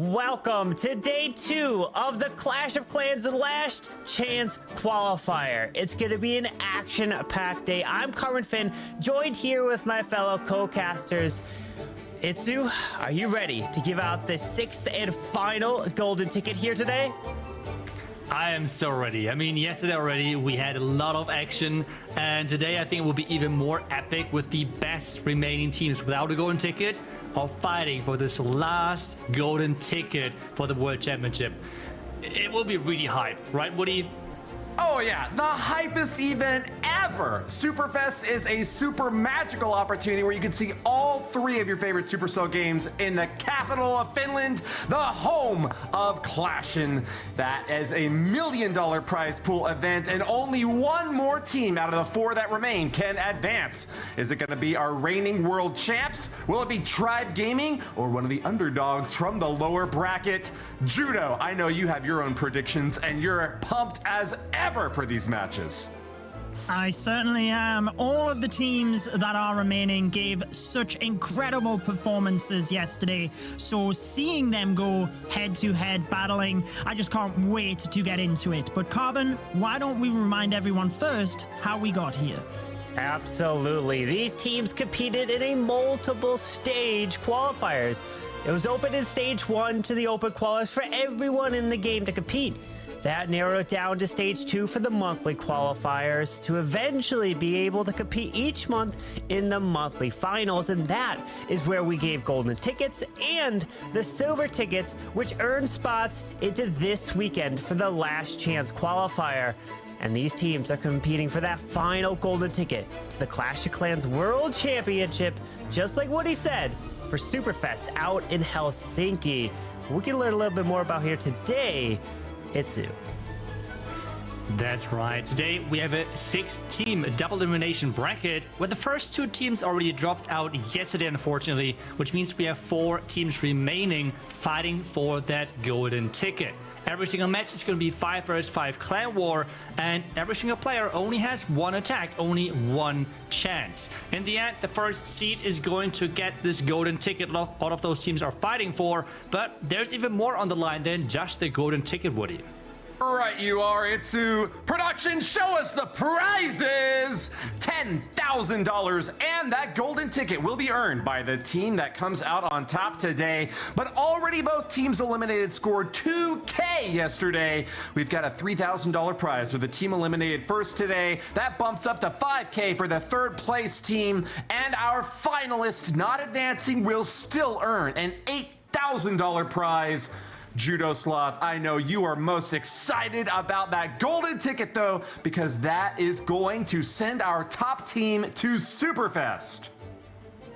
Welcome to day 2 of the Clash of Clans Last Chance Qualifier. It's going to be an action-packed day. I'm Fend, joined here with my fellow co-casters. Itsu, are you ready to give out the 6th and final golden ticket here today? I am so ready. I mean, yesterday already we had a lot of action, and today I think it will be even more epic with the best remaining teams without a golden ticket of fighting for this last golden ticket for the World Championship. It will be really hype, right, Woody? Oh yeah, the hypest event ever! Superfest is a super magical opportunity where you can see all 3 of your favorite Supercell games in the capital of Finland, the home of Clashin'. That is a $1 million prize pool event, and only one more team out of the 4 that remain can advance. Is it going to be our reigning world champs? Will it be Tribe Gaming or one of the underdogs from the lower bracket? Judo, I know you have your own predictions, and you're pumped as ever for these matches. I certainly am. All of the teams that are remaining gave such incredible performances yesterday. So seeing them go head-to-head battling, I just can't wait to get into it. But Carbon, why don't we remind everyone first how we got here? Absolutely. These teams competed in a multiple stage qualifiers. It was open in stage 1 to the open qualifiers for everyone in the game to compete. That narrowed it down to stage 2 for the monthly qualifiers to eventually be able to compete each month in the monthly finals. And that is where we gave golden tickets and the silver tickets, which earn spots into this weekend for the Last Chance Qualifier. And these teams are competing for that final golden ticket to the Clash of Clans World Championship, just like Woody said, for Superfest out in Helsinki. We can learn a little bit more about here today. Itsu. That's right. Today we have a 6-team double elimination bracket where the first 2 teams already dropped out yesterday, unfortunately, which means we have 4 teams remaining fighting for that golden ticket. Every single match is going to be 5 versus 5 clan war, and every single player only has 1 attack, only 1 chance. In the end, the first seed is going to get this golden ticket all of those teams are fighting for, but there's even more on the line than just the golden ticket, Woody. Right you are, Itsu. Production, show us the prizes! $10,000, and that golden ticket will be earned by the team that comes out on top today. But already both teams eliminated scored $2K yesterday. We've got a $3,000 prize for the team eliminated first today. That bumps up to $5K for the 3rd place team. And our finalist not advancing will still earn an $8,000 prize. Judo Sloth, I know you are most excited about that golden ticket though, because that is going to send our top team to Superfest.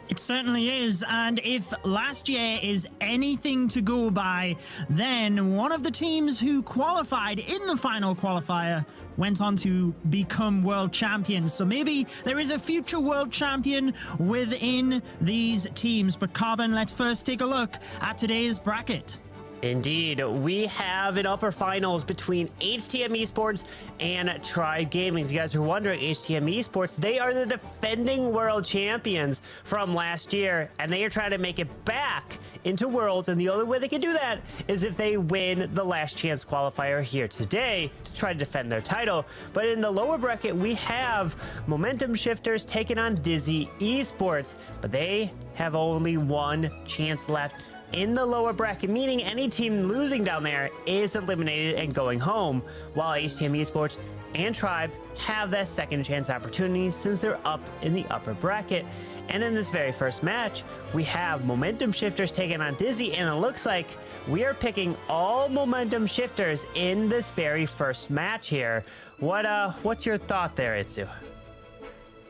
It certainly is, and if last year is anything to go by, then one of the teams who qualified in the final qualifier went on to become world champions. So maybe there is a future world champion within these teams. But Carbon, let's first take a look at today's bracket. Indeed, we have an upper finals between HTM Esports and Tribe Gaming. If you guys are wondering, HTM Esports, they are the defending world champions from last year, and they are trying to make it back into Worlds, and the only way they can do that is if they win the Last Chance Qualifier here today to try to defend their title. But in the lower bracket, we have Momentum Shifters taking on Dizi Esports, but they have only 1 chance left in the lower bracket, meaning any team losing down there is eliminated and going home, while HTM Esports and Tribe have that second chance opportunity since they're up in the upper bracket. And in this very first match, we have Momentum Shifters taking on Dizi, and it looks like we are picking all Momentum Shifters in this very first match here. What's your thought there, Itsu?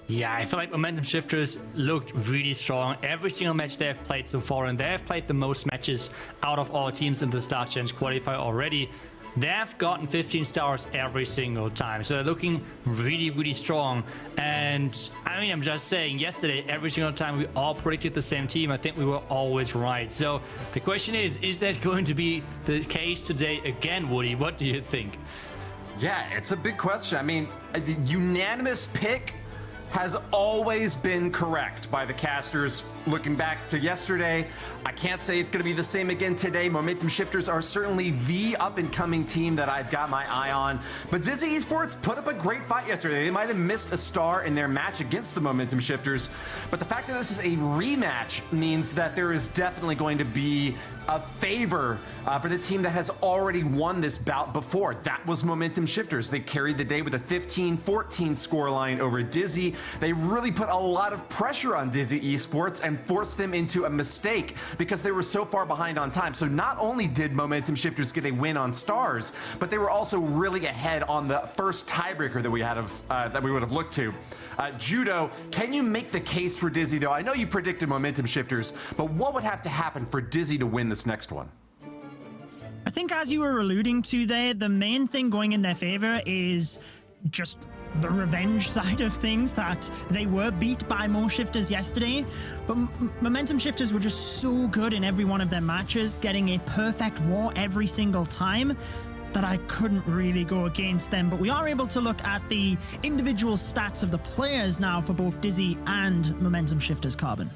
Yeah, I feel like Momentum Shifters looked really strong every single match they have played so far, and they have played the most matches out of all teams in the Last Chance Qualifier already. They have gotten 15 stars every single time, so they're looking really, really strong. And I mean, I'm just saying, yesterday, every single time we all predicted the same team, I think we were always right. So the question is that going to be the case today again, Woody? What do you think? Yeah, it's a big question. I mean, a unanimous pick has always been correct by the casters. Looking back to yesterday, I can't say it's going to be the same again today. Momentum Shifters are certainly the up-and-coming team that I've got my eye on. But Dizi Esports put up a great fight yesterday. They might have missed a star in their match against the Momentum Shifters, but the fact that this is a rematch means that there is definitely going to be a favor for the team that has already won this bout before. That was Momentum Shifters. They carried the day with a 15-14 scoreline over Dizi. They really put a lot of pressure on Dizi Esports and forced them into a mistake because they were so far behind on time. So not only did Momentum Shifters get a win on stars, but they were also really ahead on the first tiebreaker that we had that we would have looked to. Judo, can you make the case for Dizi though? I know you predicted Momentum Shifters, but what would have to happen for Dizi to win this next one? I think as you were alluding to there, the main thing going in their favor is just the revenge side of things, that they were beat by Mo Shifters yesterday, but Momentum Shifters were just so good in every one of their matches, getting a perfect war every single time, that I couldn't really go against them. But we are able to look at the individual stats of the players now for both Dizi and Momentum Shifters, Carbon.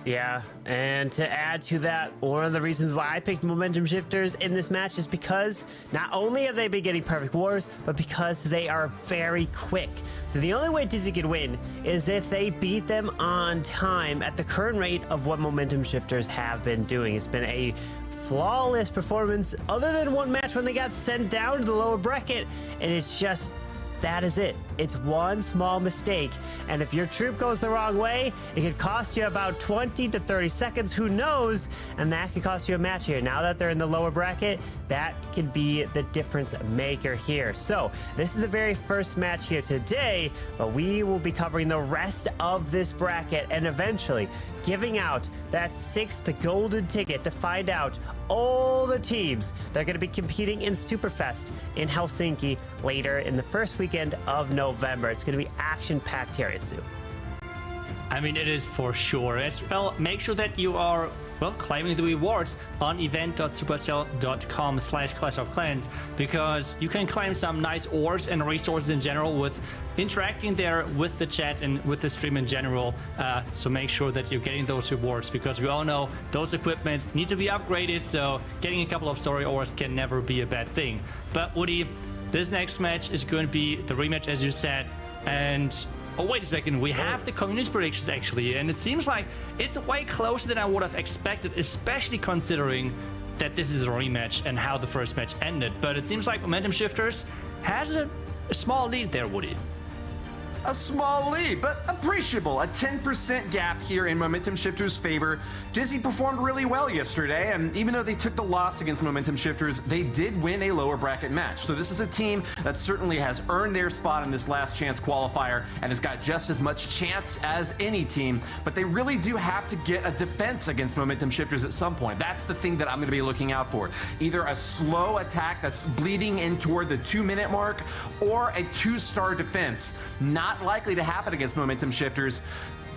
Yeah, and to add to that, one of the reasons why I picked Momentum Shifters in this match is because not only have they been getting perfect wars, but because they are very quick. So the only way Dizi can win is if they beat them on time at the current rate of what Momentum Shifters have been doing. It's been a flawless performance other than one match when they got sent down to the lower bracket, and it's just, that is it. It's one small mistake, and if your troop goes the wrong way, it could cost you about 20 to 30 seconds, who knows, and that could cost you a match here. Now that they're in the lower bracket, that could be the difference maker here. So this is the very first match here today, but we will be covering the rest of this bracket and eventually giving out that 6th golden ticket to find out all the teams that are going to be competing in Superfest in Helsinki later in the first weekend of November. It's going to be action-packed here, Itsu. I mean, it is for sure. As well, make sure that you are, well, claiming the rewards on event.supercell.com/Clash of Clans, because you can claim some nice ores and resources in general with interacting there with the chat and with the stream in general. So make sure that you're getting those rewards, because we all know those equipments need to be upgraded, so getting a couple of story ores can never be a bad thing. But Woody, this next match is going to be the rematch, as you said, and oh, wait a second, we have the community predictions actually, and it seems like it's way closer than I would have expected, especially considering that this is a rematch and how the first match ended. But it seems like Momentum Shifters has a small lead there, Woody. A small lead, but appreciable. A 10% gap here in Momentum Shifters' favor. Dizi performed really well yesterday, and even though they took the loss against Momentum Shifters, they did win a lower bracket match. So this is a team that certainly has earned their spot in this Last Chance Qualifier and has got just as much chance as any team, but they really do have to get a defense against Momentum Shifters at some point. That's the thing that I'm going to be looking out for. Either a slow attack that's bleeding in toward the 2-minute mark, or a 2-star defense. Not likely to happen against Momentum Shifters.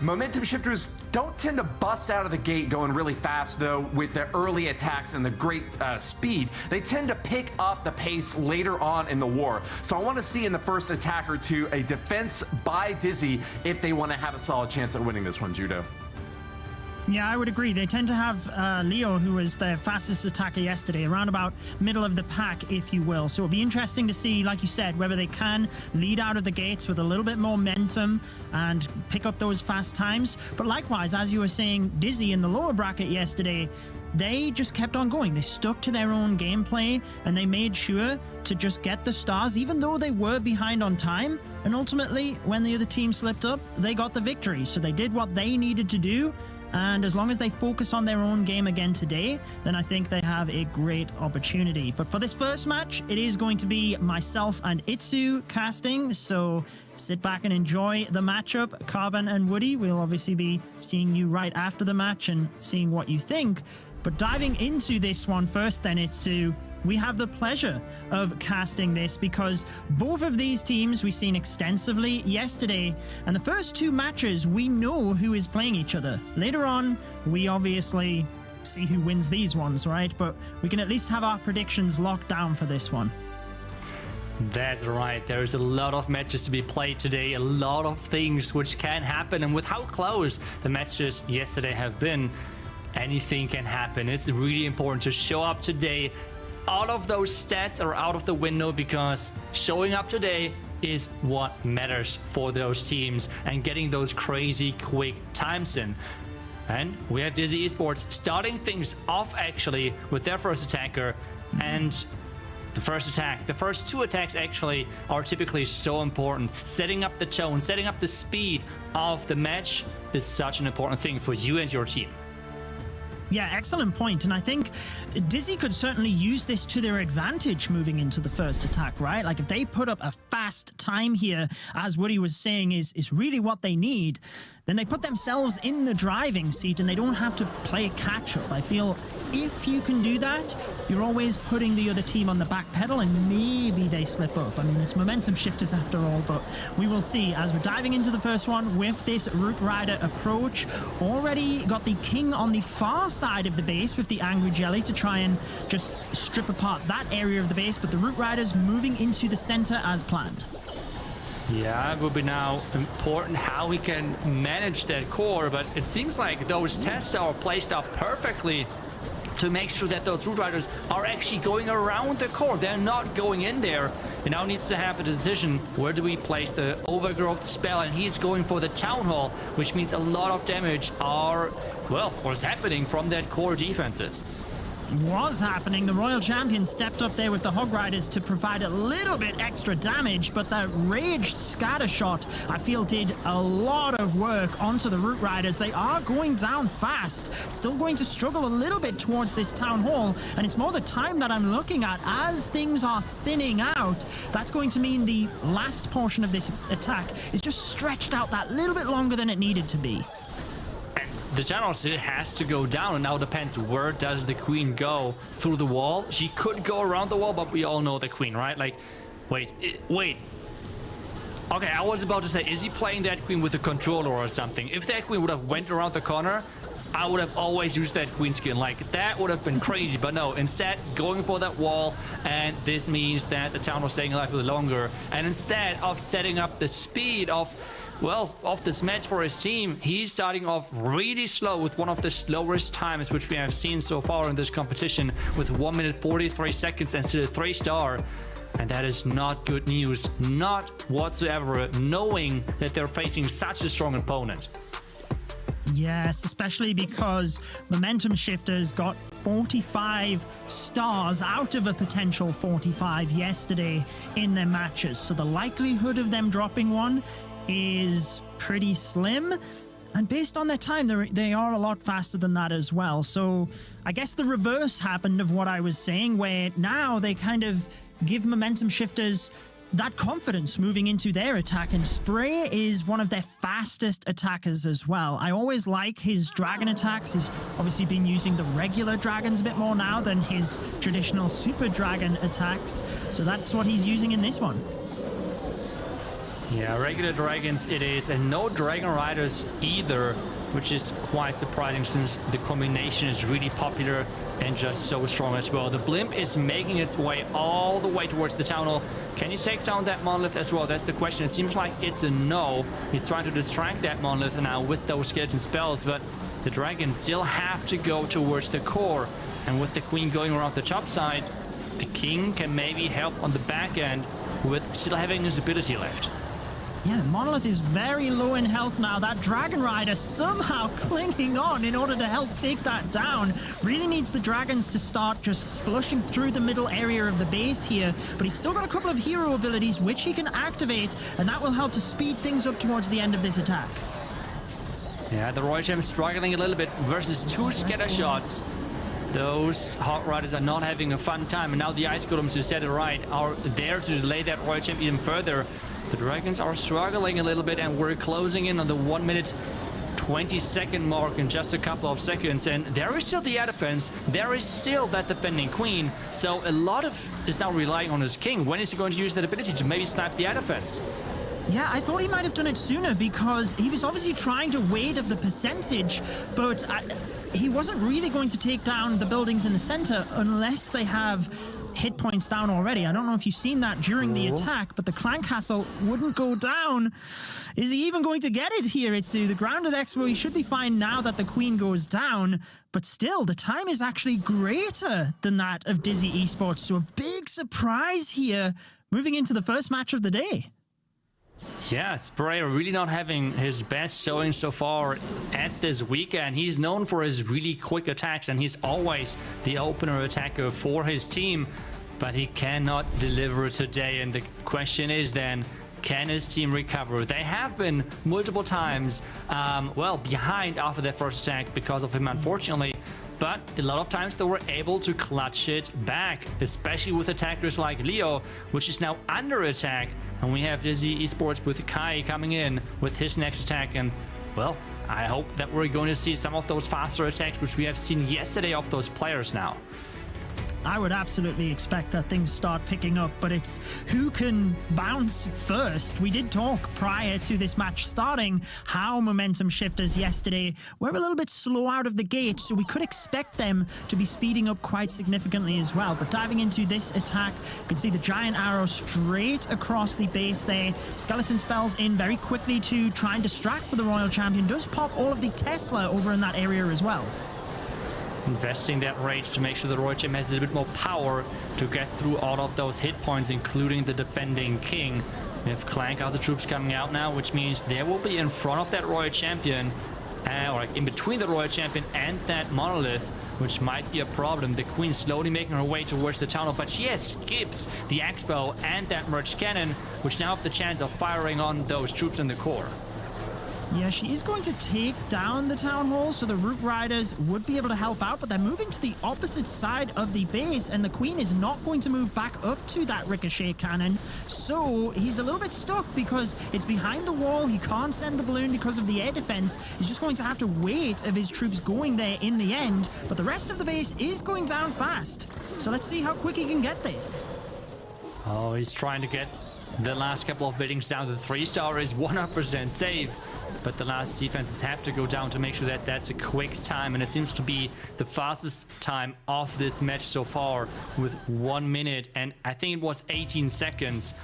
Momentum Shifters don't tend to bust out of the gate going really fast, though, with the early attacks and the great speed. They tend to pick up the pace later on in the war. So I want to see in the first attack or two a defense by Dizi if they want to have a solid chance at winning this one, Judo. Yeah, I would agree. They tend to have Leo, who was their fastest attacker yesterday, around about middle of the pack, if you will. So it'll be interesting to see, like you said, whether they can lead out of the gates with a little bit more momentum and pick up those fast times. But likewise, as you were saying, Dizi in the lower bracket yesterday, they just kept on going. They stuck to their own gameplay, and they made sure to just get the stars, even though they were behind on time. And ultimately, when the other team slipped up, they got the victory. So they did what they needed to do. And as long as they focus on their own game again today, then I think they have a great opportunity. But for this first match, it is going to be myself and Itsu casting. So sit back and enjoy the matchup. Carbon and Woody, we'll obviously be seeing you right after the match and seeing what you think. But diving into this one first, then, Itsu, we have the pleasure of casting this because both of these teams we've seen extensively yesterday, and the first two matches we know who is playing each other. Later on, we obviously see who wins these ones, right? But we can at least have our predictions locked down for this one. That's right. There's a lot of matches to be played today, a lot of things which can happen, and with how close the matches yesterday have been, anything can happen. It's really important to show up today. All of those stats are out of the window because showing up today is what matters for those teams and getting those crazy quick times in. And we have Dizi Esports starting things off actually with their first attacker, and the first two attacks actually are typically so important. Setting up the tone, setting up the speed of the match is such an important thing for you and your team. Yeah, excellent point. And I think Dizi could certainly use this to their advantage moving into the first attack, right? Like if they put up a fast time here, as Woody was saying, is really what they need, then they put themselves in the driving seat and they don't have to play catch up. I feel if you can do that, you're always putting the other team on the back pedal and maybe they slip up. I mean, it's momentum shifters after all, but we will see as we're diving into the first one with this Root Rider approach. Already got the King on the far side of the base with the Angry Jelly to try and just strip apart that area of the base, but the Root Riders moving into the center as planned. Yeah, it will be now important how we can manage that core, but it seems like those tests are placed up perfectly to make sure that those Root Riders are actually going around the core. They're not going in there. It now needs to have a decision. Where do we place the Overgrowth spell? And he's going for the Town Hall, which means a lot of damage are, well, what's happening from that core defenses. Was happening. The Royal Champion stepped up there with the Hog Riders to provide a little bit extra damage, but that Rage Scatter Shot, I feel, did a lot of work onto the Root Riders. They are going down fast, still going to struggle a little bit towards this Town Hall, and it's more the time that I'm looking at. As things are thinning out, that's going to mean the last portion of this attack is just stretched out that little bit longer than it needed to be. The channel still has to go down, and now depends where does the Queen go. Through the wall? She could go around the wall, but we all know the Queen, right? Like, wait. Okay, I was about to say, is he playing that Queen with a controller or something? If that Queen would have went around the corner, I would have always used that Queen skin. Like, that would have been crazy, but no, instead going for that wall, and this means that the town was staying alive a little longer. And instead of setting up the speed of this match for his team, he's starting off really slow with one of the slowest times which we have seen so far in this competition, with 1 minute 43 seconds and still a 3-star. And that is not good news, not whatsoever, knowing that they're facing such a strong opponent. Yes, especially because Momentum Shifters got 45 stars out of a potential 45 yesterday in their matches. So the likelihood of them dropping one is pretty slim, and based on their time, they are a lot faster than that as well. So I guess the reverse happened of what I was saying, where now they kind of give Momentum Shifters that confidence moving into their attack, and Spray is one of their fastest attackers as well. I always like his dragon attacks. He's obviously been using the regular dragons a bit more now than his traditional super dragon attacks, so that's what he's using in this one. Yeah, regular dragons it is, and no dragon riders either, which is quite surprising since the combination is really popular and just so strong as well. The blimp is making its way all the way towards the town hall. Can you take down that monolith as well? That's the question. It seems like it's a no. He's trying to distract that monolith now with those skeleton spells, but the dragons still have to go towards the core. And with the Queen going around the top side, the King can maybe help on the back end with still having his ability left. Yeah, Monolith is very low in health now. That Dragon Rider somehow clinging on in order to help take that down. Really needs the dragons to start just flushing through the middle area of the base here. But he's still got a couple of hero abilities which he can activate, and that will help to speed things up towards the end of this attack. Yeah, the Royal Champ struggling a little bit versus two scatter shots. Those Hog Riders are not having a fun time, and now the Ice Golems, who said it right, are there to delay that Royal Champ even further. The Dragons are struggling a little bit, and we're closing in on the 1 minute 20-second mark in just a couple of seconds, and there is still the air defense, there is still that defending Queen, so a lot of is now relying on his King. When is he going to use that ability to maybe snipe the air defense? Yeah, I thought he might have done it sooner because he was obviously trying to wait of the percentage, but he wasn't really going to take down the buildings in the center unless they have hit points down already. I don't know if you've seen that during the attack, but the Clan Castle wouldn't go down. Is he even going to get it here, Itsu? The grounded Expo, he should be fine now that the Queen goes down, but still, the time is actually greater than that of Dizi Esports, so a big surprise here moving into the first match of the day. Yeah, Sprayer really not having his best showing so far at this weekend. He's known for his really quick attacks, and he's always the opener attacker for his team, but he cannot deliver today. And the question is then, can his team recover? They have been multiple times, behind after their first attack because of him, unfortunately. But a lot of times they were able to clutch it back, especially with attackers like Leo, which is now under attack. And we have Dizi Esports with Kai coming in with his next attack. And, well, I hope that we're going to see some of those faster attacks, which we have seen yesterday of those players now. I would absolutely expect that things start picking up, but it's who can bounce first. We did talk prior to this match starting how momentum shifters yesterday were a little bit slow out of the gate, so we could expect them to be speeding up quite significantly as well. But diving into this attack, you can see the giant arrow straight across the base there. Skeleton spells in very quickly to try and distract for the Royal Champion. Does pop all of the Tesla over in that area as well. Investing that rage to make sure the Royal Champion has a little bit more power to get through all of those hit points, including the defending king. We have Clank other troops coming out now, which means they will be in front of that Royal Champion, or in between the Royal Champion and that monolith, which might be a problem. The Queen slowly making her way towards the tunnel, but she has skipped the X-Bow and that merged cannon, which now have the chance of firing on those troops in the core. Yeah, she is going to take down the town hall, so the Root Riders would be able to help out, but they're moving to the opposite side of the base, and the Queen is not going to move back up to that ricochet cannon, so he's a little bit stuck because it's behind the wall. He can't send the balloon because of the air defense. He's just going to have to wait of his troops going there in the end, but the rest of the base is going down fast, so let's see how quick he can get this. Oh, he's trying to get the last couple of buildings down. The 3-star is 100% safe. But the last defenses have to go down to make sure that that's a quick time. And it seems to be the fastest time of this match so far with 1 minute. And I think it was 18 seconds.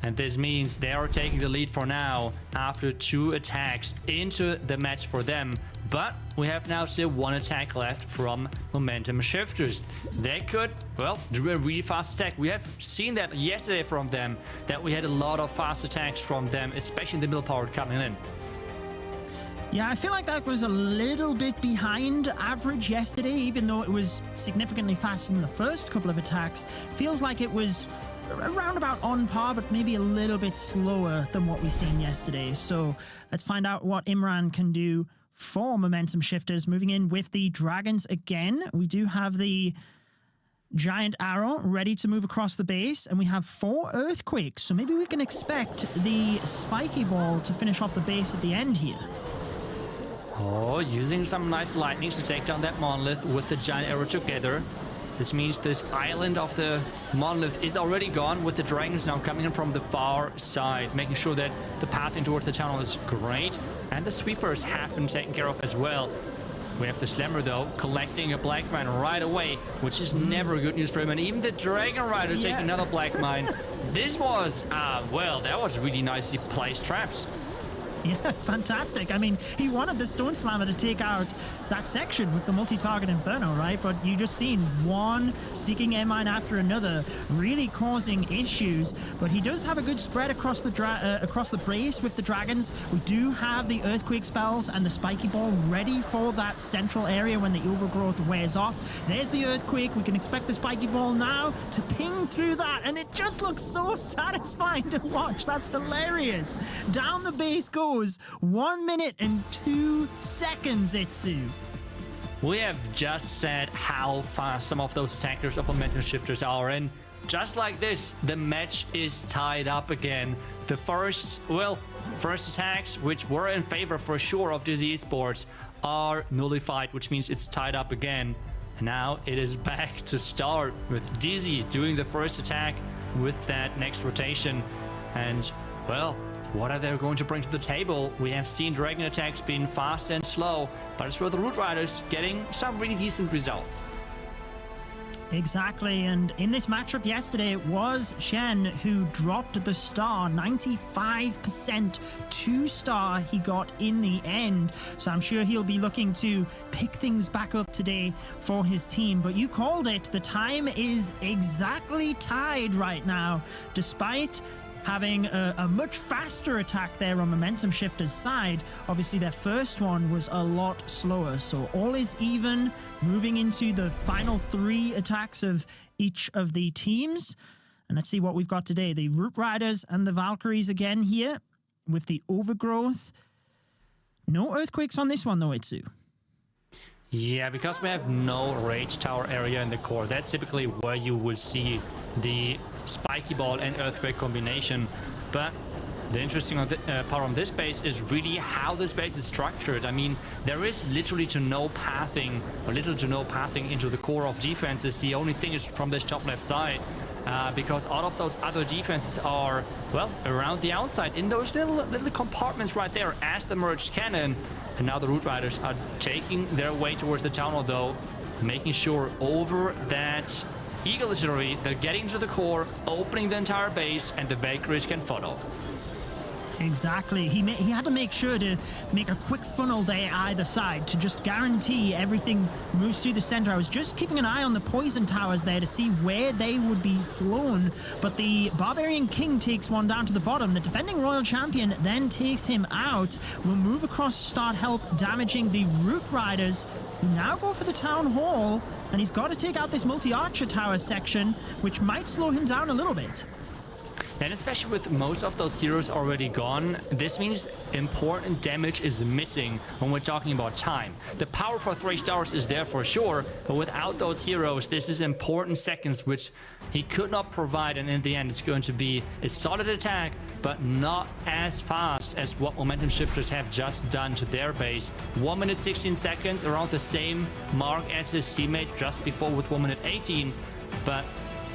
And this means they are taking the lead for now after 2 attacks into the match for them. But we have now still 1 attack left from Momentum Shifters. They could, well, do a really fast attack. We have seen that yesterday from them, that we had a lot of fast attacks from them, especially in the middle part coming in. Yeah, I feel like that was a little bit behind average yesterday, even though it was significantly faster than the first couple of attacks. Feels like it was around about on par, but maybe a little bit slower than what we seen yesterday. So let's find out what Imran can do for Momentum Shifters. Moving in with the Dragons again. We do have the giant arrow ready to move across the base, and we have 4 earthquakes. So maybe we can expect the spiky ball to finish off the base at the end here. Oh, using some nice lightnings to take down that monolith with the giant arrow together. This means this island of the monolith is already gone, with the dragons now coming in from the far side, making sure that the path in towards the tunnel is great. And the sweepers have been taken care of as well. We have the Slammer, though, collecting a Black Mine right away, which is never good news for him. And even the Dragon Riders take another Black Mine. This was, well, that was really nicely placed traps. Yeah, fantastic. I mean, he wanted the Stone Slammer to take out that section with the multi-target Inferno, right? But you just seen one seeking air mine after another, really causing issues. But he does have a good spread across the base with the dragons. We do have the Earthquake spells and the Spiky Ball ready for that central area when the overgrowth wears off. There's the Earthquake. We can expect the Spiky Ball now to ping through that, and it just looks so satisfying to watch. That's hilarious. Down the base goes. 1 minute and 2 seconds, Itsu. We have just said how fast some of those attackers of Momentum Shifters are, and just like this, the match is tied up again. The first attacks, which were in favor for sure of Dizi Esports, are nullified, which means it's tied up again. And now it is back to start with Dizi doing the first attack with that next rotation. And, well, what are they going to bring to the table? We have seen dragon attacks being fast and slow, but it's where the Root Riders getting some really decent results. Exactly, and in this matchup yesterday, it was Shen who dropped the star. 95% 2-star he got in the end. So I'm sure he'll be looking to pick things back up today for his team. But you called it. The time is exactly tied right now, despite having a much faster attack there on Momentum Shifter's side. Obviously, their first one was a lot slower. So all is even, moving into the final 3 attacks of each of the teams. And let's see what we've got today. The Root Riders and the Valkyries again here with the Overgrowth. No Earthquakes on this one, though, Itsu. Yeah, because we have no Rage Tower area in the core. That's typically where you would see the Spiky Ball and Earthquake combination. But the interesting part on this base is really how this base is structured. I mean, there is literally no pathing, or little to no pathing into the core of defenses. The only thing is from this top left side. Because all of those other defenses are, well, around the outside in those little compartments right there as the merged cannon. And now the Root Riders are taking their way towards the town hall, though, making sure over that Eagle Artillery, they're getting to the core, opening the entire base, and the Valkyries can follow. Exactly. He had to make sure to make a quick funnel there either side to just guarantee everything moves through the center. I was just keeping an eye on the poison towers there to see where they would be flown, but the Barbarian King takes one down to the bottom. The defending Royal Champion then takes him out. Will move across to start help damaging the Root Riders, who now go for the Town Hall, and he's got to take out this multi-archer tower section, which might slow him down a little bit. And especially with most of those heroes already gone, this means important damage is missing when we're talking about time. The power for 3 stars is there for sure, but without those heroes, this is important seconds which he could not provide, and in the end it's going to be a solid attack, but not as fast as what Momentum Shifters have just done to their base. 1 minute 16 seconds, around the same mark as his teammate just before with 1 minute 18, but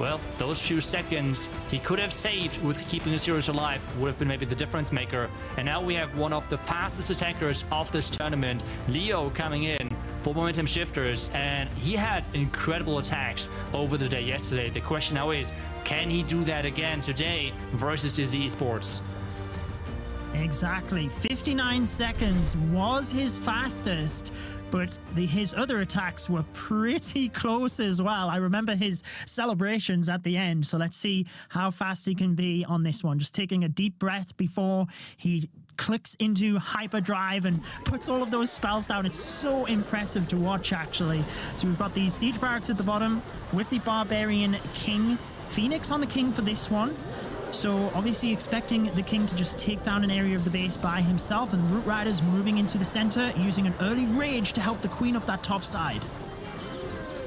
well, those few seconds he could have saved with keeping his heroes alive would have been maybe the difference maker. And now we have one of the fastest attackers of this tournament, Leo, coming in for Momentum Shifters, and he had incredible attacks over the day yesterday. The question now is, can he do that again today versus Dizi Esports? Exactly. 59 seconds was his fastest, but his other attacks were pretty close as well. I remember his celebrations at the end, so let's see how fast he can be on this one. Just taking a deep breath before he clicks into hyperdrive and puts all of those spells down. It's so impressive to watch, actually. So we've got the siege barracks at the bottom with the Barbarian King. Phoenix on the King for this one. So obviously expecting the King to just take down an area of the base by himself, and the Root Riders moving into the center, using an early Rage to help the Queen up that top side.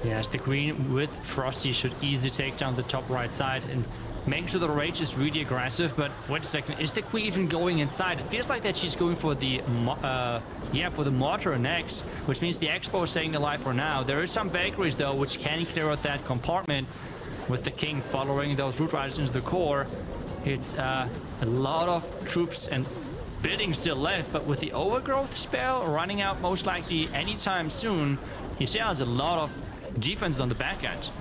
Yes, the Queen with Frosty should easily take down the top right side and make sure the Rage is really aggressive. But wait a second, is the Queen even going inside? It feels like that she's going for the for the mortar next, which means the Expo is staying alive for now. There is some Valkyries though, which can clear out that compartment with the King following those Root Riders into the core. It's a lot of troops and buildings still left, but with the Overgrowth spell running out most likely anytime soon, he still has a lot of defense on the back end.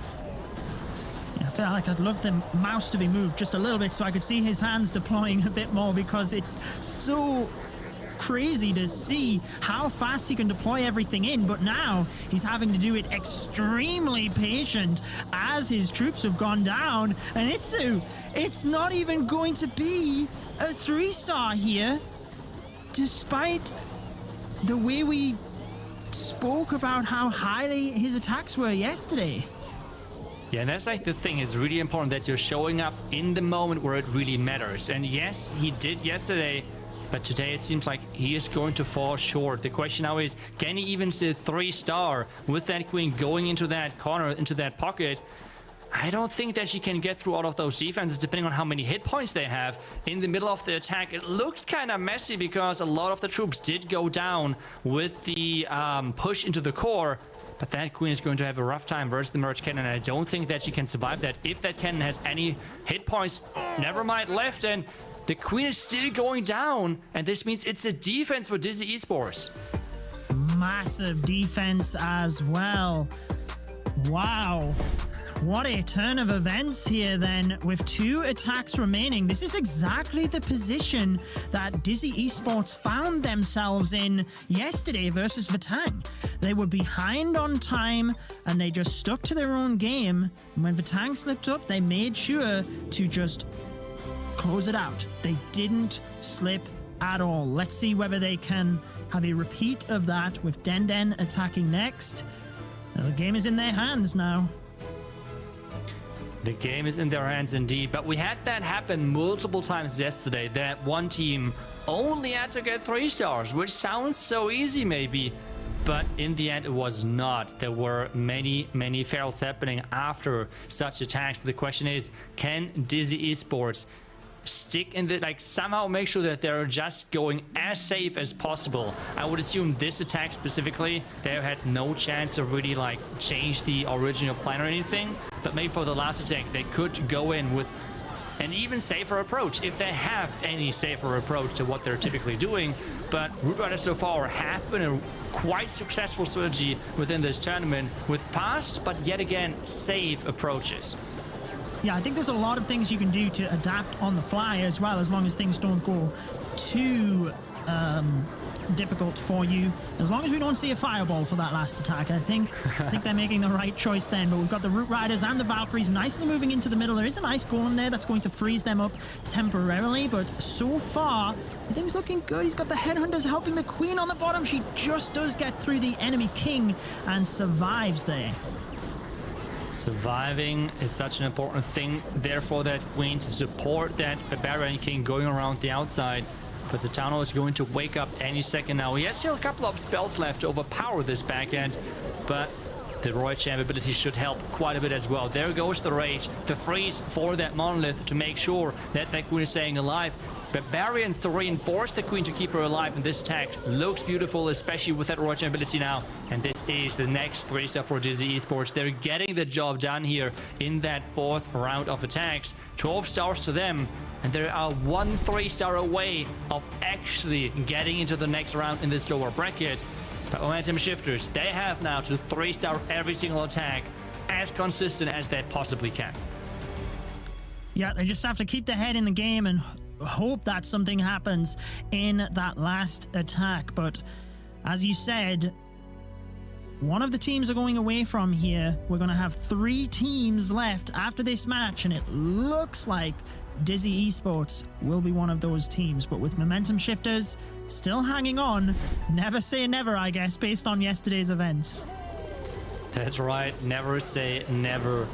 Yeah, I feel like I'd love the mouse to be moved just a little bit so I could see his hands deploying a bit more, because it's so crazy to see how fast he can deploy everything in, but now he's having to do it extremely patient as his troops have gone down. And it's not even going to be a 3-star here, despite the way we spoke about how highly his attacks were yesterday. Yeah, and that's like the thing. It's really important that you're showing up in the moment where it really matters. And yes, he did yesterday, but today it seems like he is going to fall short. The question now is, can he even see 3-star with that Queen going into that corner, into that pocket? I don't think that she can get through all of those defenses, depending on how many hit points they have. In the middle of the attack, it looked kind of messy because a lot of the troops did go down with the push into the core. But that Queen is going to have a rough time versus the merge cannon. I don't think that she can survive that. If that cannon has any hit points, never mind left, and the Queen is still going down, and this means it's a defense for Dizi Esports. Massive defense as well. Wow. What a turn of events here then, with 2 attacks remaining. This is exactly the position that Dizi Esports found themselves in yesterday versus Vatang. They were behind on time and they just stuck to their own game. And when Vatang slipped up, they made sure to just close it out. They didn't slip at all. Let's see whether they can have a repeat of that with Den attacking next. The game is in their hands now. The game is in their hands indeed, but we had that happen multiple times yesterday, that one team only had to get 3 stars, which sounds so easy maybe, but in the end it was not. There were many fails happening after such attacks. The question is, can Dizi Esports stick in the, like, somehow make sure that they're just going as safe as possible? I would assume this attack specifically, they had no chance to really like change the original plan or anything, but maybe for the last attack they could go in with an even safer approach, if they have any safer approach to what they're typically doing. But Root Riders so far have been a quite successful strategy within this tournament with fast but yet again safe approaches. Yeah, I think there's a lot of things you can do to adapt on the fly as well, as long as things don't go too difficult for you. As long as we don't see a fireball for that last attack, I think they're making the right choice then. But we've got the Root Riders and the Valkyries nicely moving into the middle. There is an ice golem there that's going to freeze them up temporarily, but so far everything's looking good. He's got the headhunters helping the queen on the bottom. She just does get through the enemy king and survives there. Surviving is such an important thing there for that queen to support that Barbarian king going around the outside. But the Tano is going to wake up any second now. He has still a couple of spells left to overpower this backhand, but the Royal Champ ability should help quite a bit as well. There goes the rage, the freeze for that monolith to make sure that that queen is staying alive. Barbarians to reinforce the queen to keep her alive, and this attack looks beautiful, especially with that Royal Champ ability now. And this is the next 3-star for Dizi Esports. They're getting the job done here in that 4th round of attacks. 12 stars to them, and they are 1 3-star away of actually getting into the next round in this lower bracket. But Momentum Shifters, they have now to 3-star every single attack as consistent as they possibly can. Yeah, they just have to keep their head in the game and hope that something happens in that last attack. But as you said, one of the teams are going away from here. We're going to have 3 teams left after this match, and it looks like Dizi Esports will be one of those teams. But with Momentum Shifters still hanging on, never say never, I guess, based on yesterday's events. That's right, never say never.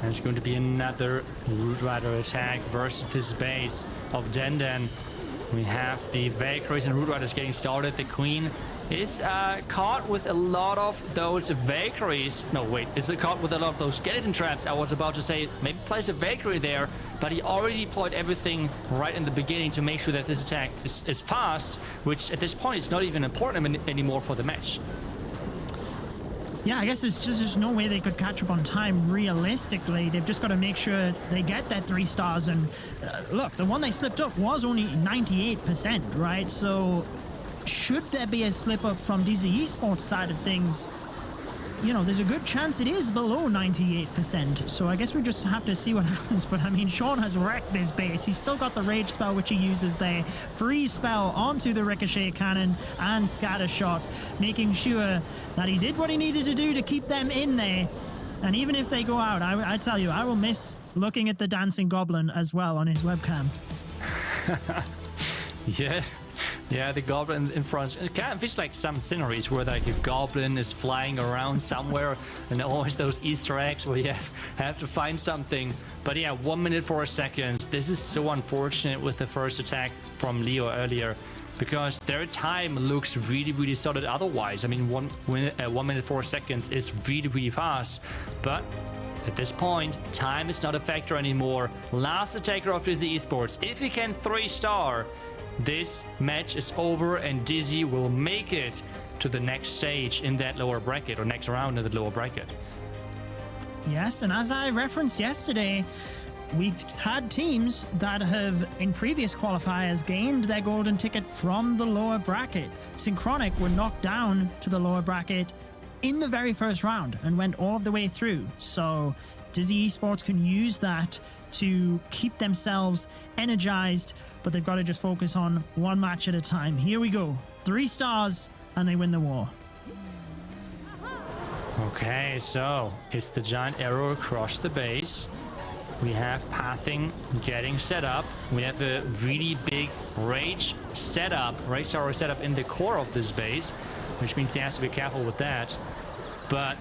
There's going to be another Root Rider attack versus this base of Den. We have the Valkyries and Root Riders getting started. The Queen is caught with a lot of those Valkyries. No, wait, is it caught with a lot of those skeleton traps? I was about to say maybe place a Valkyrie there, but he already deployed everything right in the beginning to make sure that this attack is fast, which at this point is not even important anymore for the match. Yeah, I guess there's no way they could catch up on time realistically. They've just got to make sure they get that 3 stars. And look, the one they slipped up was only 98%, right? So should there be a slip up from Dizi Esports side of things, you know, there's a good chance it is below 98%. So I guess we just have to see what happens. But I mean, Sean has wrecked this base. He's still got the rage spell, which he uses there. Freeze spell onto the ricochet cannon and scatter shot, making sure that he did what he needed to do to keep them in there. And even if they go out, I tell you, I will miss looking at the dancing goblin as well on his webcam. Yeah, the goblin in front. It kind of feels like some sceneries where like a goblin is flying around somewhere, and always those Easter eggs where you have to find something. But yeah, 1 minute 4 seconds. This is so unfortunate with the first attack from Leo earlier, because their time looks really solid otherwise. I mean, 1 minute 4 seconds is really fast, but at this point, time is not a factor anymore. Last attacker of Dizi Esports, if he can 3-star, this match is over and Dizi will make it to the next stage in that lower bracket, or next round in the lower bracket. Yes, and as I referenced yesterday, we've had teams that have, in previous qualifiers, gained their golden ticket from the lower bracket. Synchronic were knocked down to the lower bracket in the very first round and went all of the way through. So Dizi Esports can use that to keep themselves energized, but they've got to just focus on one match at a time. Here we go. 3 stars, and they win the war. Okay, so it's the giant arrow across the base. We have pathing getting set up. We have a really big rage tower setup in the core of this base, which means he has to be careful with that. But,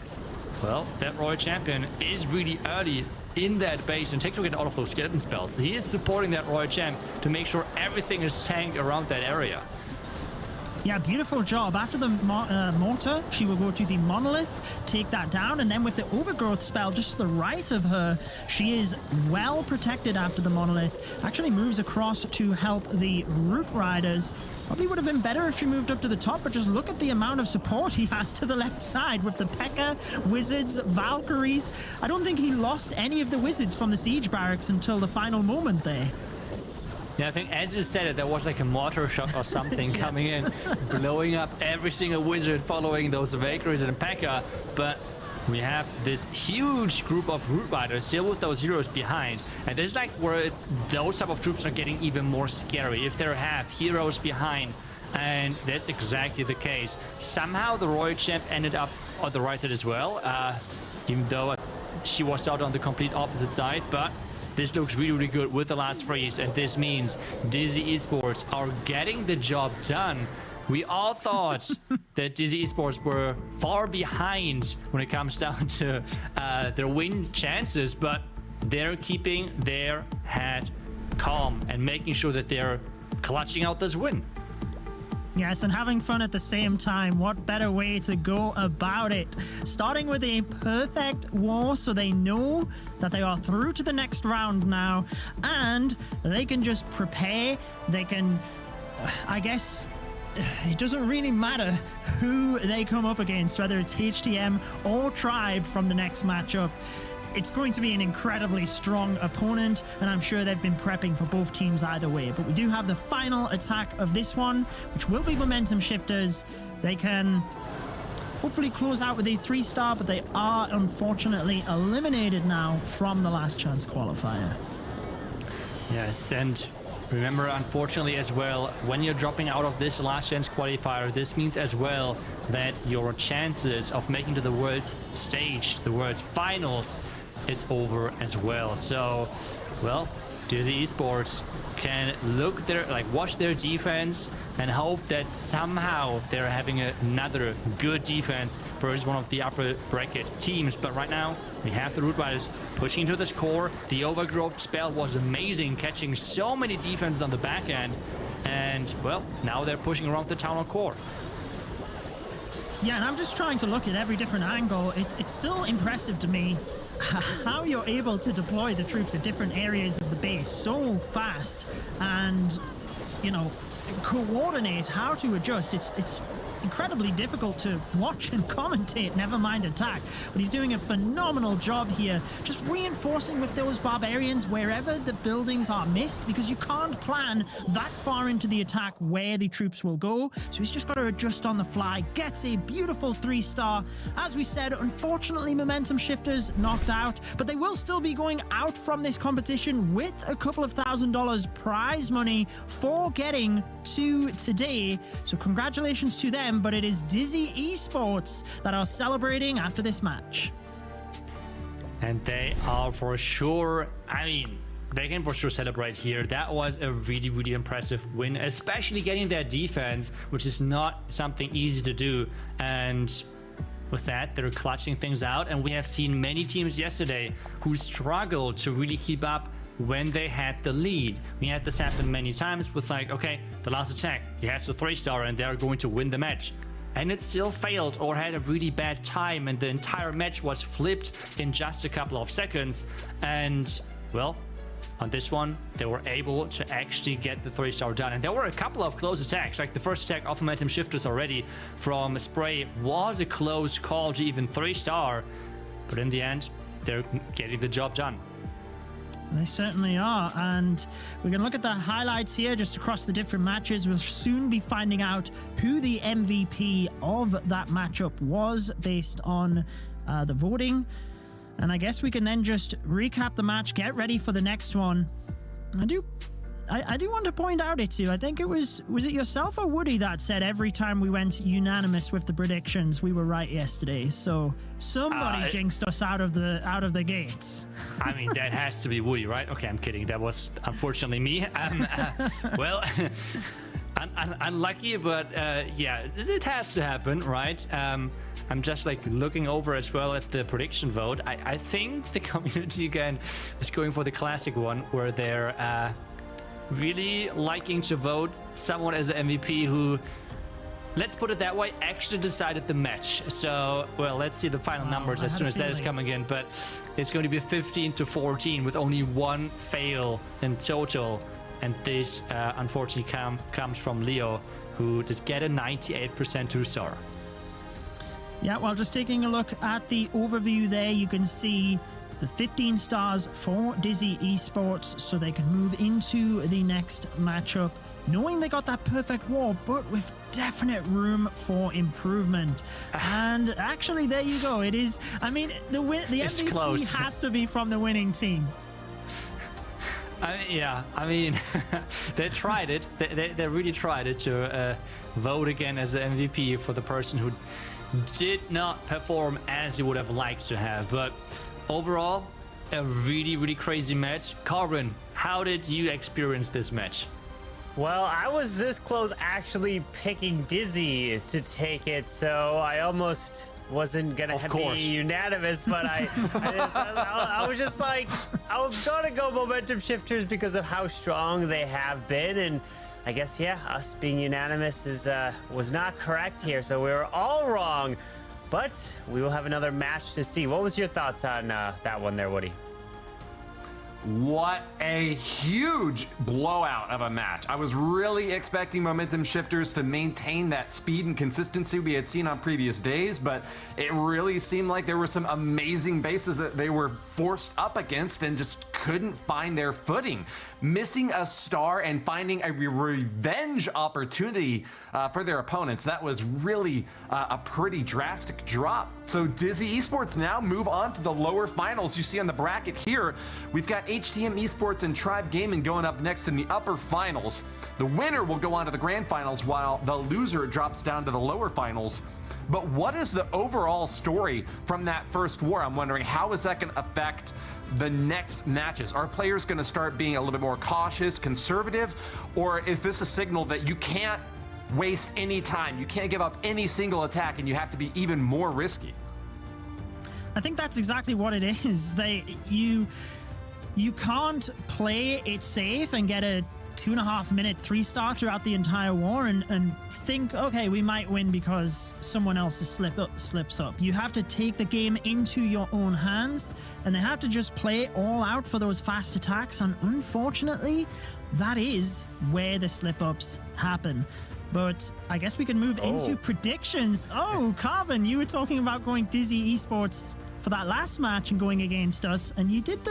well, that Royal Champion is really early in that base, and take a look at all of those skeleton spells. He is supporting that Royal Champ to make sure everything is tanked around that area. Yeah, beautiful job. After the mortar, she will go to the monolith, take that down, and then with the overgrowth spell just to the right of her, she is well protected after the monolith. Actually moves across to help the Root Riders. Probably would have been better if she moved up to the top, but just look at the amount of support he has to the left side with the P.E.K.K.A, Wizards, Valkyries. I don't think he lost any of the Wizards from the Siege Barracks until the final moment there. Yeah, I think as you said it, there was like a mortar shot or something coming in, blowing up every single wizard following those Valkyries and P.E.K.K.A. But we have this huge group of Root Riders still with those heroes behind. And this is like where those type of troops are getting even more scary. If they have heroes behind, and that's exactly the case. Somehow the Royal Champ ended up on the right side as well, even though she was out on the complete opposite side. But this looks really, really good with the last freeze, and this means Dizi Esports are getting the job done. We all thought that Dizi Esports were far behind when it comes down to their win chances, but they're keeping their head calm and making sure that they're clutching out this win. Yes, and having fun at the same time. What better way to go about it? Starting with a perfect war so they know that they are through to the next round now, and they can just prepare. They can, I guess, it doesn't really matter who they come up against, whether it's HTM or Tribe from the next matchup. It's going to be an incredibly strong opponent, and I'm sure they've been prepping for both teams either way. But we do have the final attack of this one, which will be momentum shifters. They can hopefully close out with a 3-star, but they are unfortunately eliminated now from the Last Chance Qualifier. Yes, and remember, unfortunately as well, when you're dropping out of this Last Chance Qualifier, this means as well that your chances of making to the World's stage, the World's finals, is over as well. So, well, Dizi Esports can look their, watch their defense and hope that somehow they're having another good defense versus one of the upper bracket teams. But right now, we have the Root Riders pushing into this core. The overgrowth spell was amazing, catching so many defenses on the back end. And, well, now they're pushing around the town core. Yeah, and I'm just trying to look at every different angle. It's still impressive to me how you're able to deploy the troops at different areas of the base so fast and, you know, coordinate how to adjust. It's incredibly difficult to watch and commentate, never mind attack. But he's doing a phenomenal job here, just reinforcing with those Barbarians wherever the buildings are missed, because you can't plan that far into the attack where the troops will go. So he's just got to adjust on the fly, gets a beautiful 3-star. As we said, unfortunately, momentum shifters knocked out, but they will still be going out from this competition with a couple of $1,000 prize money for getting to today. So congratulations to them. But it is Dizi Esports that are celebrating after this match. And they are for sure, I mean, they can for sure celebrate here. That was a really, really impressive win, especially getting their defense, which is not something easy to do. And with that, they're clutching things out. And we have seen many teams yesterday who struggled to really keep up when they had the lead. We had this happen many times with okay, the last attack, he has a 3-star and they're going to win the match. And it still failed or had a really bad time, and the entire match was flipped in just a couple of seconds. And, well, on this one, they were able to actually get the 3-star done. And there were a couple of close attacks, like the first attack of momentum shifters already from Spray was a close call to even 3-star. But in the end, they're getting the job done. They certainly are, and we're going to look at the highlights here just across the different matches. We'll soon be finding out who the MVP of that matchup was based on the voting. And I guess we can then just recap the match, get ready for the next one. I do want to point out, Itsu, I think was it yourself or Woody that said every time we went unanimous with the predictions, we were right yesterday. So somebody jinxed us out of the gates. I mean, that has to be Woody, right? Okay, I'm kidding. That was unfortunately me. Well, unlucky, but yeah, it has to happen, right? I'm just like looking over as well at the prediction vote. I think the community again is going for the classic one where they're really liking to vote someone as an MVP who, let's put it that way, actually decided the match. So, well, let's see the final numbers as soon as that is coming in. But it's going to be 15-14 with only one fail in total. And this, unfortunately, comes from Leo, who did get a 98% 2-star. Yeah, well, just taking a look at the overview there, you can see the 15 stars for Dizi Esports, so they can move into the next matchup, knowing they got that perfect wall, but with definite room for improvement. And actually, there you go. It is, I mean, the MVP close. has to be from the winning team. Yeah, I mean, they tried it. They really tried it to vote again as the MVP for the person who did not perform as you would have liked to have. But overall, a really, really crazy match. Carbon, how did you experience this match? Well, I was this close actually picking Dizi to take it, so I almost wasn't gonna be unanimous, but I was just like, I was gonna go momentum shifters because of how strong they have been, and I guess, yeah, us being unanimous was not correct here, so we were all wrong. But we will have another match to see. What was your thoughts on that one there, Woody? What a huge blowout of a match. I was really expecting momentum shifters to maintain that speed and consistency we had seen on previous days, but it really seemed like there were some amazing bases that they were forced up against and just couldn't find their footing. Missing a star and finding a revenge opportunity for their opponents. That was really a pretty drastic drop. So Dizi Esports now move on to the lower finals. You see on the bracket here, we've got HTM Esports and Tribe Gaming going up next in the upper finals. The winner will go on to the grand finals while the loser drops down to the lower finals. But what is the overall story from that first war? I'm wondering, how is that going to affect the next matches? Are players going to start being a little bit more cautious, conservative, or is this a signal that you can't waste any time, you can't give up any single attack, and you have to be even more risky? I think that's exactly what it is. You can't play it safe and get a 2.5-minute 3-star throughout the entire war and think, okay, we might win because someone else slips up. You have to take the game into your own hands, and they have to just play all out for those fast attacks. And unfortunately, that is where the slip-ups happen. But I guess we can move into predictions. Oh, Carvin, you were talking about going Dizi Esports for that last match and going against us, and you did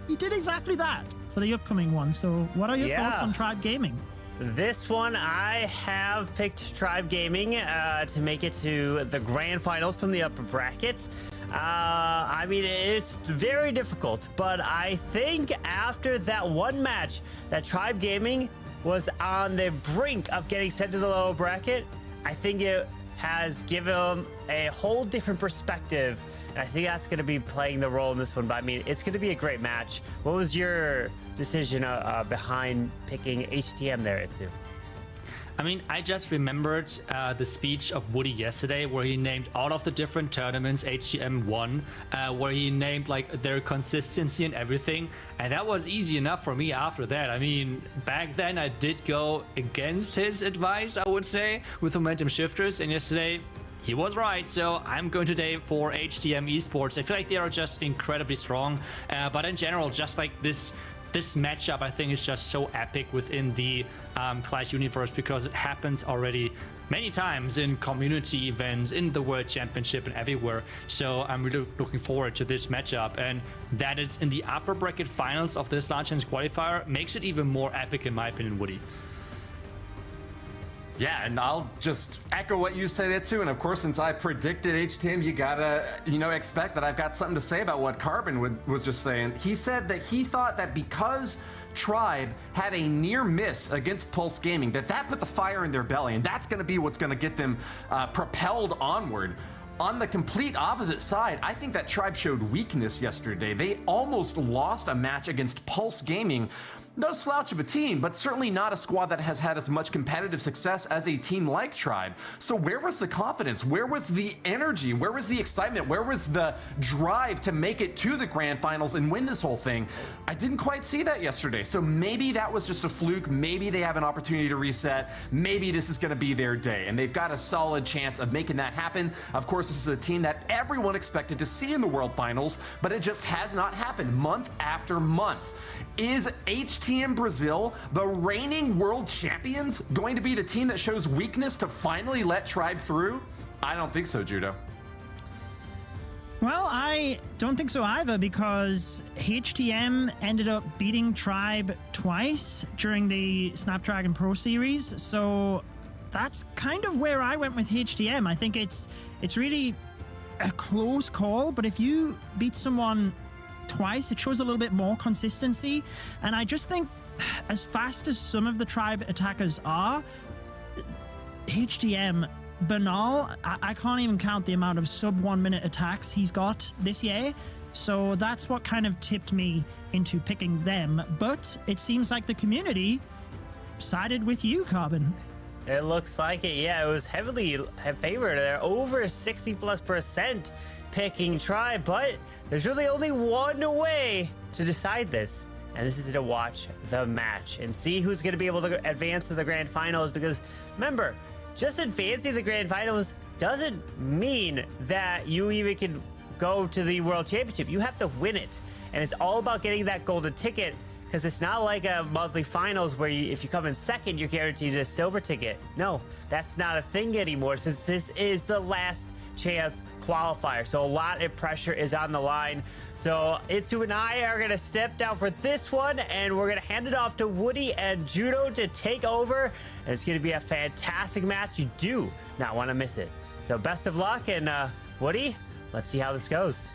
exactly that for the upcoming one. So what are your thoughts on Tribe Gaming? This one, I have picked Tribe Gaming to make it to the grand finals from the upper brackets. I mean, it's very difficult, but I think after that one match that Tribe Gaming was on the brink of getting sent to the lower bracket, I think it has given them a whole different perspective. And I think that's going to be playing the role in this one. But I mean, it's going to be a great match. What was your decision behind picking HTM there, Itsu? I mean, I just remembered the speech of Woody yesterday where he named all of the different tournaments HTM won, where he named like their consistency and everything. And that was easy enough for me after that. I mean, back then I did go against his advice, I would say, with momentum shifters. And yesterday he was right. So I'm going today for HTM Esports. I feel like they are just incredibly strong. But in general, just like this matchup, I think, is just so epic within the Clash universe because it happens already many times in community events, in the World Championship, and everywhere. So I'm really looking forward to this matchup, and that it's in the upper bracket finals of this Last Chance Qualifier makes it even more epic in my opinion, Woody. Yeah, and I'll just echo what you said there too. And of course, since I predicted HTM, you gotta, expect that I've got something to say about what Carbon was just saying. He said that he thought that because Tribe had a near miss against Pulse Gaming, that put the fire in their belly, and that's gonna be what's gonna get them propelled onward. On the complete opposite side, I think that Tribe showed weakness yesterday. They almost lost a match against Pulse Gaming. No slouch of a team, but certainly not a squad that has had as much competitive success as a team like Tribe. So where was the confidence? Where was the energy? Where was the excitement? Where was the drive to make it to the grand finals and win this whole thing? I didn't quite see that yesterday. So maybe that was just a fluke. Maybe they have an opportunity to reset. Maybe this is going to be their day, and they've got a solid chance of making that happen. Of course, this is a team that everyone expected to see in the World Finals, but it just has not happened month after month. Is HTM Brazil, the reigning world champions, going to be the team that shows weakness to finally let Tribe through? I don't think so, Judo. Well, I don't think so either, because HTM ended up beating Tribe twice during the Snapdragon Pro Series. So that's kind of where I went with HTM. I think it's really a close call, but if you beat someone twice, it shows a little bit more consistency. And I just think, as fast as some of the Tribe attackers are, HTM, Banal, I can't even count the amount of sub 1 minute attacks he's got this year. So that's what kind of tipped me into picking them. But it seems like the community sided with you, Carbon. It looks like it. Yeah, it was heavily favored. They're over 60+% picking Tribe, but there's really only one way to decide this, and this is to watch the match and see who's going to be able to advance to the grand finals. Because remember, just advancing to the grand finals doesn't mean that you even can go to the world championship. You have to win it, and it's all about getting that golden ticket. Because it's not like a monthly finals where if you come in second, you're guaranteed a silver ticket. No, that's not a thing anymore, since this is the last chance qualifier. So a lot of pressure is on the line. So Itsu and I are going to step down for this one, and we're going to hand it off to Woody and Judo to take over. And it's going to be a fantastic match. You do not want to miss it. So best of luck, and Woody, let's see how this goes.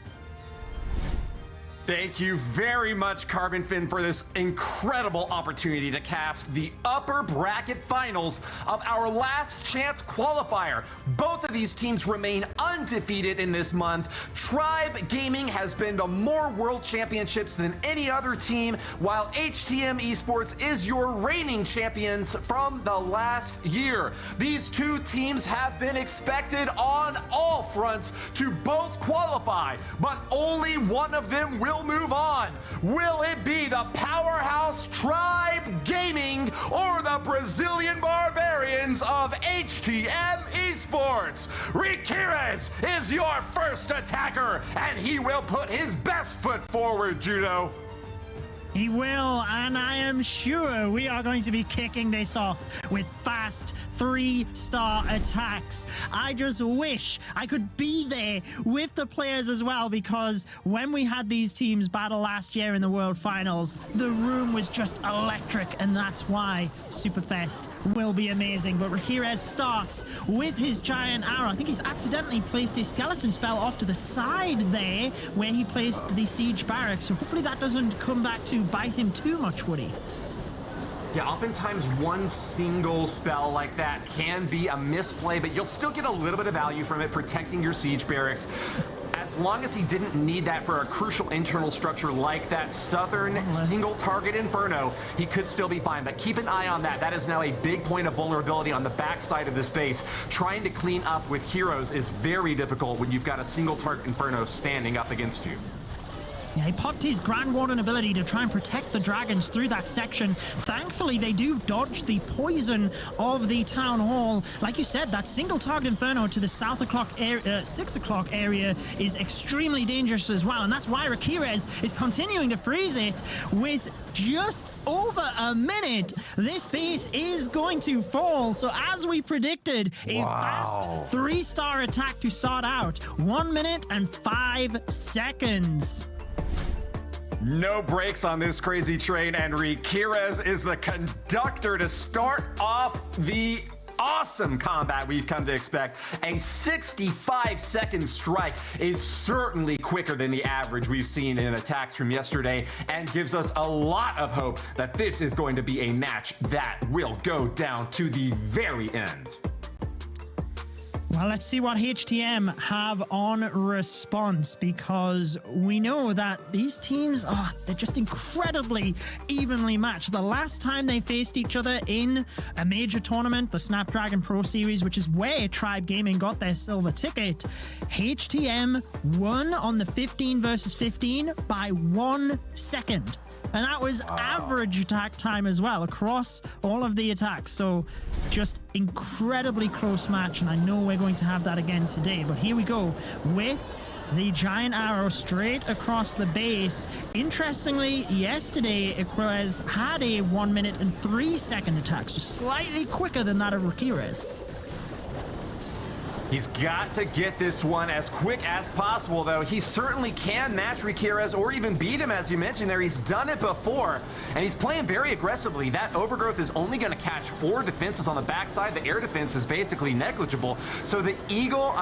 Thank you very much, Carbon Fin, for this incredible opportunity to cast the upper bracket finals of our Last Chance Qualifier. Both of these teams remain undefeated in this month. Tribe Gaming has been to more world championships than any other team, while HTM Esports is your reigning champions from the last year. These two teams have been expected on all fronts to both qualify, but only one of them will move on. Will it be the powerhouse Tribe Gaming or the Brazilian Barbarians of HTM Esports? Riquires is your first attacker, and he will put his best foot forward, Judo. He will, and I am sure we are going to be kicking this off with fast 3-star attacks. I just wish I could be there with the players as well, because when we had these teams battle last year in the World Finals, the room was just electric, and that's why Superfest will be amazing. But Riquires starts with his giant arrow. I think he's accidentally placed his skeleton spell off to the side there where he placed the siege barracks, so hopefully that doesn't come back to bite him too much, Woody. Yeah, oftentimes one single spell like that can be a misplay, but you'll still get a little bit of value from it, protecting your siege barracks. As long as he didn't need that for a crucial internal structure like that southern single target Inferno, he could still be fine. But keep an eye on that. That is now a big point of vulnerability on the backside of this base. Trying to clean up with heroes is very difficult when you've got a single target Inferno standing up against you. Yeah, he popped his Grand Warden ability to try and protect the dragons through that section. Thankfully, they do dodge the poison of the Town Hall. Like you said, that single target Inferno to the 6 o'clock area is extremely dangerous as well. And that's why Riquires is continuing to freeze it with just over a minute. This base is going to fall. So as we predicted, a fast 3-star attack to start out. 1 minute and 5 seconds. No brakes on this crazy train, and Riquires is the conductor to start off the awesome combat we've come to expect, a 65-second strike is certainly quicker than the average we've seen in attacks from yesterday, and gives us a lot of hope that this is going to be a match that will go down to the very end. Well, let's see what HTM have on response, because we know that these teams, they're just incredibly evenly matched. The last time they faced each other in a major tournament, the Snapdragon Pro Series, which is where Tribe Gaming got their silver ticket, HTM won on the 15 versus 15 by 1 second. And that was average attack time as well across all of the attacks. So just incredibly close match. And I know we're going to have that again today. But here we go with the giant arrow straight across the base. Interestingly, yesterday, Equez had a 1 minute and 3 second attack. So slightly quicker than that of Rakires. He's got to get this one as quick as possible, though. He certainly can match Rakires or even beat him, as you mentioned there. He's done it before, and he's playing very aggressively. That overgrowth is only going to catch 4 defenses on the backside. The air defense is basically negligible. So the Eagle,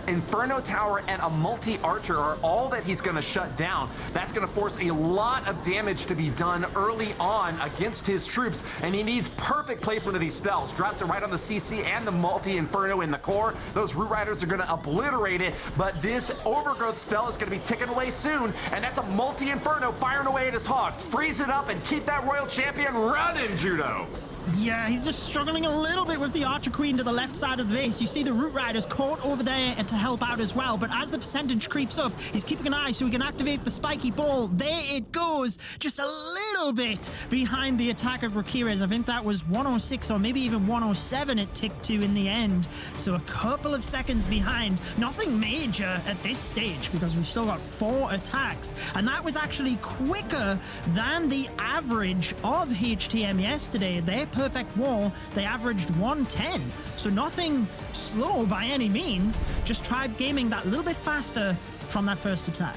Inferno Tower, and a multi-archer are all that he's going to shut down. That's going to force a lot of damage to be done early on against his troops, and he needs perfect placement of these spells. Drops it right on the CC and the multi-Inferno in the core. Those Root Riders are going to obliterate it, but this overgrowth spell is going to be ticking away soon, and that's a multi-Inferno firing away at his Hogs. Freeze it up and keep that Royal Champion running, Judo. Yeah, he's just struggling a little bit with the Archer Queen to the left side of the base. You see the Root Riders caught over there to help out as well. But as the percentage creeps up, he's keeping an eye so he can activate the spiky ball. There it goes. Just a little bit behind the attack of Rakires. I think that was 106 or maybe even 107 it ticked to in the end. So a couple of seconds behind. Nothing major at this stage because we've still got 4 attacks. And that was actually quicker than the average of HTM yesterday. Their perfect wall, they averaged 110. So nothing slow by any means, just Tribe Gaming that little bit faster from that first attack.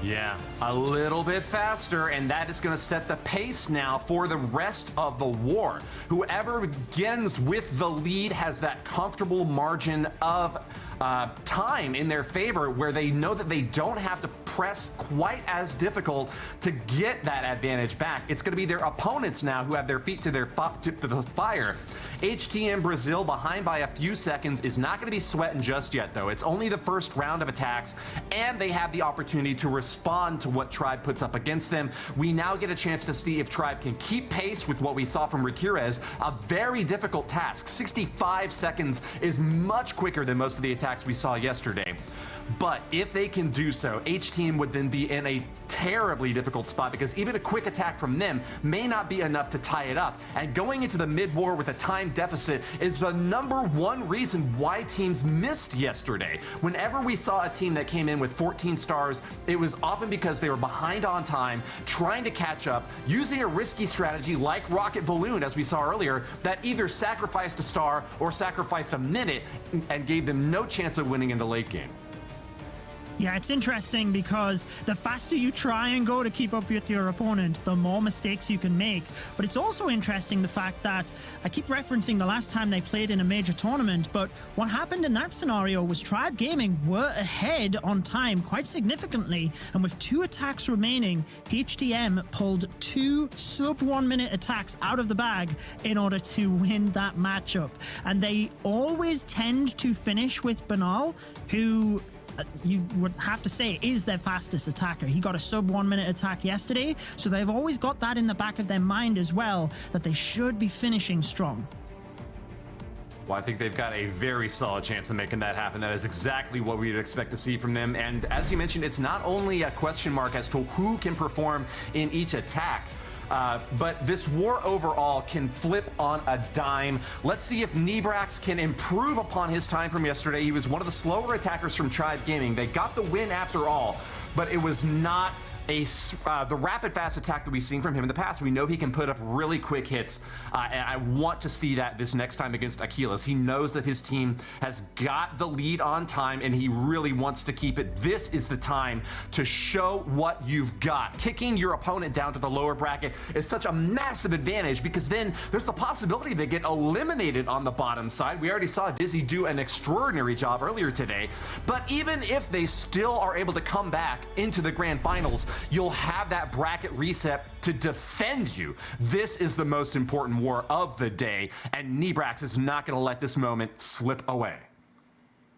Yeah, a little bit faster, and that is going to set the pace now for the rest of the war. Whoever begins with the lead has that comfortable margin of time in their favor where they know that they don't have to press quite as difficult to get that advantage back. It's going to be their opponents now who have their feet to the fire. HTM Brazil behind by a few seconds is not going to be sweating just yet, though. It's only the first round of attacks, and they have the opportunity to respond to what Tribe puts up against them. We now get a chance to see if Tribe can keep pace with what we saw from Rakires, a very difficult task. 65 seconds is much quicker than most of the attacks we saw yesterday. But if they can do so, H-Team would then be in a terribly difficult spot because even a quick attack from them may not be enough to tie it up. And going into the mid-war with a time deficit is the #1 reason why teams missed yesterday. Whenever we saw a team that came in with 14 stars, it was often because they were behind on time, trying to catch up, using a risky strategy like Rocket Balloon, as we saw earlier, that either sacrificed a star or sacrificed a minute and gave them no chance of winning in the late game. Yeah, it's interesting because the faster you try and go to keep up with your opponent, the more mistakes you can make. But it's also interesting the fact that I keep referencing the last time they played in a major tournament, but what happened in that scenario was Tribe Gaming were ahead on time quite significantly, and with 2 attacks remaining, HTM pulled 2 sub-1 minute attacks out of the bag in order to win that matchup. And they always tend to finish with Banal, who you would have to say is their fastest attacker. He got a sub-1 minute attack yesterday, so they've always got that in the back of their mind as well, that they should be finishing strong. Well, I think they've got a very solid chance of making that happen. That is exactly what we'd expect to see from them. And as you mentioned, it's not only a question mark as to who can perform in each attack, but this war overall can flip on a dime. Let's see if Nebrax can improve upon his time from yesterday. He was one of the slower attackers from Tribe Gaming. They got the win after all, but it was not the rapid fast attack that we've seen from him in the past. We know he can put up really quick hits, and I want to see that this next time against Achilles. He knows that his team has got the lead on time, and he really wants to keep it. This is the time to show what you've got. Kicking your opponent down to the lower bracket is such a massive advantage, because then there's the possibility they get eliminated on the bottom side. We already saw Dizi do an extraordinary job earlier today, but even if they still are able to come back into the grand finals, you'll have that bracket reset to defend you. This is the most important war of the day, and Nibrax is not going to let this moment slip away.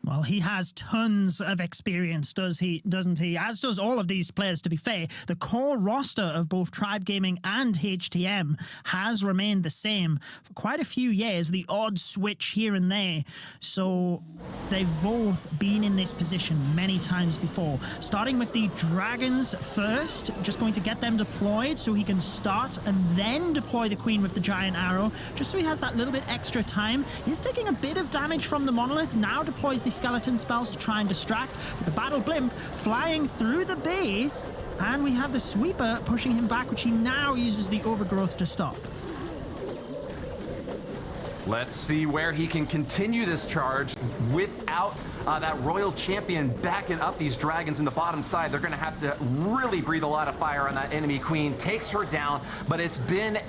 Well, he has tons of experience, doesn't he? As does all of these players, to be fair. The core roster of both Tribe Gaming and HTM has remained the same for quite a few years, the odd switch here and there. So they've both been in this position many times before. Starting with the Dragons first, just going to get them deployed so he can start and then deploy the Queen with the Giant Arrow, just so he has that little bit extra time. He's taking a bit of damage from the Monolith, now deploys the skeleton spells to try and distract, with the battle blimp flying through the base, and we have the sweeper pushing him back, which he now uses the overgrowth to stop. Let's see where he can continue this charge without that Royal Champion backing up these dragons in the bottom side. They're going to have to really breathe a lot of fire on that enemy Queen. Takes her down, but it's been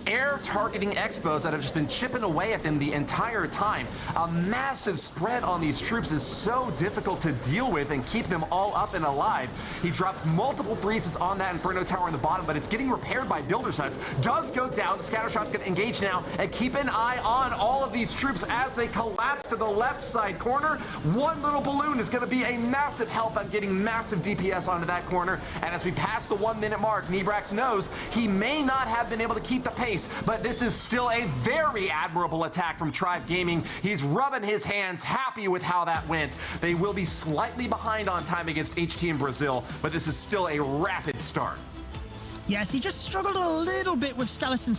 air targeting expos that have just been chipping away at them the entire time. A massive spread on these troops is so difficult to deal with and keep them all up and alive. He drops multiple freezes on that Inferno Tower in the bottom, but it's getting repaired by builder sets. Does go down. The scatter shot's going to engage now, and keep an eye on all of these troops as they collapse to the left side corner. One little balloon is going to be a massive help on getting massive DPS onto that corner. And as we pass the 1 minute mark, Nibrax knows he may not have been able to keep the pace, but this is still a very admirable attack from Tribe Gaming. He's rubbing his hands, happy with how that went. They will be slightly behind on time against HT Brazil, but this is still a rapid start. Yes, he just struggled a little bit with skeleton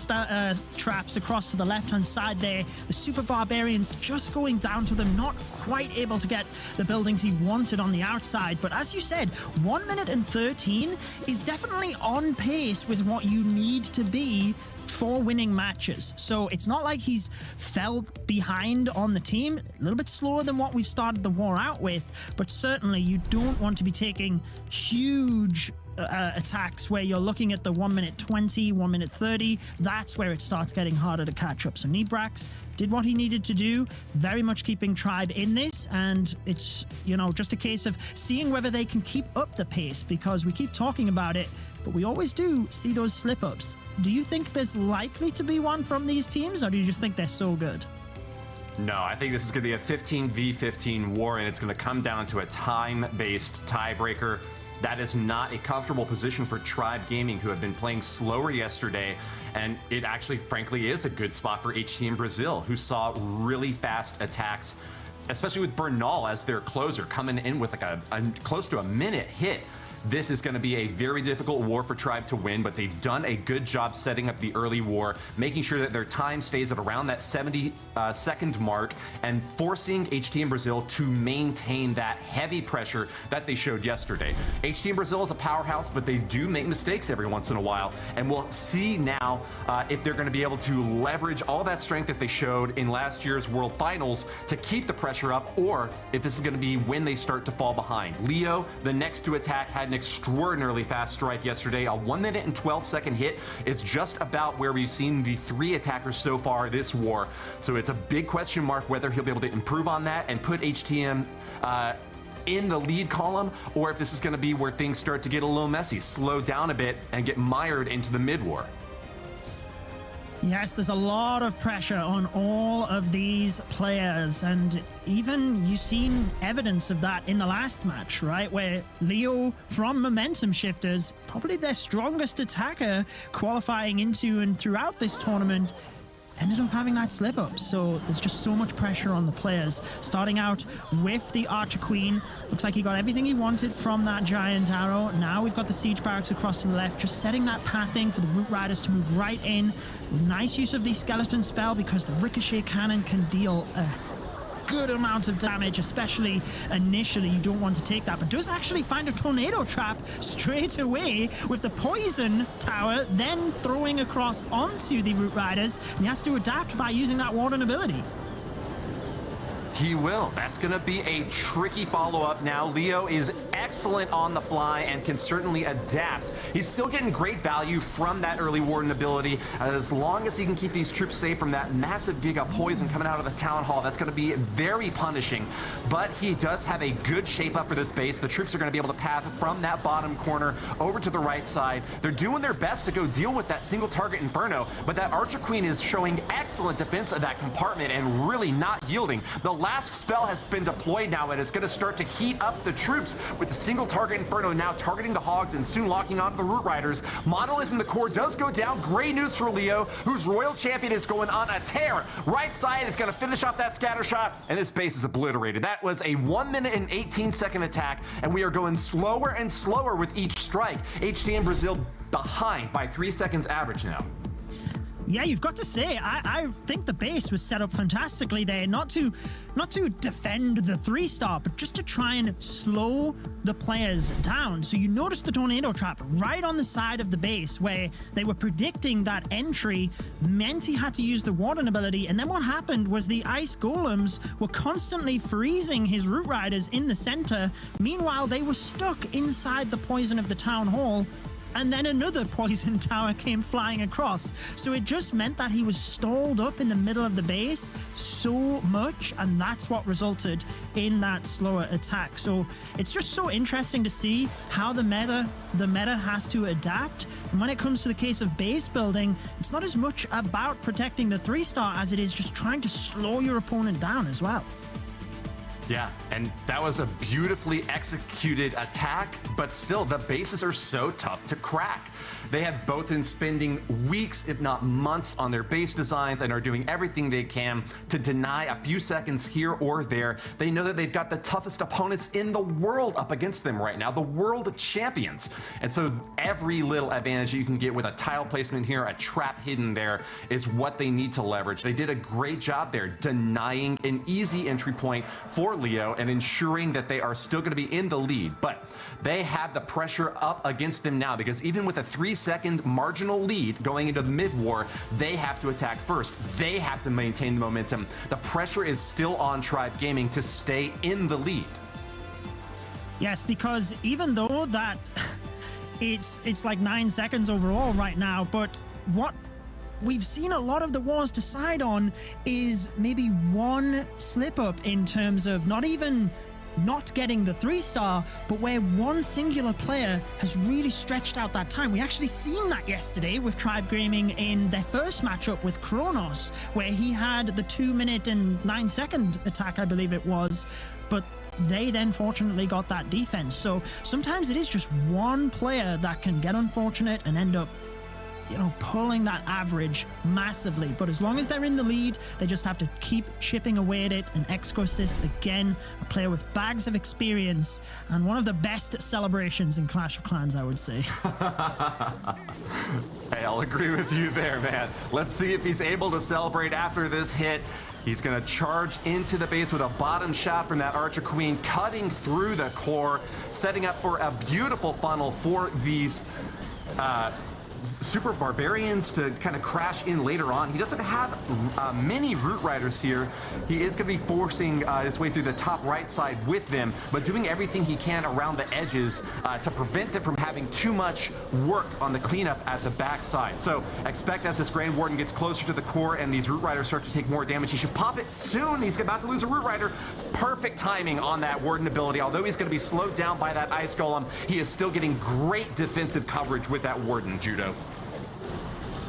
traps across to the left-hand side there. The Super Barbarians just going down to them, not quite able to get the buildings he wanted on the outside. But as you said, 1 minute and 13 is definitely on pace with what you need to be for winning matches. So it's not like he's fell behind on the team. A little bit slower than what we've started the war out with, but certainly you don't want to be taking huge attacks where you're looking at the 1 minute 20, 1 minute 30. That's where it starts getting harder to catch up. So Nibrax did what he needed to do, very much keeping Tribe in this, and it's, you know, just a case of seeing whether they can keep up the pace, because we keep talking about it, but we always do see those slip-ups. Do you think there's likely to be one from these teams, or do you just think they're so good? No, I think this is going to be a 15v15 war, and it's going to come down to a time-based tiebreaker. That is not a comfortable position for Tribe Gaming, who have been playing slower yesterday, and it actually, frankly, is a good spot for HT Brazil, who saw really fast attacks, especially with Bernal as their closer, coming in with like a close to a minute hit. This is going to be a very difficult war for Tribe to win, but they've done a good job setting up the early war, making sure that their time stays at around that 70-second mark, and forcing HT Brazil to maintain that heavy pressure that they showed yesterday. HT Brazil is a powerhouse, but they do make mistakes every once in a while, and we'll see now if they're going to be able to leverage all that strength that they showed in last year's World Finals to keep the pressure up, or if this is going to be when they start to fall behind. Leo, the next to attack, had an extraordinarily fast strike yesterday. A 1 minute and 12-second hit is just about where we've seen the 3 attackers so far this war. So it's a big question mark whether he'll be able to improve on that and put HTM in the lead column, or if this is going to be where things start to get a little messy, slow down a bit, and get mired into the mid-war. Yes, there's a lot of pressure on all of these players, and even you've seen evidence of that in the last match, right? Where Leo from Momentum Shifters, probably their strongest attacker qualifying into and throughout this tournament, ended up having that slip up. So there's just so much pressure on the players. Starting out with the Archer Queen, looks like he got everything he wanted from that Giant Arrow. Now we've got the Siege Barracks across to the left, just setting that pathing for the Root Riders to move right in. Nice use of the Skeleton spell, because the Ricochet Cannon can deal good amount of damage, especially initially. You don't want to take that, but does actually find a tornado trap straight away with the poison tower, then throwing across onto the Root Riders, and he has to adapt by using that Warden ability. He will. That's going to be a tricky follow-up now. Leo is excellent on the fly and can certainly adapt. He's still getting great value from that early Warden ability. As long as he can keep these troops safe from that massive Giga Poison coming out of the Town Hall, that's going to be very punishing. But he does have a good shape up for this base. The troops are going to be able to path from that bottom corner over to the right side. They're doing their best to go deal with that single target Inferno, but that Archer Queen is showing excellent defense of that compartment and really not yielding. The last spell has been deployed now, and it's going to start to heat up the troops with the single target Inferno now targeting the Hogs and soon locking onto the Root Riders. Monolith in the core does go down. Great news for Leo, whose Royal Champion is going on a tear. Right side is going to finish off that scatter shot, and this base is obliterated. That was a 1 minute and 18-second attack, and we are going slower and slower with each strike. HTM Brazil behind by 3 seconds average now. Yeah, you've got to say, I think the base was set up fantastically there, not to defend the 3-star, but just to try and slow the players down. So you notice the tornado trap right on the side of the base where they were predicting that entry meant he had to use the Warden ability, and then what happened was the Ice Golems were constantly freezing his Root Riders in the center. Meanwhile, they were stuck inside the poison of the Town Hall, and then another poison tower came flying across. So it just meant that he was stalled up in the middle of the base so much, and that's what resulted in that slower attack. So it's just so interesting to see how the meta has to adapt. And when it comes to the case of base building, it's not as much about protecting the 3-star as it is just trying to slow your opponent down as well. Yeah, and that was a beautifully executed attack, but still, the bases are so tough to crack. They have both been spending weeks, if not months, on their base designs and are doing everything they can to deny a few seconds here or there. They know that they've got the toughest opponents in the world up against them right now, the world champions. And so every little advantage you can get with a tile placement here, a trap hidden there, is what they need to leverage. They did a great job there denying an easy entry point for Leo and ensuring that they are still going to be in the lead. But they have the pressure up against them now, because even with a 3-second marginal lead going into the mid-war, they have to attack first. They have to maintain the momentum. The pressure is still on Tribe Gaming to stay in the lead. Yes, because even though that it's like 9 seconds overall right now, but what we've seen a lot of the wars decide on is maybe one slip up in terms of not even not getting the 3-star, but where one singular player has really stretched out that time. We actually seen that yesterday with Tribe Gaming in their first matchup with Kronos, where he had the 2 minute and 9 second attack, I believe it was, but they then fortunately got that defense. So sometimes it is just one player that can get unfortunate and end up, you know, pulling that average massively. But as long as they're in the lead, they just have to keep chipping away at it. And Exorcist, again, a player with bags of experience and one of the best celebrations in Clash of Clans, I would say. Hey, I'll agree with you there, man. Let's see if he's able to celebrate after this hit. He's going to charge into the base with a bottom shot from that Archer Queen, cutting through the core, setting up for a beautiful funnel for these Super Barbarians to kind of crash in later on. He doesn't have many Root Riders here. He is going to be forcing his way through the top right side with them, but doing everything he can around the edges to prevent them from having too much work on the cleanup at the back side. So expect as this Grand Warden gets closer to the core and these Root Riders start to take more damage, he should pop it soon. He's about to lose a Root Rider. Perfect timing on that Warden ability. Although he's going to be slowed down by that Ice Golem, he is still getting great defensive coverage with that Warden, Judo.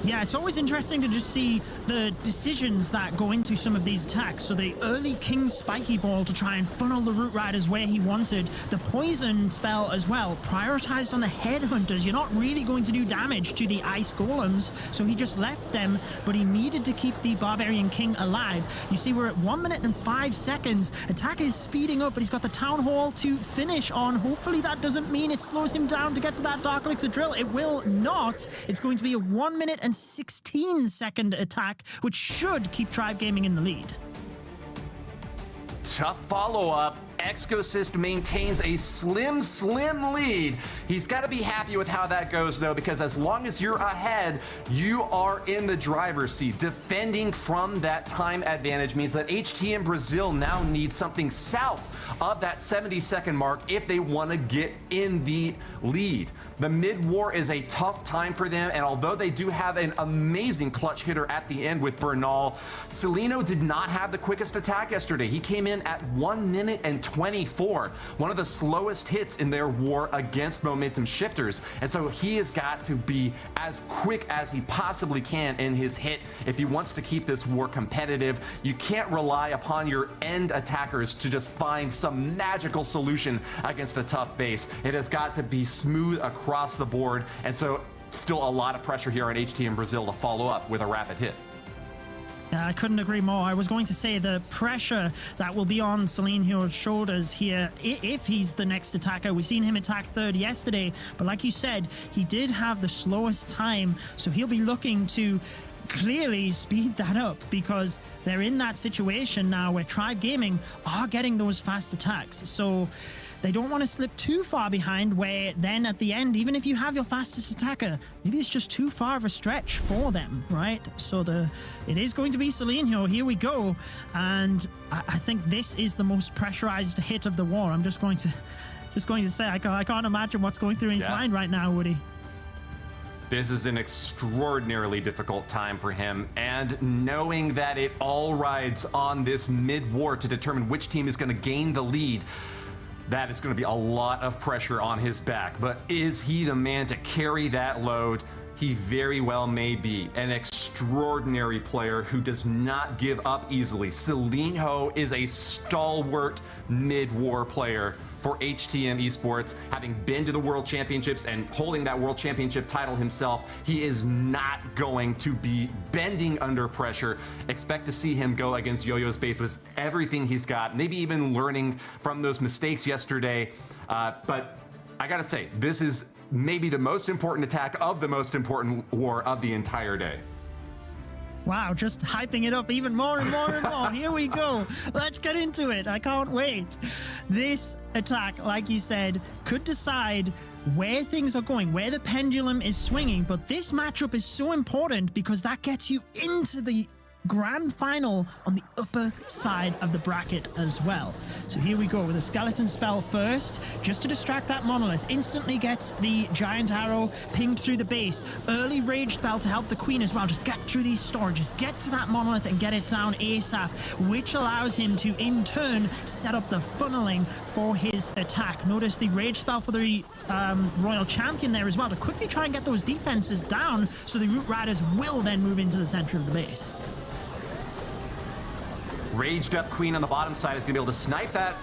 Yeah, it's always interesting to just see the decisions that go into some of these attacks. So the early King Spiky Ball to try and funnel the Root Riders where he wanted. The poison spell as well, prioritized on the Headhunters. You're not really going to do damage to the Ice Golems, so he just left them, but he needed to keep the Barbarian King alive. You see, we're at 1 minute and 5 seconds. Attack is speeding up, but he's got the Town Hall to finish on. Hopefully that doesn't mean it slows him down to get to that Dark Elixir Drill. It will not. It's going to be a 1 minute and 16 second attack, which should keep Tribe Gaming in the lead. tough follow-up. Exosist maintains a slim lead. He's got to be happy with how that goes, though, because as long as you're ahead, you are in the driver's seat. Defending from that time advantage means that HTM Brazil now needs something south of that 70-second mark if they want to get in the lead. The mid-war is a tough time for them, and although they do have an amazing clutch hitter at the end with Bernal, Celino did not have the quickest attack yesterday. He came in at 1 minute and 24, one of the slowest hits in their war against momentum shifters. And so he has got to be as quick as he possibly can in his hit if he wants to keep this war competitive. You can't rely upon your end attackers to just find some magical solution against a tough base. It has got to be smooth across the board. And so still a lot of pressure here on HTM Brazil to follow up with a rapid hit. I couldn't agree more. I was going to say the pressure that will be on Celinho's shoulders here if he's the next attacker. We've seen him attack third yesterday, but like you said, he did have the slowest time, so he'll be looking to clearly speed that up because they're in that situation now where Tribe Gaming are getting those fast attacks. So they don't want to slip too far behind where then at the end, even if you have your fastest attacker, maybe it's just too far of a stretch for them, right? So it is going to be Celinho. Here we go. And I think this is the most pressurized hit of the war. I'm just going to say, I can't imagine what's going through his mind right now, Woody. This is an extraordinarily difficult time for him, and knowing that it all rides on this mid-war to determine which team is going to gain the lead, that is going to be a lot of pressure on his back. But is he the man to carry that load? He very well may be. An extraordinary player who does not give up easily. Celinho is a stalwart mid-war player for HTM Esports, having been to the World Championships and holding that World Championship title himself. He is not going to be bending under pressure. Expect to see him go against Yo-Yo's Faith with everything he's got, maybe even learning from those mistakes yesterday. But I gotta say, this is maybe the most important attack of the most important war of the entire day. Wow, just hyping it up even more and more and more. Here we go. Let's get into it. I can't wait. This attack, like you said, could decide where things are going, where the pendulum is swinging. But this matchup is so important because that gets you into the grand final on the upper side of the bracket as well. So here we go with a skeleton spell first, just to distract that monolith. Instantly gets the giant arrow pinged through the base. Early rage spell to help the queen as well. Just get through these storages, get to that monolith and get it down ASAP, which allows him to in turn set up the funneling for his attack. Notice the rage spell for the royal champion there as well to quickly try and get those defenses down so the root riders will then move into the center of the base. Raged up queen on the bottom side is going to be able to snipe that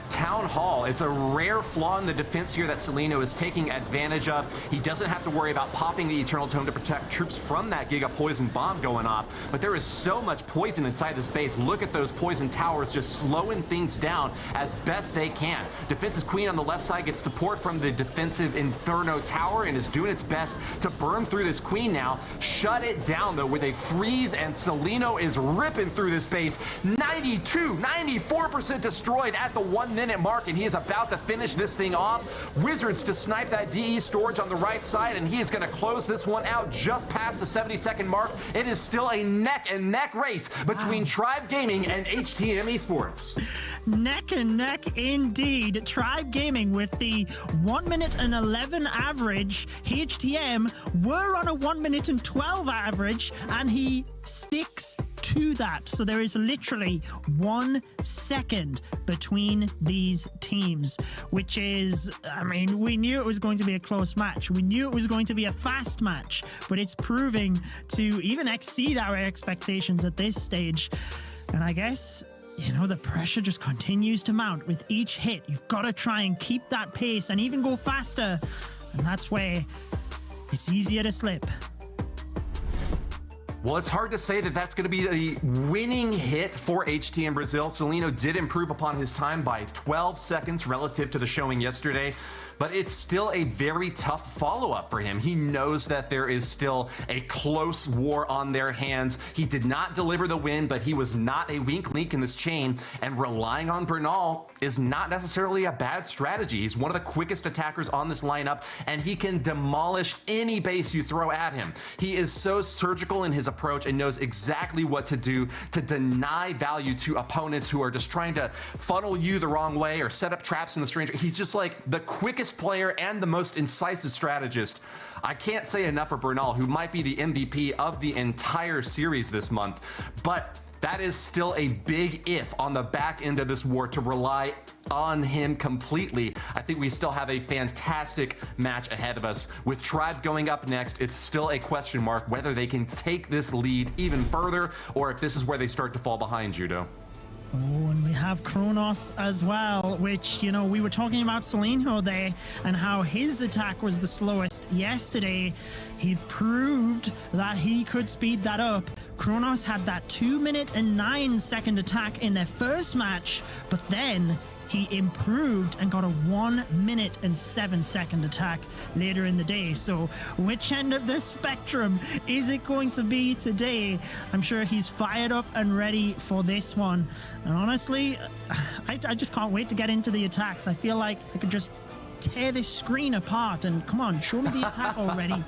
Town Hall. It's a rare flaw in the defense here that Celino is taking advantage of. He doesn't have to worry about popping the Eternal Tome to protect troops from that Giga Poison Bomb going off, but there is so much poison inside this base. Look at those poison towers just slowing things down as best they can. Defensive Queen on the left side gets support from the defensive Inferno Tower and is doing its best to burn through this Queen now. Shut it down though with a freeze, and Celino is ripping through this base. 94% destroyed at the 1 minute mark, and he is about to finish this thing off. Wizards to snipe that DE storage on the right side, and he is going to close this one out just past the 70-second mark. It is still a neck-and-neck race between Tribe Gaming and HTM Esports. Neck and neck indeed. Tribe Gaming with the 1 minute and 11 average. HTM were on a 1 minute and 12 average, and he sticks to that. So there is literally 1 second between these teams, which is, I mean, we knew it was going to be a close match. We knew it was going to be a fast match, but it's proving to even exceed our expectations at this stage. And I guess, you know, the pressure just continues to mount with each hit. You've got to try and keep that pace and even go faster. And that's where it's easier to slip. Well, it's hard to say that that's going to be the winning hit for HTM Brazil. Celino did improve upon his time by 12 seconds relative to the showing yesterday. but it's still a very tough follow-up for him. He knows that there is still a close war on their hands. He did not deliver the win, but he was not a weak link in this chain, and relying on Bernal is not necessarily a bad strategy. He's one of the quickest attackers on this lineup, and he can demolish any base you throw at him. He is so surgical in his approach and knows exactly what to do to deny value to opponents who are just trying to funnel you the wrong way or set up traps in the stranger. He's just like the quickest player and the most incisive strategist. I can't say enough for Bernal, who might be the MVP of the entire series this month, but that is still a big if on the back end of this war to rely on him completely. I think we still have a fantastic match ahead of us. With Tribe going up next, it's still a question mark whether they can take this lead even further or if this is where they start to fall behind, Judo. Oh, and we have Kronos as well, which, you know, we were talking about Selenho there and how his attack was the slowest yesterday. He proved that he could speed that up. Kronos had that 2-minute and 9-second attack in their first match, but then he improved and got a 1-minute and 7-second attack later in the day. So which end of the spectrum is it going to be today? I'm sure he's fired up and ready for this one. And honestly, I just can't wait to get into the attacks. I feel like I could just tear this screen apart and come on, show me the attack already.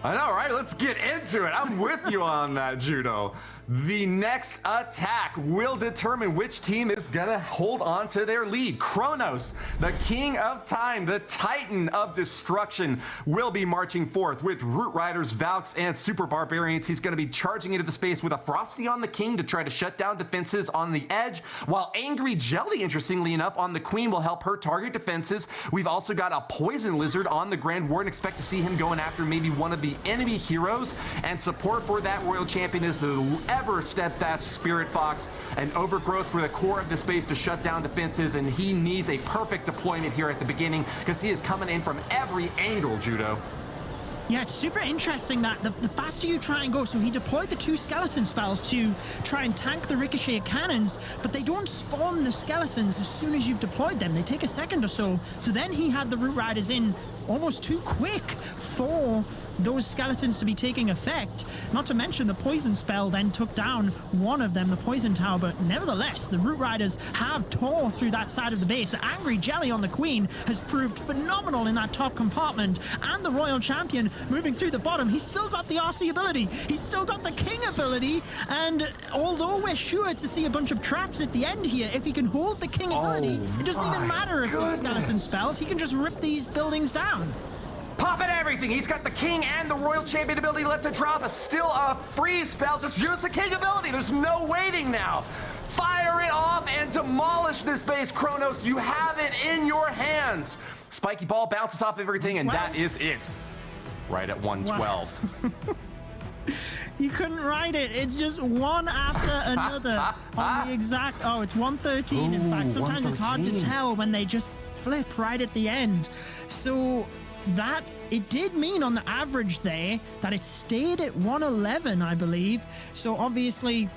I know, right? Let's get into it. I'm with you on that, Judo. The next attack will determine which team is gonna hold on to their lead. Kronos, the king of time, the titan of destruction, will be marching forth with Root Riders, Valks, and Super Barbarians. He's gonna be charging into the space with a Frosty on the king to try to shut down defenses on the edge, while Angry Jelly, interestingly enough, on the queen will help her target defenses. We've also got a Poison Lizard on the Grand Warden. Expect to see him going after maybe one of the enemy heroes, and support for that royal champion is the ever steadfast Spirit Fox, and Overgrowth for the core of the space to shut down defenses, and he needs a perfect deployment here at the beginning because he is coming in from every angle, Judo. Yeah, it's super interesting that the faster you try and go, so he deployed the 2 skeleton spells to try and tank the ricochet cannons, but they don't spawn the skeletons as soon as you've deployed them. They take a second or so. So then he had the Root Riders in almost too quick for those skeletons to be taking effect. Not to mention the poison spell then took down one of them, the poison tower, but nevertheless, the Root Riders have tore through that side of the base. The Angry Jelly on the queen has proved phenomenal in that top compartment, and the royal champion moving through the bottom. He's still got the RC ability, he's still got the king ability, and although we're sure to see a bunch of traps at the end here, if he can hold the king ability, it doesn't even matter if the skeleton spells, he can just rip these buildings down. Popping everything. He's got the king and the royal champion ability left to drop. Still a free spell. Just use the king ability. There's no waiting now. Fire it off and demolish this base, Kronos. You have it in your hands. Spiky ball bounces off everything, and that is it. Right at 112. Wow. You couldn't write it. It's just one after another on the exact... Oh, it's 113, in fact. Sometimes it's hard to tell when they just flip right at the end. So that, it did mean on the average there that it stayed at 111, I believe. So obviously,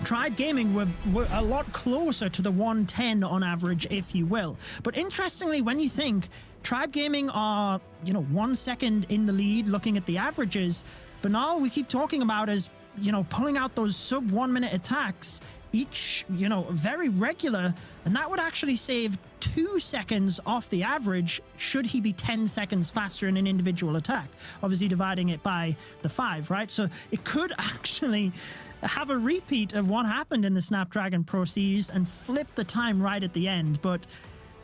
Tribe Gaming were a lot closer to the 110 on average, if you will. But interestingly, when you think Tribe Gaming are, 1 second in the lead looking at the averages, Bernal, we keep talking about as, pulling out those sub 1 minute attacks, each, very regular, and that would actually save 2 seconds off the average should he be 10 seconds faster in an individual attack, obviously dividing it by the 5, right? So it could actually have a repeat of what happened in the Snapdragon Pro Series and flip the time right at the end, but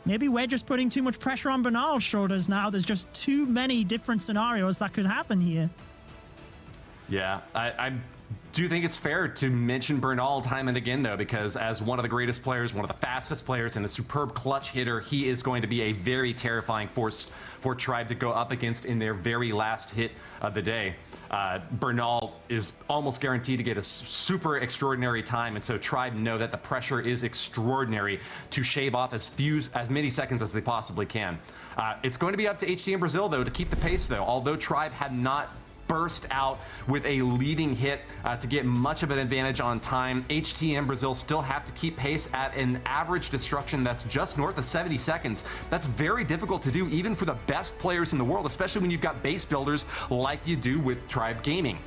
maybe we're just putting too much pressure on Bernal's shoulders now. There's just too many different scenarios that could happen here. Yeah, I do think it's fair to mention Bernal time and again, though, because as one of the greatest players, one of the fastest players, and a superb clutch hitter, he is going to be a very terrifying force for Tribe to go up against in their very last hit of the day. Bernal is almost guaranteed to get a super extraordinary time, and so Tribe know that the pressure is extraordinary to shave off as many seconds as they possibly can. It's going to be up to HDM Brazil, though, to keep the pace, though. Although Tribe had not burst out with a leading hit to get much of an advantage on time. HTM Brazil still have to keep pace at an average destruction that's just north of 70 seconds. That's very difficult to do even for the best players in the world, especially when you've got base builders like you do with Tribe Gaming.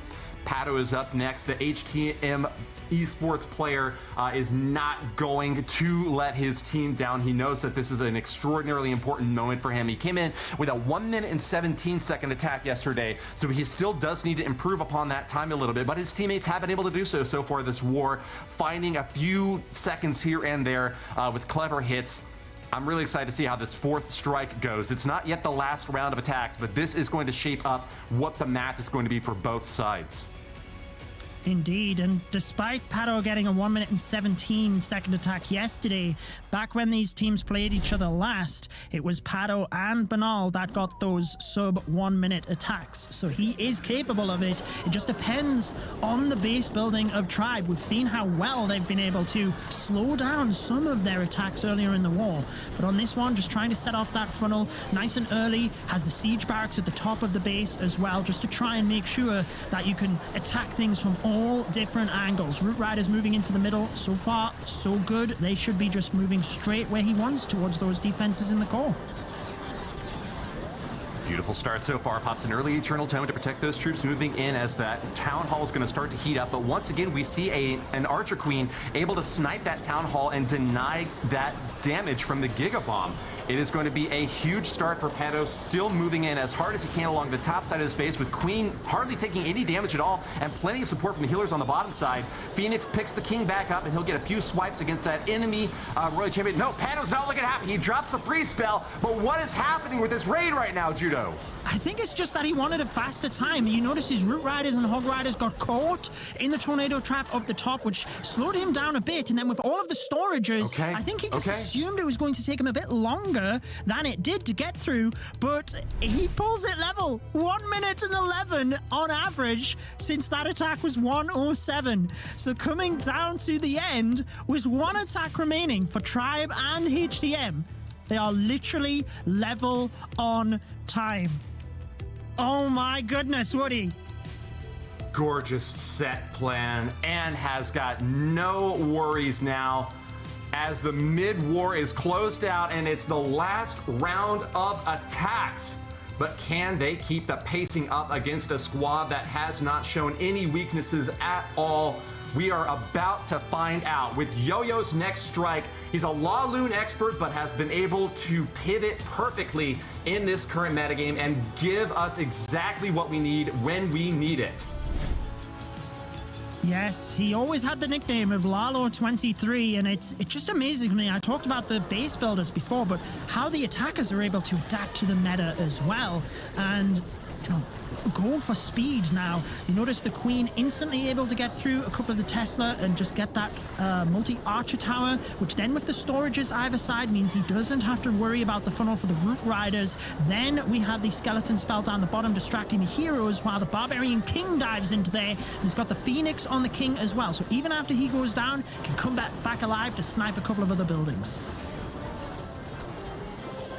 Pato is up next. The HTM Esports player is not going to let his team down. He knows that this is an extraordinarily important moment for him. He came in with a 1 minute and 17-second attack yesterday, so he still does need to improve upon that time a little bit, but his teammates have been able to do so far this war, finding a few seconds here and there with clever hits. I'm really excited to see how this fourth strike goes. It's not yet the last round of attacks, but this is going to shape up what the math is going to be for both sides. Indeed, and despite Pato getting a 1 minute and 17-second attack yesterday, back when these teams played each other last, it was Pato and Banal that got those sub 1 minute attacks. So he is capable of it. It just depends on the base building of Tribe. We've seen how well they've been able to slow down some of their attacks earlier in the war. But on this one, just trying to set off that funnel nice and early, has the siege barracks at the top of the base as well, just to try and make sure that you can attack things from all different angles. Root Riders moving into the middle. So far, so good. They should be just moving straight where he wants, towards those defenses in the core. Beautiful start so far. Pops an early Eternal Tome to protect those troops moving in as that Town Hall is going to start to heat up. But once again, we see an Archer Queen able to snipe that Town Hall and deny that damage from the Giga Bomb. It is going to be a huge start for Pato, still moving in as hard as he can along the top side of the space, with Queen hardly taking any damage at all and plenty of support from the healers on the bottom side. Phoenix picks the King back up and he'll get a few swipes against that enemy Royal Champion. No, Pato's not looking happy. He drops a free spell, but what is happening with this raid right now, Judo? I think it's just that he wanted a faster time. You notice his Root Riders and Hog Riders got caught in the tornado trap up the top, which slowed him down a bit. And then with all of the storages, I think he just assumed it was going to take him a bit longer than it did to get through. But he pulls it level. 1 minute and 11 on average since that attack was 107. So coming down to the end with one attack remaining for Tribe and HTM, they are literally level on time. Oh my goodness, Woody. Gorgeous set plan, and has got no worries now as the mid-war is closed out and it's the last round of attacks. But can they keep the pacing up against a squad that has not shown any weaknesses at all? We are about to find out with Yo-Yo's next strike. He's a La Lune expert, but has been able to pivot perfectly in this current metagame and give us exactly what we need when we need it. Yes, he always had the nickname of Lalo23, and it just amazes me. I talked about the base builders before, but how the attackers are able to adapt to the meta as well. And, you know, go for speed now. You notice the Queen instantly able to get through a couple of the Tesla and just get that multi-archer tower, which then with the storages either side means he doesn't have to worry about the funnel for the Root Riders. Then we have the skeleton spell down the bottom distracting the heroes while the Barbarian King dives into there, and he's got the Phoenix on the King as well. So even after he goes down, can come back alive to snipe a couple of other buildings.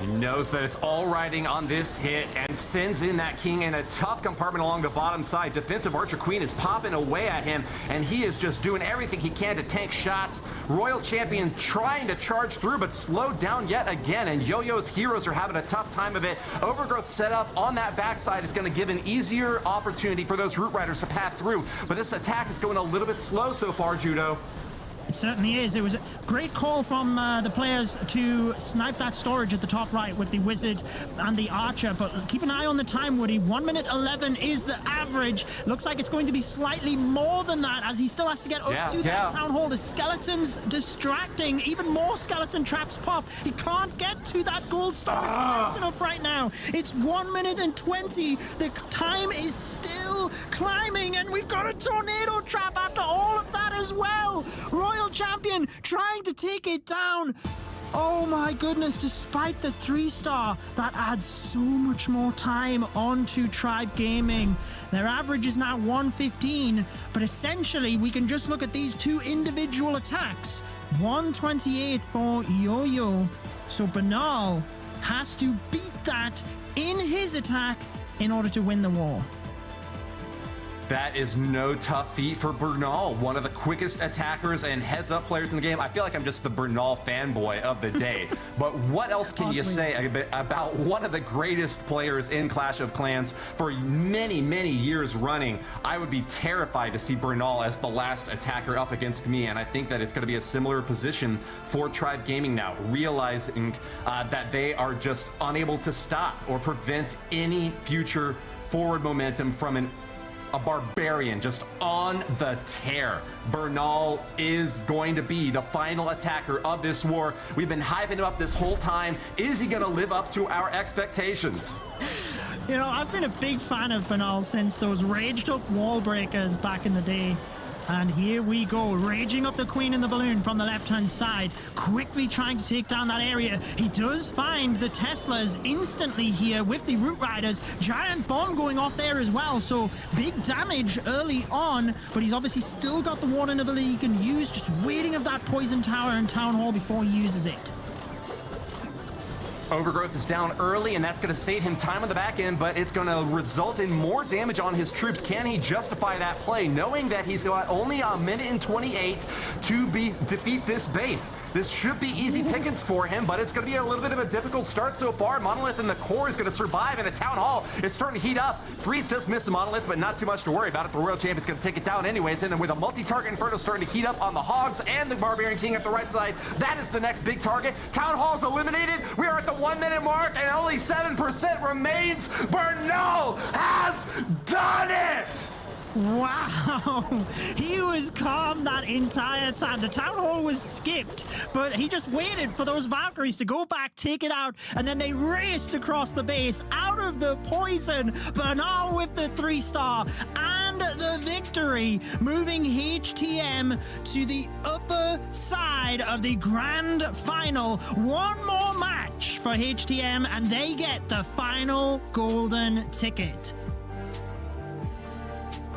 He knows that it's all riding on this hit and sends in that King in a tough compartment along the bottom side. Defensive Archer Queen is popping away at him, and he is just doing everything he can to tank shots. Royal Champion trying to charge through, but slowed down yet again, and Yo-Yo's heroes are having a tough time of it. Overgrowth setup on that backside is going to give an easier opportunity for those Root Riders to pass through, but this attack is going a little bit slow so far, Judo. It certainly is. It was a great call from the players to snipe that storage at the top right with the Wizard and the Archer, but keep an eye on the time, Woody. 1 minute 11 is the average. Looks like it's going to be slightly more than that as he still has to get up to that Town Hall. The skeletons distracting. Even more skeleton traps pop. He can't get to that gold storage fast enough right now. It's 1 minute and 20. The time is still climbing, and we've got a tornado trap after all of that as well. Royal Champion trying to take it down. Oh my goodness, despite the 3-star, that adds so much more time onto Tribe Gaming. Their average is now 115, but essentially we can just look at these two individual attacks. 128 for Yo-Yo. So Banal has to beat that in his attack in order to win the war. That is no tough feat for Bernal, one of the quickest attackers and heads-up players in the game. I feel like I'm just the Bernal fanboy of the day. But what else can you say about one of the greatest players in Clash of Clans for many, many years running? I would be terrified to see Bernal as the last attacker up against me, and I think that it's going to be a similar position for Tribe Gaming now, realizing that they are just unable to stop or prevent any future forward momentum from a Barbarian just on the tear. Bernal is going to be the final attacker of this war. We've been hyping him up this whole time. Is he going to live up to our expectations? You know, I've been a big fan of Bernal since those raged up wall breakers back in the day. And here we go, raging up the Queen in the Balloon from the left-hand side, quickly trying to take down that area. He does find the Teslas instantly here with the Root Riders. Giant bomb going off there as well, so big damage early on, but he's obviously still got the warning ability he can use, just waiting of that Poison Tower and Town Hall before he uses it. Overgrowth is down early, and that's going to save him time on the back end, but it's going to result in more damage on his troops. Can he justify that play, knowing that he's got only a minute and 28 to defeat this base? This should be easy pickings for him, but it's going to be a little bit of a difficult start so far. Monolith in the core is going to survive, and a Town Hall is starting to heat up. Freeze does miss the Monolith, but not too much to worry about it. The Royal Champion's going to take it down anyways, and then with a multi-target Inferno starting to heat up on the Hogs and the Barbarian King at the right side, that is the next big target. Town Hall's eliminated. We are at the 1 minute mark, and only 7% remains. Bernal has done it! Wow, he was calm that entire time. The Town Hall was skipped, but he just waited for those Valkyries to go back, take it out, and then they raced across the base out of the poison. Bernal with the 3-star and the victory, moving HTM to the upper side of the grand final. One more match for HTM, and they get the final golden ticket.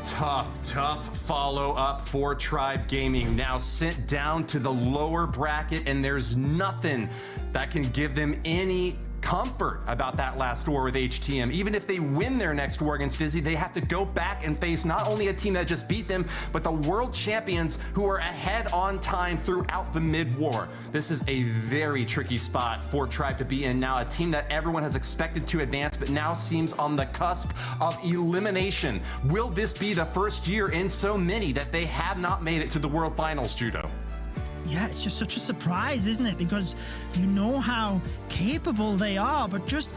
Tough follow-up for Tribe Gaming. Now sent down to the lower bracket, and there's nothing that can give them any comfort about that last war with HTM. Even if they win their next war against Dizi, they have to go back and face not only a team that just beat them, but the world champions who are ahead on time throughout the mid-war. This is a very tricky spot for Tribe to be in now, a team that everyone has expected to advance, but now seems on the cusp of elimination. Will this be the first year in so many that they have not made it to the World Finals, Judo? Yeah, it's just such a surprise, isn't it? Because you know how capable they are, but just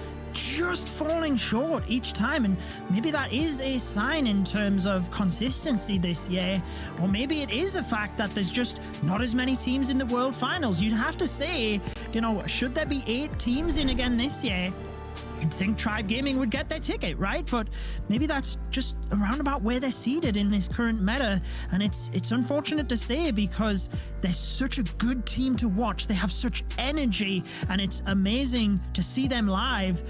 falling short each time. And maybe that is a sign in terms of consistency this year. Or maybe it is a fact that there's just not as many teams in the World Finals. You'd have to say, you know, should there be 8 teams in again this year? You'd think Tribe Gaming would get their ticket, right? But maybe that's just around about where they're seated in this current meta. And it's unfortunate to say because they're such a good team to watch. They have such energy, and it's amazing to see them live.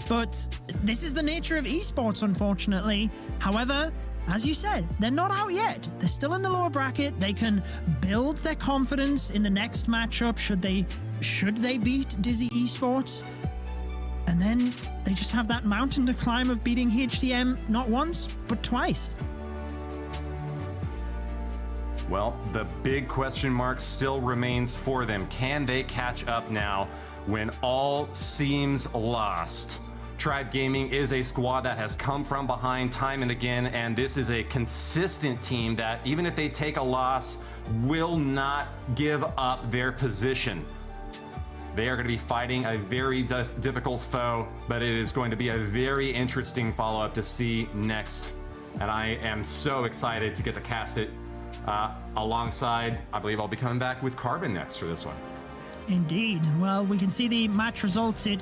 But this is the nature of esports, unfortunately. However, as you said, they're not out yet. They're still in the lower bracket. They can build their confidence in the next matchup should they beat Dizi Esports. And then they just have that mountain to climb of beating HTM not once, but twice. Well, the big question mark still remains for them. Can they catch up now when all seems lost? Tribe Gaming is a squad that has come from behind time and again, and this is a consistent team that, even if they take a loss, will not give up their position. They are going to be fighting a very difficult foe, but it is going to be a very interesting follow-up to see next. And I am so excited to get to cast it alongside, I believe I'll be coming back with Carbon next for this one. Indeed. Well, we can see the match results. It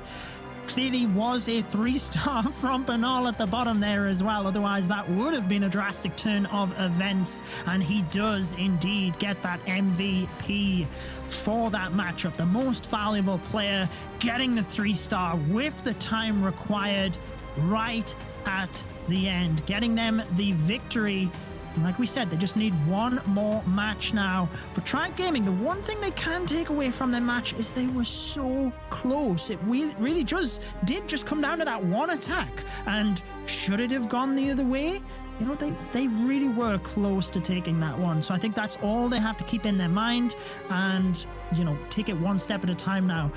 clearly was a 3-star from Bernal at the bottom there as well. Otherwise, that would have been a drastic turn of events. And he does indeed get that MVP for that matchup. The most valuable player getting the 3-star with the time required right at the end, getting them the victory. And like we said, they just need one more match now. But Tribe Gaming, the one thing they can take away from their match is they were so close. It really did just come down to that one attack. And should it have gone the other way? you know, they really were close to taking that one. So I think that's all they have to keep in their mind and, you know, take it one step at a time now.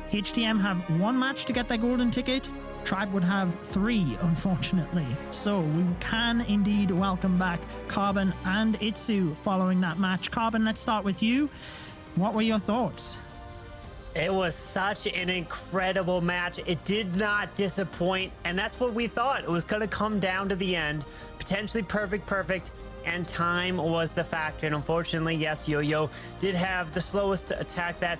HTM have one match to get their golden ticket. Tribe would have 3, unfortunately. So we can indeed welcome back Carbon and Itsu following that match. Carbon, let's start with you. What were your thoughts? It was such an incredible match. It did not disappoint, and that's what we thought. It was going to come down to the end. Potentially perfect, and time was the factor. And unfortunately, yes, Yo-Yo did have the slowest attack that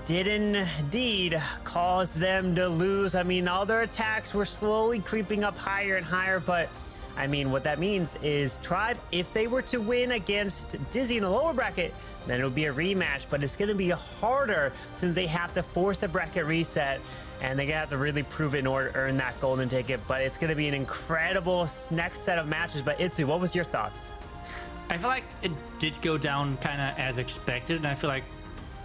did indeed cause them to lose. I mean, all their attacks were slowly creeping up higher and higher, but I mean, what that means is Tribe, if they were to win against Dizi in the lower bracket, then it would be a rematch, but it's going to be harder since they have to force a bracket reset and they're going to have to really prove it in order to earn that golden ticket. But it's going to be an incredible next set of matches. But Itsu, what was your thoughts? I feel like it did go down kind of as expected, and I feel like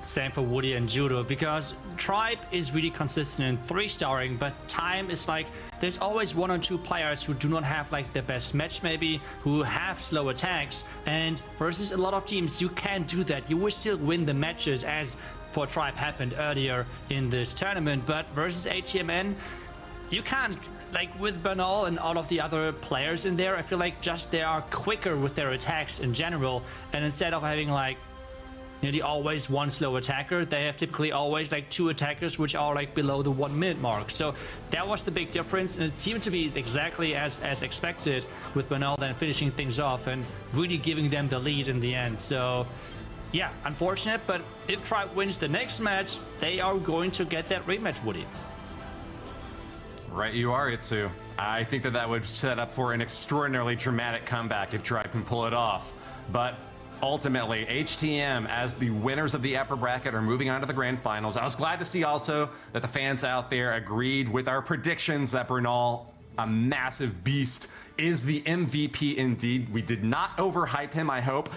same for Woody and Judo, because Tribe is really consistent in 3-starring, but time is like there's always 1 or 2 players who do not have like their best match, maybe, who have slow attacks, and versus a lot of teams you can't do that. You will still win the matches, as for Tribe happened earlier in this tournament, but versus HTMN you can't. Like with Bernal and all of the other players in there, I feel like just they are quicker with their attacks in general, and instead of having like nearly always 1 slow attacker, they have typically always like 2 attackers which are like below the 1 minute mark. So that was the big difference, and it seemed to be exactly as expected, with Bernal then finishing things off and really giving them the lead in the end. So yeah, unfortunate, but if Tribe wins the next match, they are going to get that rematch, Woody. Right you are, Itsu. I think that would set up for an extraordinarily dramatic comeback if Tribe can pull it off. But ultimately, HTM, as the winners of the upper bracket, are moving on to the grand finals. I was glad to see also that the fans out there agreed with our predictions that Bernal, a massive beast, is the MVP indeed. We did not overhype him, I hope.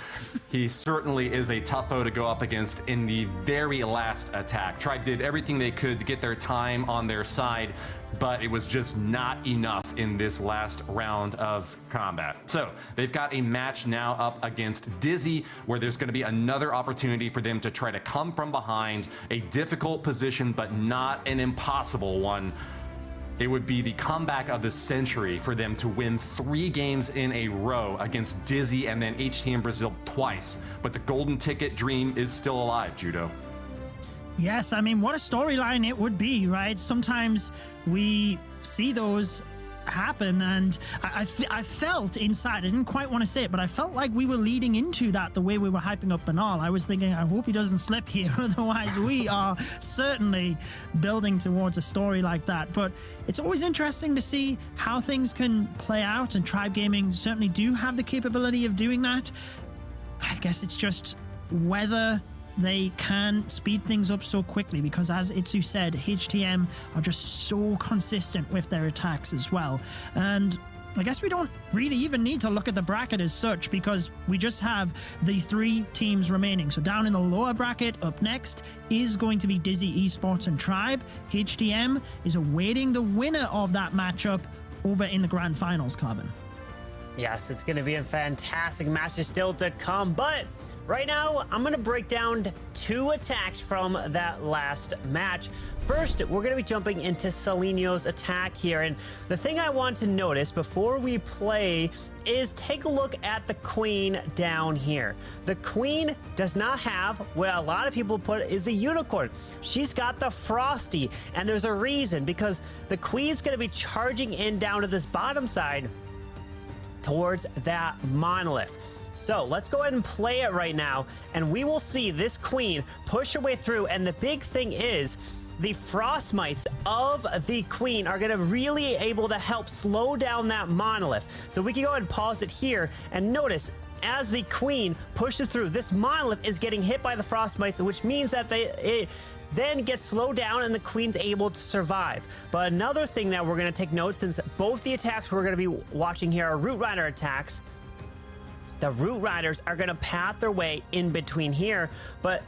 He certainly is a tough foe to go up against in the very last attack. Tribe did everything they could to get their time on their side, but it was just not enough in this last round of combat. So they've got a match now up against Dizi, where there's going to be another opportunity for them to try to come from behind, a difficult position, but not an impossible one. It would be the comeback of the century for them to win 3 games in a row against Dizi and then HTM Brazil twice. But the golden ticket dream is still alive, Judo. Yes, I mean, what a storyline it would be, right? Sometimes we see those happen, and I felt inside, I didn't quite want to say it, but I felt like we were leading into that the way we were hyping up Bernal. I was thinking, I hope he doesn't slip here, otherwise we are certainly building towards a story like that. But it's always interesting to see how things can play out, and Tribe Gaming certainly do have the capability of doing that. I guess it's just whether they can speed things up so quickly, because as Itsu said, HTM are just so consistent with their attacks as well. And I guess we don't really even need to look at the bracket as such, because we just have the 3 teams remaining. So down in the lower bracket, up next is going to be Dizi Esports and Tribe. HTM is awaiting the winner of that matchup over in the grand finals, Carbon. Yes, it's going to be a fantastic match still to come, but right now, I'm going to break down 2 attacks from that last match. First, we're going to be jumping into Seleno's attack here, and the thing I want to notice before we play is take a look at the queen down here. The queen does not have what a lot of people put is the unicorn. She's got the frosty, and there's a reason, because the queen's going to be charging in down to this bottom side towards that monolith. So let's go ahead and play it right now, and we will see this queen push her way through. And the big thing is the frost mites of the queen are going to really able to help slow down that monolith. So we can go ahead and pause it here and notice as the queen pushes through, this monolith is getting hit by the frost mites, which means that it then gets slowed down and the queen's able to survive. But another thing that we're going to take note, since both the attacks we're going to be watching here are Root Rider attacks, The Root Riders are going to path their way in between here, but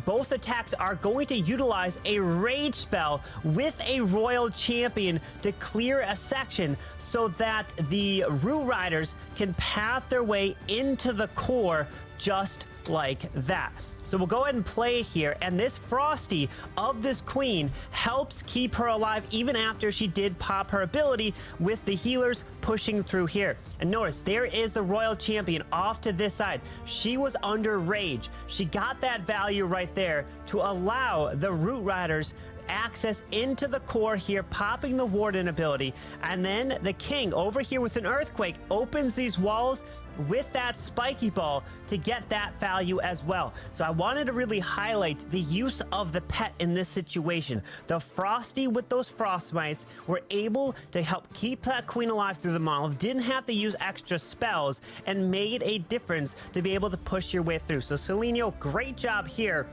both attacks are going to utilize a rage spell with a royal champion to clear a section so that the Root Riders can path their way into the core just like that. So we'll go ahead and play here, and this Frosty of this queen helps keep her alive even after she did pop her ability with the healers pushing through here. And notice there is the royal champion off to this side. She was under rage. She got that value right there to allow the Root Riders access into the core here, popping the warden ability, and then the king over here with an earthquake opens these walls with that spiky ball to get that value as well. So I wanted to really highlight the use of the pet in this situation. The Frosty with those frost mites were able to help keep that queen alive through the monolith, didn't have to use extra spells, and made a difference to be able to push your way through. So Seleno, great job here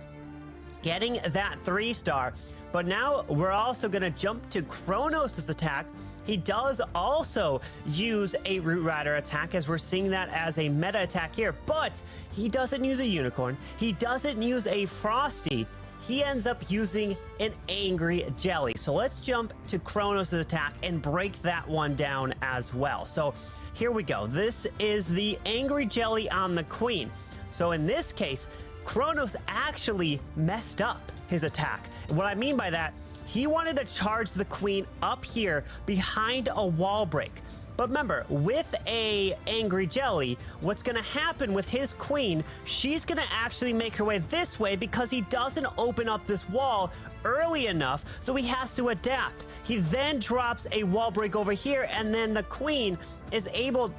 getting that 3-star. But now we're also going to jump to Kronos' attack. He does also use a Root Rider attack, as we're seeing that as a meta attack here, but he doesn't use a unicorn. He doesn't use a Frosty. He ends up using an Angry Jelly. So let's jump to Kronos' attack and break that one down as well. So here we go. This is the Angry Jelly on the queen. So in this case, Kronos actually messed up his attack. What I mean by that, he wanted to charge the queen up here behind a wall break. But remember, with a Angry Jelly, what's going to happen with his queen, she's going to actually make her way this way because he doesn't open up this wall early enough, so he has to adapt. He then drops a wall break over here, and then the queen is able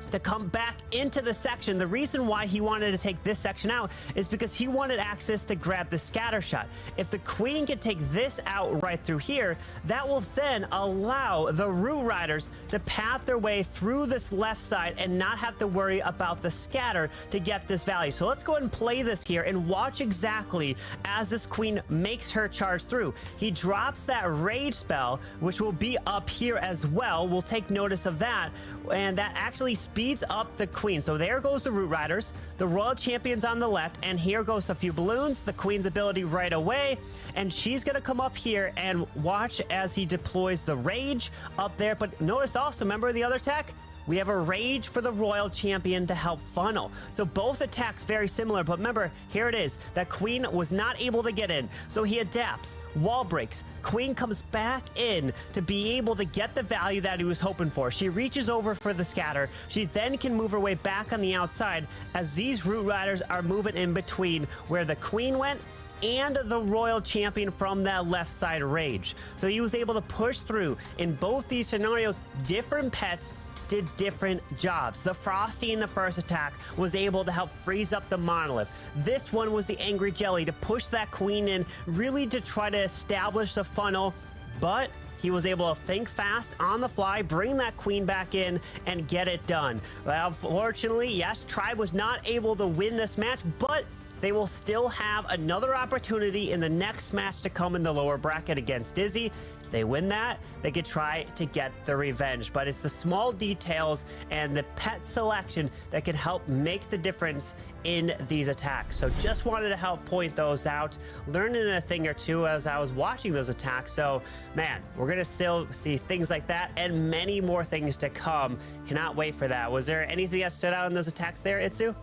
to come back into the section. The reason why he wanted to take this section out is because he wanted access to grab the scatter shot. If the queen can take this out right through here, that will then allow the Root Riders to path their way through this left side and not have to worry about the scatter to get this value. So let's go ahead and play this here and watch exactly as this queen makes her charge through. He drops that rage spell, which will be up here as well. We'll take notice of that, and that actually speeds up the queen. So there goes the Root Riders, the royal champions on the left, and here goes a few balloons, the queen's ability right away, and she's gonna come up here and watch as he deploys the rage up there. But notice also, remember the other attack? We have a rage for the royal champion to help funnel. So both attacks very similar, but remember, here it is. That queen was not able to get in, so he adapts, wall breaks. Queen comes back in to be able to get the value that he was hoping for. She reaches over for the scatter. She then can move her way back on the outside as these Root Riders are moving in between where the queen went and the royal champion from that left side rage. So he was able to push through. In both these scenarios, different pets did different jobs. The Frosty in the first attack was able to help freeze up the monolith. This one was the Angry Jelly to push that queen in, really to try to establish the funnel, but he was able to think fast on the fly, bring that queen back in, and get it done. Well, unfortunately, yes, Tribe was not able to win this match, but they will still have another opportunity in the next match to come in the lower bracket against Dizi. They win that, they could try to get the revenge, but it's the small details and the pet selection that can help make the difference in these attacks. So just wanted to help point those out, learning a thing or two as I was watching those attacks. So man, we're gonna still see things like that and many more things to come. Cannot wait for that. Was there anything that stood out in those attacks there, Itsu?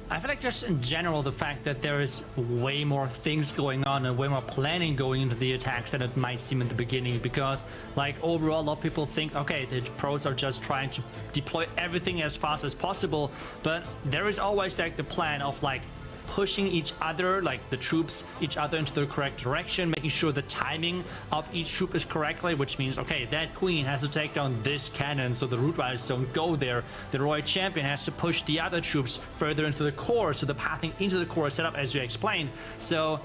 I feel like just in general, the fact that there is way more things going on and way more planning going into the attacks than it might seem in the beginning, because like overall, a lot of people think, okay, the pros are just trying to deploy everything as fast as possible, but there is always like the plan of like pushing each other, like the troops, each other into the correct direction, making sure the timing of each troop is correctly, which means, okay, that queen has to take down this cannon so the Root Riders don't go there. The royal champion has to push the other troops further into the core, so the pathing into the core is set up as you explained. So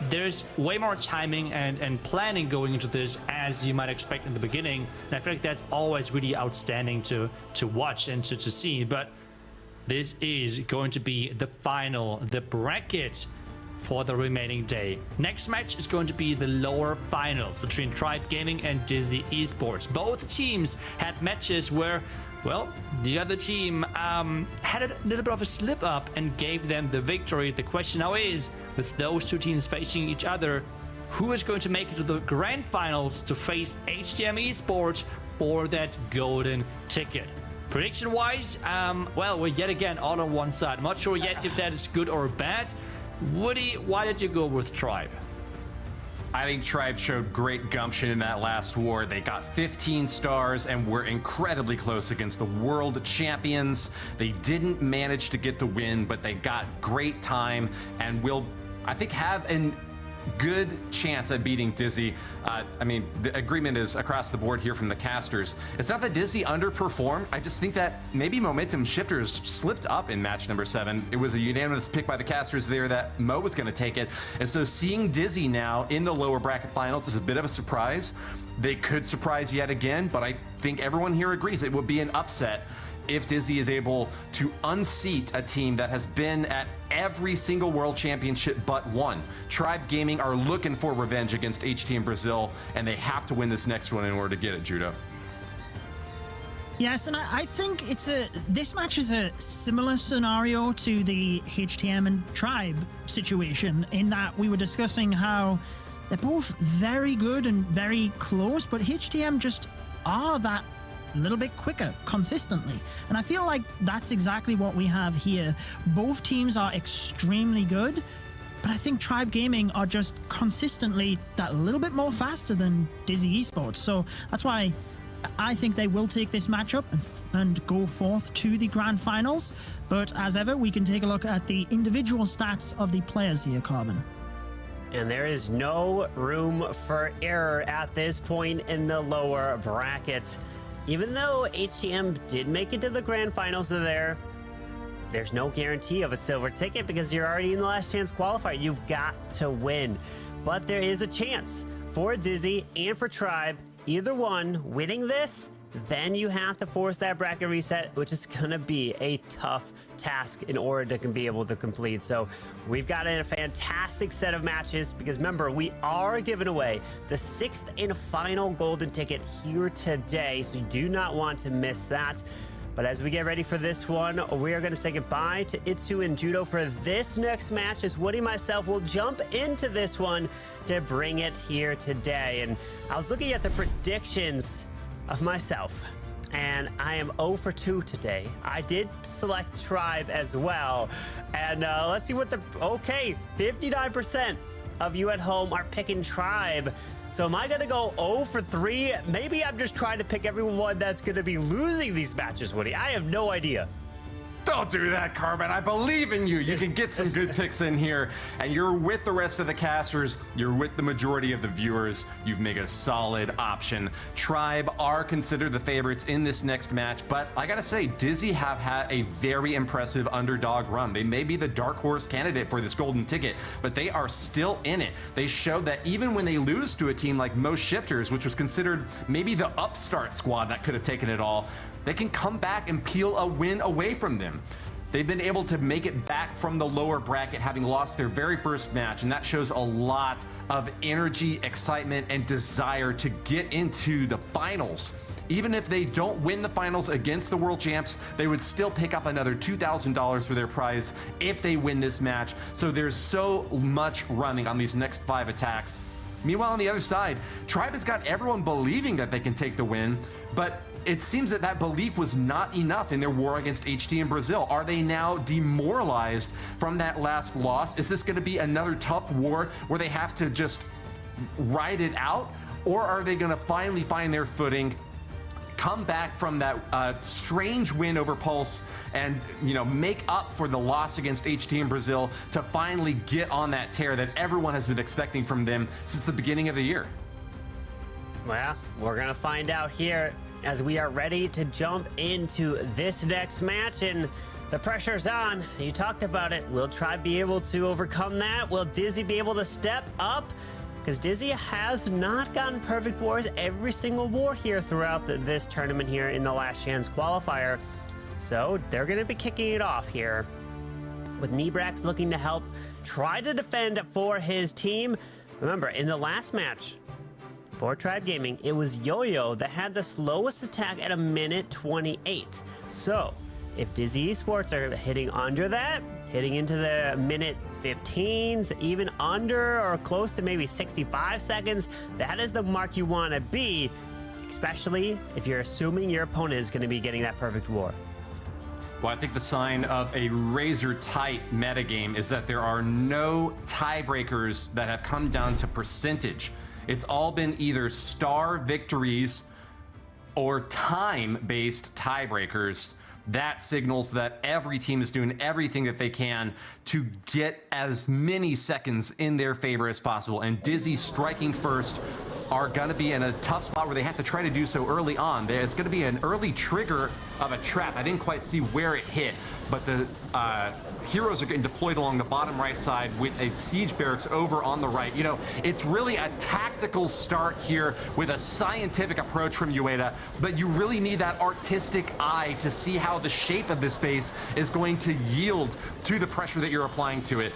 there's way more timing and planning going into this, as you might expect in the beginning. And I feel like that's always really outstanding to watch and to see. But this is going to be the final, the bracket for the remaining day. Next match is going to be the lower finals between Tribe Gaming and Dizi Esports. Both teams had matches where Well, the other team had a little bit of a slip up and gave them the victory. The question now is, with those two teams facing each other, who is going to make it to the grand finals to face HTM Esports for that golden ticket? Prediction-wise, well, we're yet again all on one side. I'm not sure yet if that is good or bad. Woody, why did you go with Tribe? I think Tribe showed great gumption in that last war. They got 15 stars and were incredibly close against the world champions. They didn't manage to get the win, but they got great time and will, I think, have a good chance at beating Dizi. I mean, the agreement is across the board here from the casters. It's not that Dizi underperformed. I just think that maybe Momentum Shifters slipped up in match number 7. It was a unanimous pick by the casters there that Mo was going to take it. And so seeing Dizi now in the lower bracket finals is a bit of a surprise. They could surprise yet again, but I think everyone here agrees it would be an upset if Dizi is able to unseat a team that has been at every single world championship but one. Tribe Gaming are looking for revenge against HTM Brazil, and they have to win this next one in order to get it, Judo. Yes, and I think this match is a similar scenario to the HTM and Tribe situation, in that we were discussing how they're both very good and very close, but HTM just are that a little bit quicker consistently, and I feel like that's exactly what we have here. Both teams are extremely good, but I think Tribe Gaming are just consistently that little bit more faster than Dizi Esports, so that's why I think they will take this matchup and go forth to the grand finals. But as ever, we can take a look at the individual stats of the players here, Carbon. And there is no room for error at this point in the lower brackets. Even though HTM did make it to the grand finals there's no guarantee of a silver ticket because you're already in the last chance qualifier. You've got to win. But there is a chance for Dizi and for Tribe, either one winning this, then you have to force that bracket reset, which is going to be a tough task in order to be able to complete. So we've got a fantastic set of matches because remember, we are giving away the 6th and final golden ticket here today. So you do not want to miss that. But as we get ready for this one, we are going to say goodbye to Itsu and Judo for this next match, as Woody and myself will jump into this one to bring it here today. And I was looking at the predictions of myself, and I am 0 for 2 today. I did select Tribe as well, and let's see what 59% of you at home are picking Tribe. So am I gonna go 0 for 3? Maybe I'm just trying to pick everyone that's gonna be losing these matches, Woody. I have no idea. Don't do that, Carbon. I believe in you. You can get some good picks in here, and you're with the rest of the casters. You're with the majority of the viewers. You've made a solid option. Tribe are considered the favorites in this next match, but I gotta say, Dizi have had a very impressive underdog run. They may be the dark horse candidate for this golden ticket, but they are still in it. They showed that even when they lose to a team like Mo Shifters, which was considered maybe the upstart squad that could have taken it all, they can come back and peel a win away from them. They've been able to make it back from the lower bracket, having lost their very first match, and that shows a lot of energy, excitement, and desire to get into the finals. Even if they don't win the finals against the world champs, they would still pick up another $2,000 for their prize if they win this match. So there's so much running on these next 5 attacks. Meanwhile, on the other side, Tribe has got everyone believing that they can take the win, but it seems that that belief was not enough in their war against HT and Brazil. Are they now demoralized from that last loss? Is this going to be another tough war where they have to just ride it out? Or are they going to finally find their footing, come back from that strange win over Pulse, and make up for the loss against HT and Brazil to finally get on that tear that everyone has been expecting from them since the beginning of the year? Well, we're going to find out here as we are ready to jump into this next match, and the pressure's on. You talked about it. Will Tribe be able to overcome that? Will Dizi be able to step up? Because Dizi has not gotten perfect wars every single war here throughout this tournament here in the Last Chance Qualifier. So they're going to be kicking it off here with Nebrax looking to help try to defend for his team. Remember, in the last match, For Tribe Gaming, it was Yo-Yo that had the slowest attack at 1:28. So, if Dizi Esports are hitting under that, hitting into the minute 15s, even under or close to maybe 65 seconds, that is the mark you want to be, especially if you're assuming your opponent is going to be getting that perfect war. Well, I think the sign of a razor-tight metagame is that there are no tiebreakers that have come down to percentage. It's all been either star victories or time-based tiebreakers. That signals that every team is doing everything that they can to get as many seconds in their favor as possible. And Dizi striking first are going to be in a tough spot where they have to try to do so early on. There's going to be an early trigger of a trap. I didn't quite see where it hit, but the heroes are getting deployed along the bottom right side with a siege barracks over on the right. You know, it's really a tactical start here with a scientific approach from Ueda, but you really need that artistic eye to see how the shape of this base is going to yield to the pressure that you're applying to it.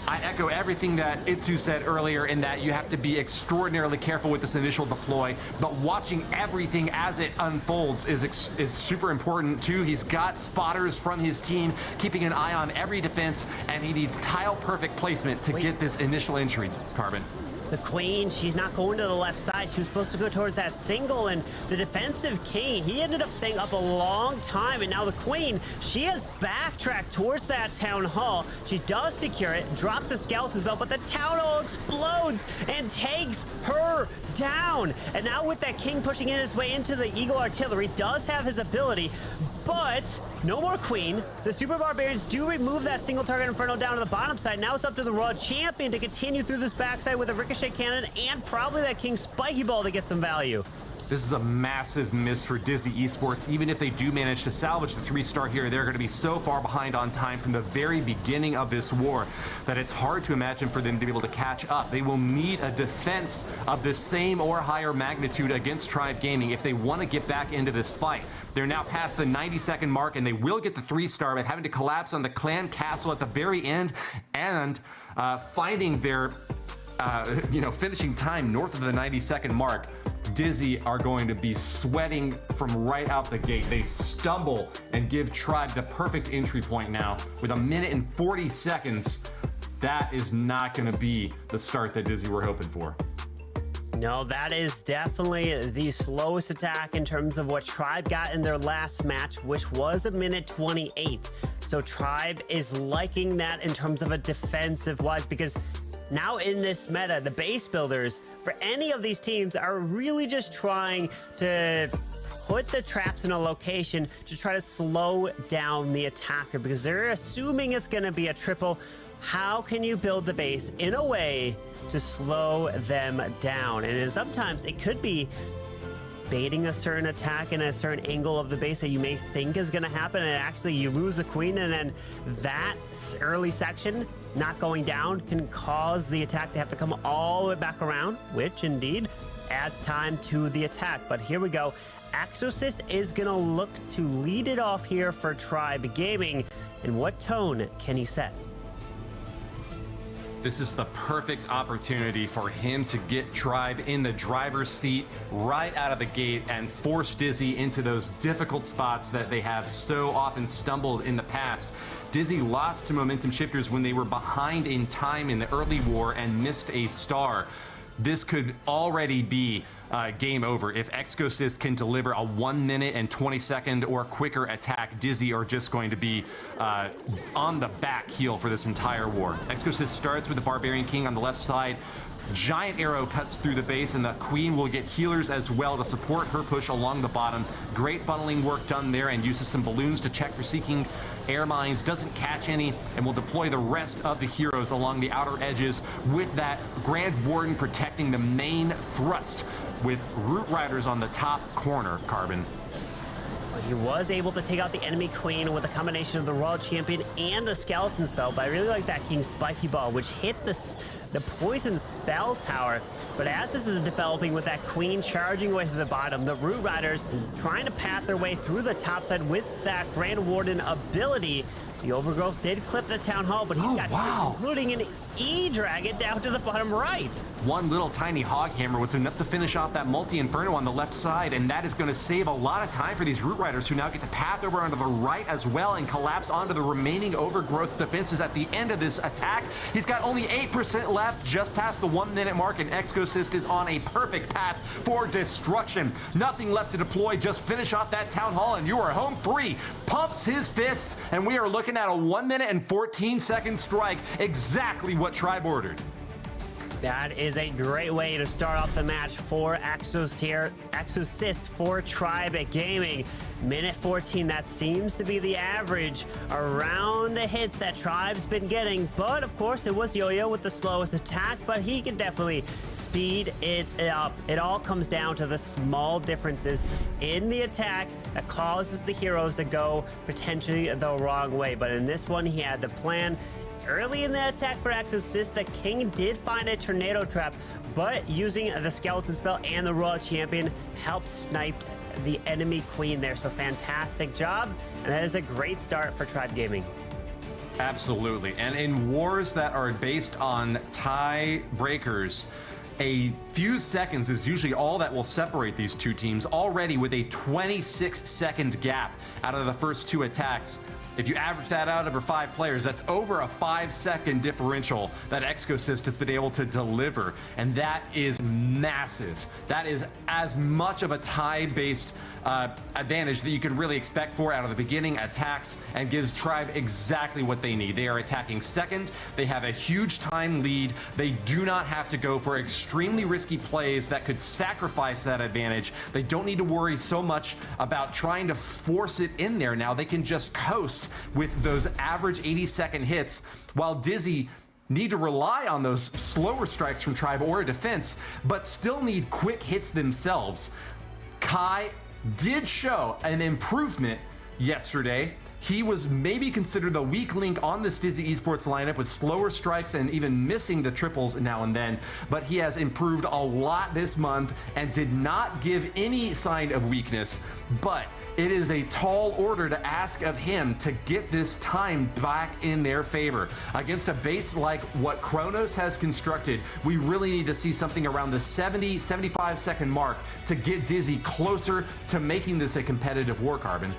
I echo everything that Itsu said earlier in that you have to be extraordinarily careful with this initial deploy, but watching everything as it unfolds is super important too. He's got spotters from his team keeping an eye on every defense, and he needs tile-perfect placement to get this initial entry, Carbon. The queen, she's not going to the left side. She was supposed to go towards that single, and the defensive king, he ended up staying up a long time, and now the queen, she has backtracked towards that town hall. She does secure it, drops the skeleton spell, but the town hall explodes and takes her down. And now with that king pushing in his way into the eagle artillery, does have his ability, but no more queen. The Super Barbarians do remove that single target inferno down to the bottom side. Now it's up to the Raw champion to continue through this backside with a ricochet cannon and probably that king spiky ball to get some value. This is a massive miss for Dizi Esports. Even if they do manage to salvage the 3-star here, they're going to be so far behind on time from the very beginning of this war that it's hard to imagine for them to be able to catch up. They will need a defense of the same or higher magnitude against Tribe Gaming if they want to get back into this fight. They're now past the 90-second mark, and they will get the 3-star, but having to collapse on the clan castle at the very end and finding their finishing time north of the 90-second mark. Dizi are going to be sweating from right out the gate. They stumble and give Tribe the perfect entry point now with 1 minute and 40 seconds. That is not going to be the start that Dizi were hoping for. No, that is definitely the slowest attack in terms of what Tribe got in their last match, which was 1:28. So Tribe is liking that in terms of a defensive wise, because now in this meta, the base builders for any of these teams are really just trying to put the traps in a location to try to slow down the attacker, because they're assuming it's going to be a triple. How can you build the base in a way to slow them down? And then sometimes it could be baiting a certain attack in a certain angle of the base that you may think is going to happen, and actually you lose a queen, and then that early section not going down can cause the attack to have to come all the way back around, which indeed adds time to the attack. But here we go. Exorcist is going to look to lead it off here for Tribe Gaming. And what tone can he set? This is the perfect opportunity for him to get Tribe in the driver's seat right out of the gate and force Dizi into those difficult spots that they have so often stumbled in the past. Dizi lost to Momentum Shifters when they were behind in time in the early war and missed a star. This could already be game over. If Exorcist can deliver a 1 minute and 20 second or quicker attack, Dizi are just going to be on the back heel for this entire war. Exorcist starts with the Barbarian King on the left side. Giant arrow cuts through the base, and the queen will get healers as well to support her push along the bottom. Great funneling work done there, and uses some balloons to check for seeking air mines. Doesn't catch any, and will deploy the rest of the heroes along the outer edges with that Grand Warden protecting the main thrust with Root Riders on the top corner, Carbon. He was able to take out the enemy queen with a combination of the Raw champion and the skeleton spell, but I really like that King Spiky Ball, which hit the poison spell tower. But as this is developing with that queen charging away to the bottom, the Root Riders trying to path their way through the top side with that Grand Warden ability, The Overgrowth did clip the Town Hall, but he's got wow. including an E-Dragon down to the bottom right. One little tiny Hog Hammer was enough to finish off that multi-inferno on the left side, and that is going to save a lot of time for these Root Riders, who now get to path over onto the right as well and collapse onto the remaining Overgrowth defenses at the end of this attack. He's got only 8% left, just past the 1 minute mark, and Exosist is on a perfect path for destruction. Nothing left to deploy, just finish off that Town Hall and you are home free. Pumps his fists, and we are looking at a 1 minute and 14-second strike, exactly what Tribe ordered. That is a great way to start off the match for Exosist for Tribe Gaming. Minute 14, that seems to be the average around the hits that Tribe's been getting. But of course, it was Yo-Yo with the slowest attack, but he can definitely speed it up. It all comes down to the small differences in the attack that causes the heroes to go potentially the wrong way. But in this one, he had the plan. Early in the attack for Exosist, the King did find a tornado trap, but using the skeleton spell and the Royal Champion helped snipe the enemy queen there. So fantastic job, and that is a great start for Tribe Gaming. Absolutely. And in wars that are based on tie breakers, a few seconds is usually all that will separate these two teams, already with a 26-second gap out of the first two attacks. If you average that out over 5 players, that's over a 5-second differential that Exosist has been able to deliver. And that is massive. That is as much of a tie-based advantage that you can really expect for out of the beginning attacks, and gives Tribe exactly what they need. They are attacking second. They have a huge time lead. They do not have to go for extremely risky plays that could sacrifice that advantage. They don't need to worry so much about trying to force it in there now. They can just coast with those average 80-second hits, while Dizi need to rely on those slower strikes from Tribe or a defense, but still need quick hits themselves. Kai did show an improvement yesterday. He was maybe considered the weak link on this Dizi Esports lineup, with slower strikes and even missing the triples now and then, but he has improved a lot this month and did not give any sign of weakness. But it is a tall order to ask of him to get this time back in their favor. Against a base like what Kronos has constructed, we really need to see something around the 70-75 second mark to get Dizi closer to making this a competitive war, Carbon.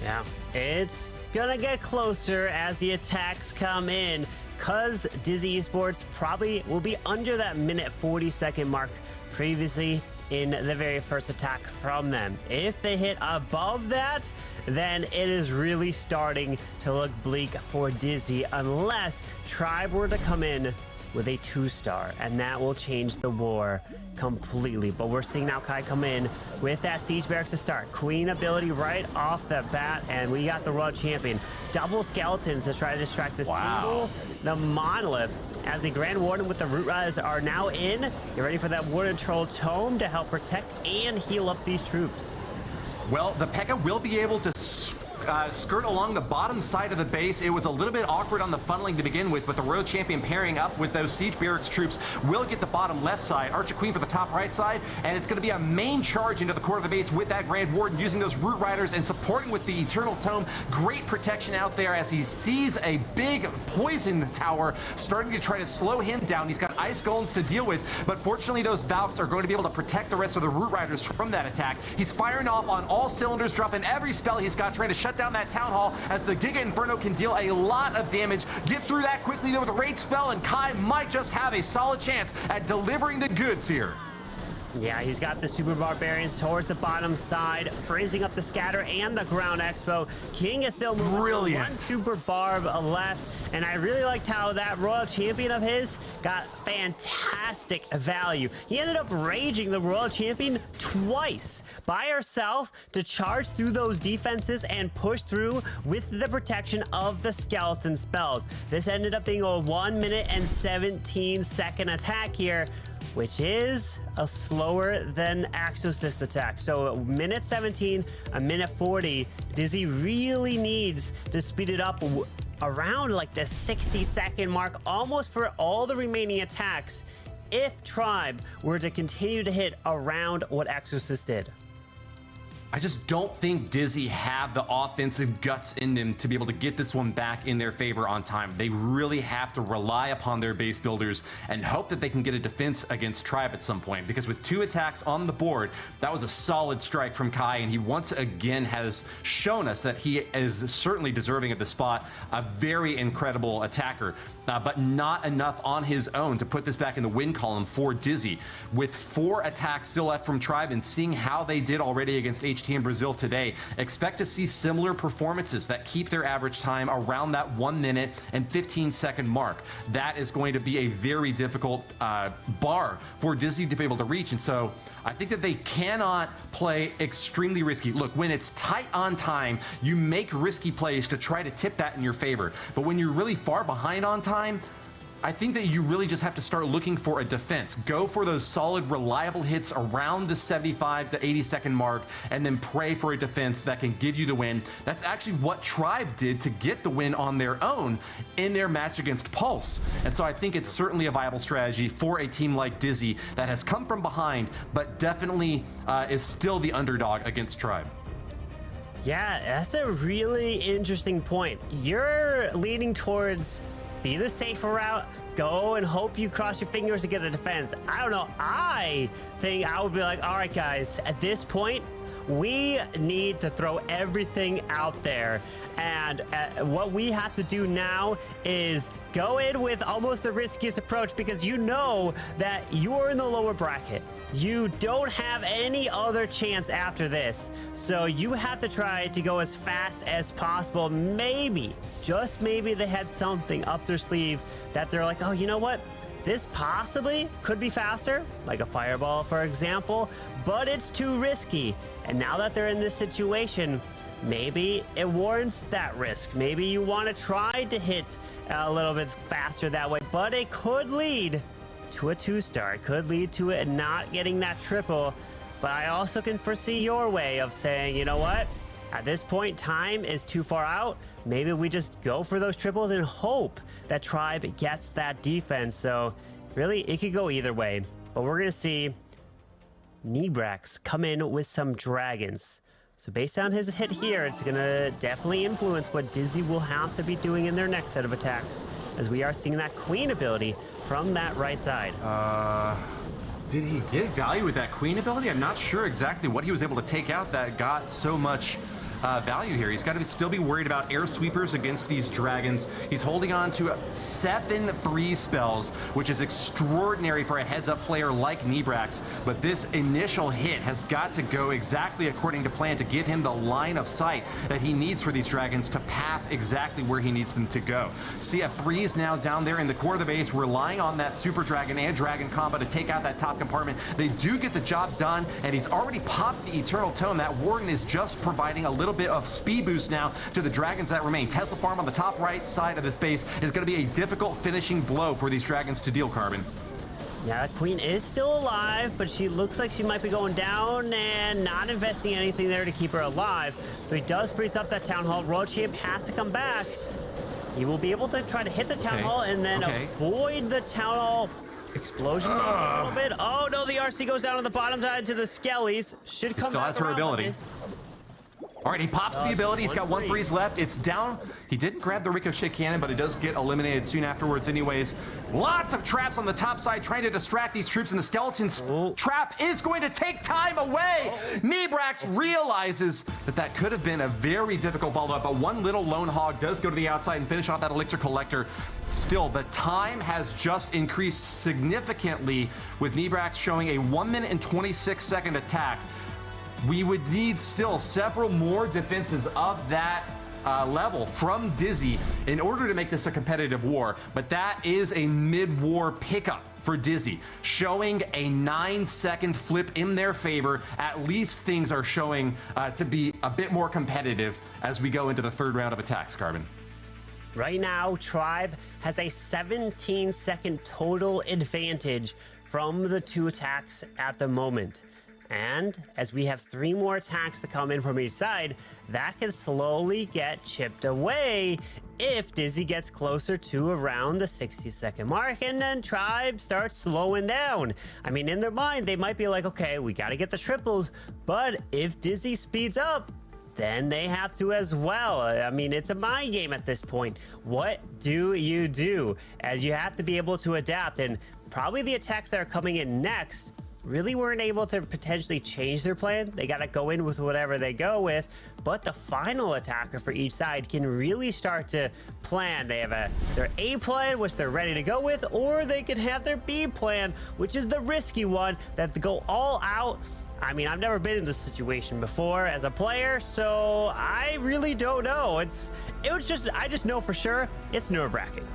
Yeah, it's gonna get closer as the attacks come in, because Dizi Esports probably will be under that minute 40-second mark previously in the very first attack from them. If they hit above that, then it is really starting to look bleak for Dizi, unless Tribe were to come in with a 2-star, and that will change the war completely. But we're seeing now Kai come in with that Siege Barracks to start. Queen ability right off the bat, and we got the Royal Champion. Double skeletons to try to distract the single, the Monolith, as the Grand Warden with the Root Riders are now in. Get ready for that Warden Troll Tome to help protect and heal up these troops. Well, the P.E.K.K.A. will be able to skirt along the bottom side of the base. It was a little bit awkward on the funneling to begin with, but the Royal Champion pairing up with those Siege Barracks troops will get the bottom left side, Archer Queen for the top right side, and it's going to be a main charge into the core of the base with that Grand Warden using those Root Riders and supporting with the Eternal Tome. Great protection out there as he sees a big poison tower starting to try to slow him down. He's got Ice Golems to deal with, but fortunately those Valks are going to be able to protect the rest of the Root Riders from that attack. He's firing off on all cylinders, dropping every spell he's got, trying to shut down that Town Hall, as the Giga Inferno can deal a lot of damage. Get through that quickly though with a Rage spell, and Kai might just have a solid chance at delivering the goods here. Yeah, he's got the Super Barbarians towards the bottom side, freezing up the Scatter and the Ground Expo. King is still moving. Brilliant. One Super Barb left, and I really liked how that Royal Champion of his got fantastic value. He ended up raging the Royal Champion twice by herself to charge through those defenses and push through with the protection of the skeleton spells. This ended up being a 1 minute and 17-second attack here, which is a slower than Exosist attack. So a minute 17, a minute 40, Dizi really needs to speed it up around like the 60-second mark, almost for all the remaining attacks, if Tribe were to continue to hit around what Exosist did. I just don't think Dizi have the offensive guts in them to be able to get this one back in their favor on time. They really have to rely upon their base builders and hope that they can get a defense against Tribe at some point, because with 2 attacks on the board, that was a solid strike from Kai, and he once again has shown us that he is certainly deserving of the spot. A very incredible attacker, but not enough on his own to put this back in the win column for Dizi. With 4 attacks still left from Tribe and seeing how they did already against HT Brazil today, expect to see similar performances that keep their average time around that 1 minute and 15-second mark. That is going to be a very difficult bar for Dizi to be able to reach, and so I think that they cannot play extremely risky. Look, when it's tight on time, you make risky plays to try to tip that in your favor. But when you're really far behind on time, I think that you really just have to start looking for a defense. Go for those solid, reliable hits around the 75 to 80-second mark, and then pray for a defense that can give you the win. That's actually what Tribe did to get the win on their own in their match against Pulse. And so I think it's certainly a viable strategy for a team like Dizi that has come from behind, but definitely is still the underdog against Tribe. Yeah, that's a really interesting point. You're leaning towards be the safer route, go and hope you cross your fingers to get the defense. I don't know. I think I would be like, all right, guys, at this point, we need to throw everything out there. And what we have to do now is go in with almost the riskiest approach, because you know that you're in the lower bracket. You don't have any other chance after this. So you have to try to go as fast as possible. Maybe, just maybe they had something up their sleeve that they're like, oh, you know what? This possibly could be faster, like a fireball, for example, but it's too risky. And now that they're in this situation, maybe it warrants that risk. Maybe you want to try to hit a little bit faster that way, but it could lead to a 2-star. It could lead to it not getting that triple. But I also can foresee your way of saying, you know what? At this point, time is too far out. Maybe we just go for those triples and hope that Tribe gets that defense. So really, it could go either way. But we're going to see Nebrax come in with some dragons. So based on his hit here, it's going to definitely influence what Dizi will have to be doing in their next set of attacks, as we are seeing that queen ability from that right side. Did he get value with that queen ability? I'm not sure exactly what he was able to take out that got so much value here. He's got to still be worried about air sweepers against these dragons. He's holding on to 7 freeze spells, which is extraordinary for a heads-up player like Nebrax. But this initial hit has got to go exactly according to plan to give him the line of sight that he needs for these dragons to path exactly where he needs them to go. See a freeze now down there in the core of the base, relying on that super dragon and dragon combo to take out that top compartment. They do get the job done, and he's already popped the Eternal Tome. That Warden is just providing a little bit of speed boost now to the dragons that remain. Tesla Farm on the top right side of the space is going to be a difficult finishing blow for these dragons to deal, Carbon. Yeah, Queen is still alive, but she looks like she might be going down and not investing anything there to keep her alive. So he does freeze up that Town Hall. World Champ has to come back. He will be able to try to hit the Town Hall and then avoid the Town Hall explosion a little bit. Oh no, the RC goes down on the bottom side to the Skellies. Should come back. Still has her ability. All right, he pops the ability. He's got 1 freeze left. It's down. He didn't grab the ricochet cannon, but it does get eliminated soon afterwards anyways. Lots of traps on the top side trying to distract these troops, and the skeleton's trap is going to take time away. Nebrax realizes that that could have been a very difficult follow-up, but one little lone hog does go to the outside and finish off that elixir collector. Still, the time has just increased significantly with Nebrax showing a 1 minute and 26-second attack. We would need still several more defenses of that level from Dizi in order to make this a competitive war, but that is a mid-war pickup for Dizi, showing a 9-second flip in their favor. At least things are showing to be a bit more competitive as we go into the 3rd round of attacks, Carbon. Right now, Tribe has a 17-second total advantage from the 2 attacks at the moment. And as we have 3 more attacks to come in from each side, that can slowly get chipped away if Dizi gets closer to around the 60-second mark and then Tribe starts slowing down. I mean, in their mind, they might be like, okay, we got to get the triples, but if Dizi speeds up, then they have to as well. I mean, it's a mind game at this point. What do you do? As you have to be able to adapt, and probably the attacks that are coming in next really weren't able to potentially change their plan. They got to go in with whatever they go with, but the final attacker for each side can really start to plan. They have their A plan, which they're ready to go with, or they can have their B plan, which is the risky one, that they go all out. I mean, I've never been in this situation before as a player, so I really don't know. I just know for sure it's nerve-wracking.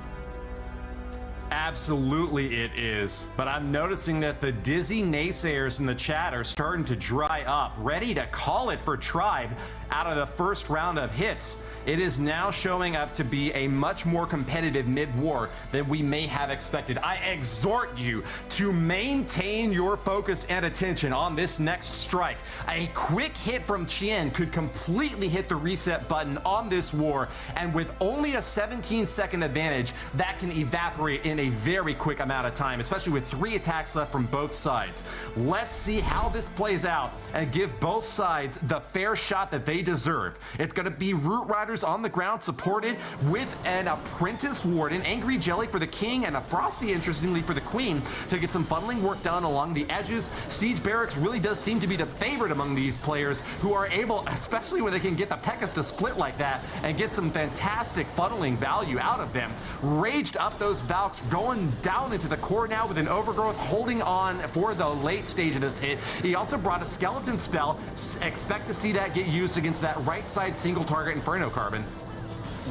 Absolutely it is, but I'm noticing that the Dizi naysayers in the chat are starting to dry up, ready to call it for Tribe out of the first round of hits. It is now showing up to be a much more competitive mid-war than we may have expected. I exhort you to maintain your focus and attention on this next strike. A quick hit from Chien could completely hit the reset button on this war, and with only a 17-second advantage, that can evaporate in a very quick amount of time, especially with 3 attacks left from both sides. Let's see how this plays out and give both sides the fair shot that they deserve. It's going to be Root Riders on the ground, supported with an Apprentice Warden, Angry Jelly for the King, and a Frosty, interestingly, for the Queen, to get some funneling work done along the edges. Siege Barracks really does seem to be the favorite among these players, who are able, especially when they can get the Pekkas to split like that, and get some fantastic funneling value out of them. Raged up those Valks, going down into the core now with an Overgrowth, holding on for the late stage of this hit. He also brought a Skeleton spell. Expect to see that get used against that right side single target Inferno Carbon.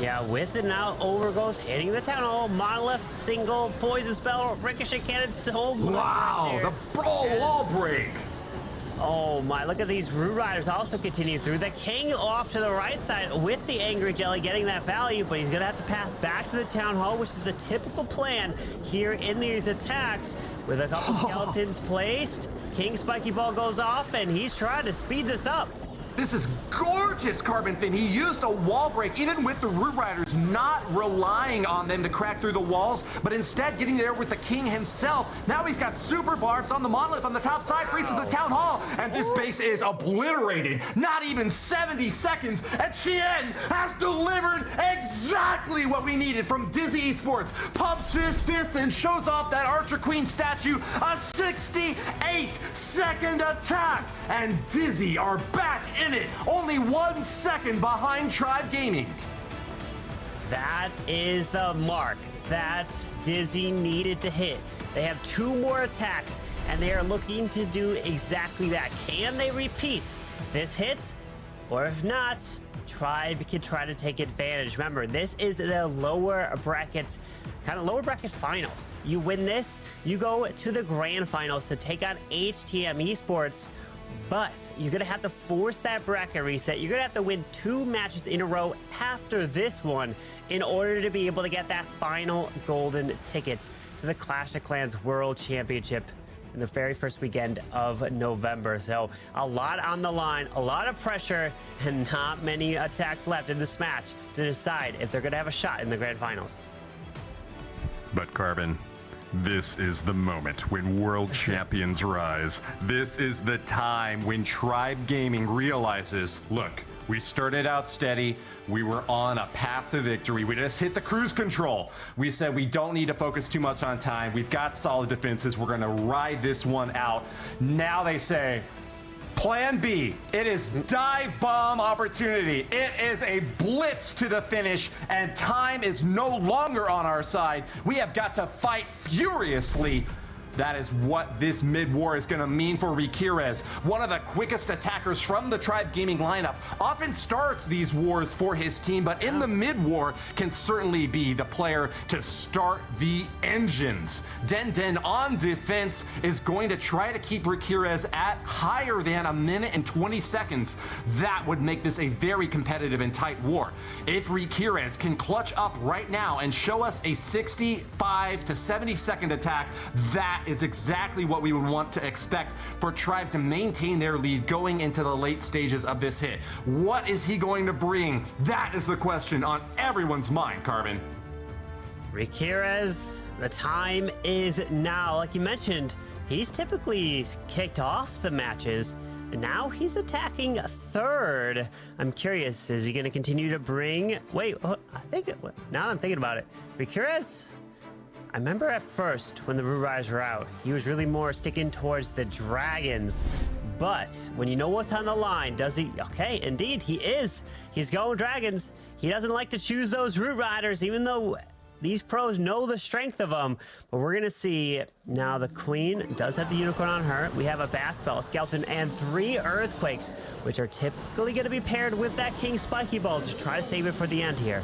Yeah, with it now, Overgrowth hitting the Town Hall, Monolith, single, poison spell, ricochet cannon, so much. Wow, right the wall break. Oh my, look at these Root Riders also continue through. The King off to the right side with the Angry Jelly getting that value, but he's gonna have to pass back to the Town Hall, which is the typical plan here in these attacks. With a couple skeletons placed, King Spiky Ball goes off, and he's trying to speed this up. This is gorgeous, Carbon Fin. He used a wall break, even with the Root Riders not relying on them to crack through the walls, but instead getting there with the King himself. Now he's got super barbs on the Monolith on the top side, freezes the Town Hall, and this base is obliterated. Not even 70 seconds, and Chien has delivered exactly what we needed from Dizi Esports. Pumps his fists and shows off that Archer Queen statue. A 68-second attack, and Dizi are back in it, only 1 second behind Tribe Gaming. That is the mark that Dizi needed to hit. They have 2 more attacks, and they are looking to do exactly that. Can they repeat this hit? Or if not, Tribe can try to take advantage. Remember, this is the lower bracket finals. You win this, you go to the grand finals to take on HTM Esports. But you're going to have to force that bracket reset. You're going to have to win 2 matches in a row after this one in order to be able to get that final golden ticket to the Clash of Clans World Championship in the very first weekend of November. So a lot on the line, a lot of pressure, and not many attacks left in this match to decide if they're going to have a shot in the grand finals. But Carbon, this is the moment when world champions rise. This is the time when Tribe Gaming realizes, look, we started out steady. We were on a path to victory. We just hit the cruise control. We said we don't need to focus too much on time. We've got solid defenses. We're gonna ride this one out. Now they say, Plan B, it is dive bomb opportunity. It is a blitz to the finish, and time is no longer on our side. We have got to fight furiously. That is what this mid-war is going to mean for Rikirez. One of the quickest attackers from the Tribe Gaming lineup. Often starts these wars for his team, but in the mid-war can certainly be the player to start the engines. Den on defense is going to try to keep Rikirez at higher than 1 minute and 20 seconds. That would make this a very competitive and tight war. If Rikirez can clutch up right now and show us a 65 to 70 second attack, that is exactly what we would want to expect for Tribe to maintain their lead going into the late stages of this hit. What is he going to bring? That is the question on everyone's mind, Carbon. Rikirez, the time is now. Like you mentioned, he's typically kicked off the matches, and now he's attacking third. I'm curious, is he going to continue to bring... Wait, now that I'm thinking about it, Rikirez, I remember at first when the Hog Riders were out, he was really more sticking towards the dragons. But when you know what's on the line, does he? Okay, indeed, he is. He's going dragons. He doesn't like to choose those Hog Riders, even though these pros know the strength of them. But we're going to see now the queen does have the unicorn on her. We have a bat spell, a skeleton, and 3 earthquakes, which are typically going to be paired with that king spiky ball to try to save it for the end here.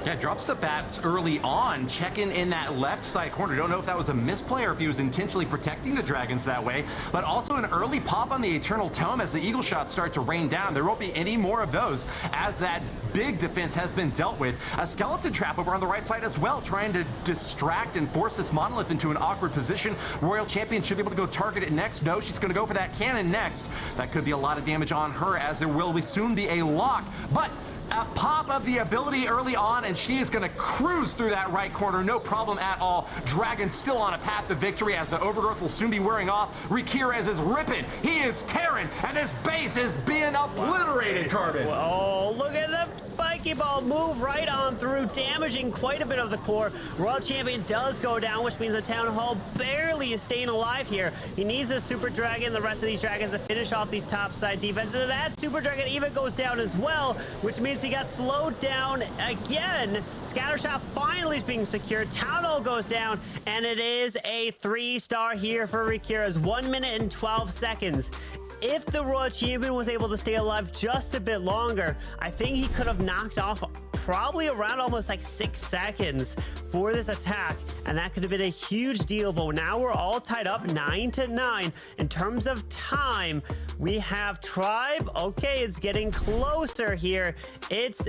Yeah, drops the bats early on, checking in that left side corner. Don't know if that was a misplay or if he was intentionally protecting the dragons that way, but also an early pop on the Eternal Tome as the eagle shots start to rain down. There won't be any more of those as that big defense has been dealt with. A skeleton trap over on the right side as well, trying to distract and force this monolith into an awkward position. Royal Champion should be able to go target it next. No, she's going to go for that cannon next. That could be a lot of damage on her, as there will soon be a lock, but a pop of the ability early on, and she is going to cruise through that right corner, no problem at all. Dragon still on a path to victory as the overgrowth will soon be wearing off. Rikirez is ripping, he is tearing, and this base is being obliterated, Carbon. Oh, look at the spiky ball move right on through, damaging quite a bit of the core. Royal Champion does go down, which means the Town Hall barely is staying alive here. He needs a Super Dragon, the rest of these dragons, to finish off these top side defenses. And that Super Dragon even goes down as well, which means he got slowed down again. Scattershot finally is being secured. Town Hall goes down, and it is a 3-star here for Rikirez. 1 minute and 12 seconds. If the Royal Champion was able to stay alive just a bit longer, I think he could have knocked off probably around almost like 6 seconds for this attack, and that could have been a huge deal. But now we're all tied up 9-9. In terms of time, we have Tribe. Okay, it's getting closer here. It's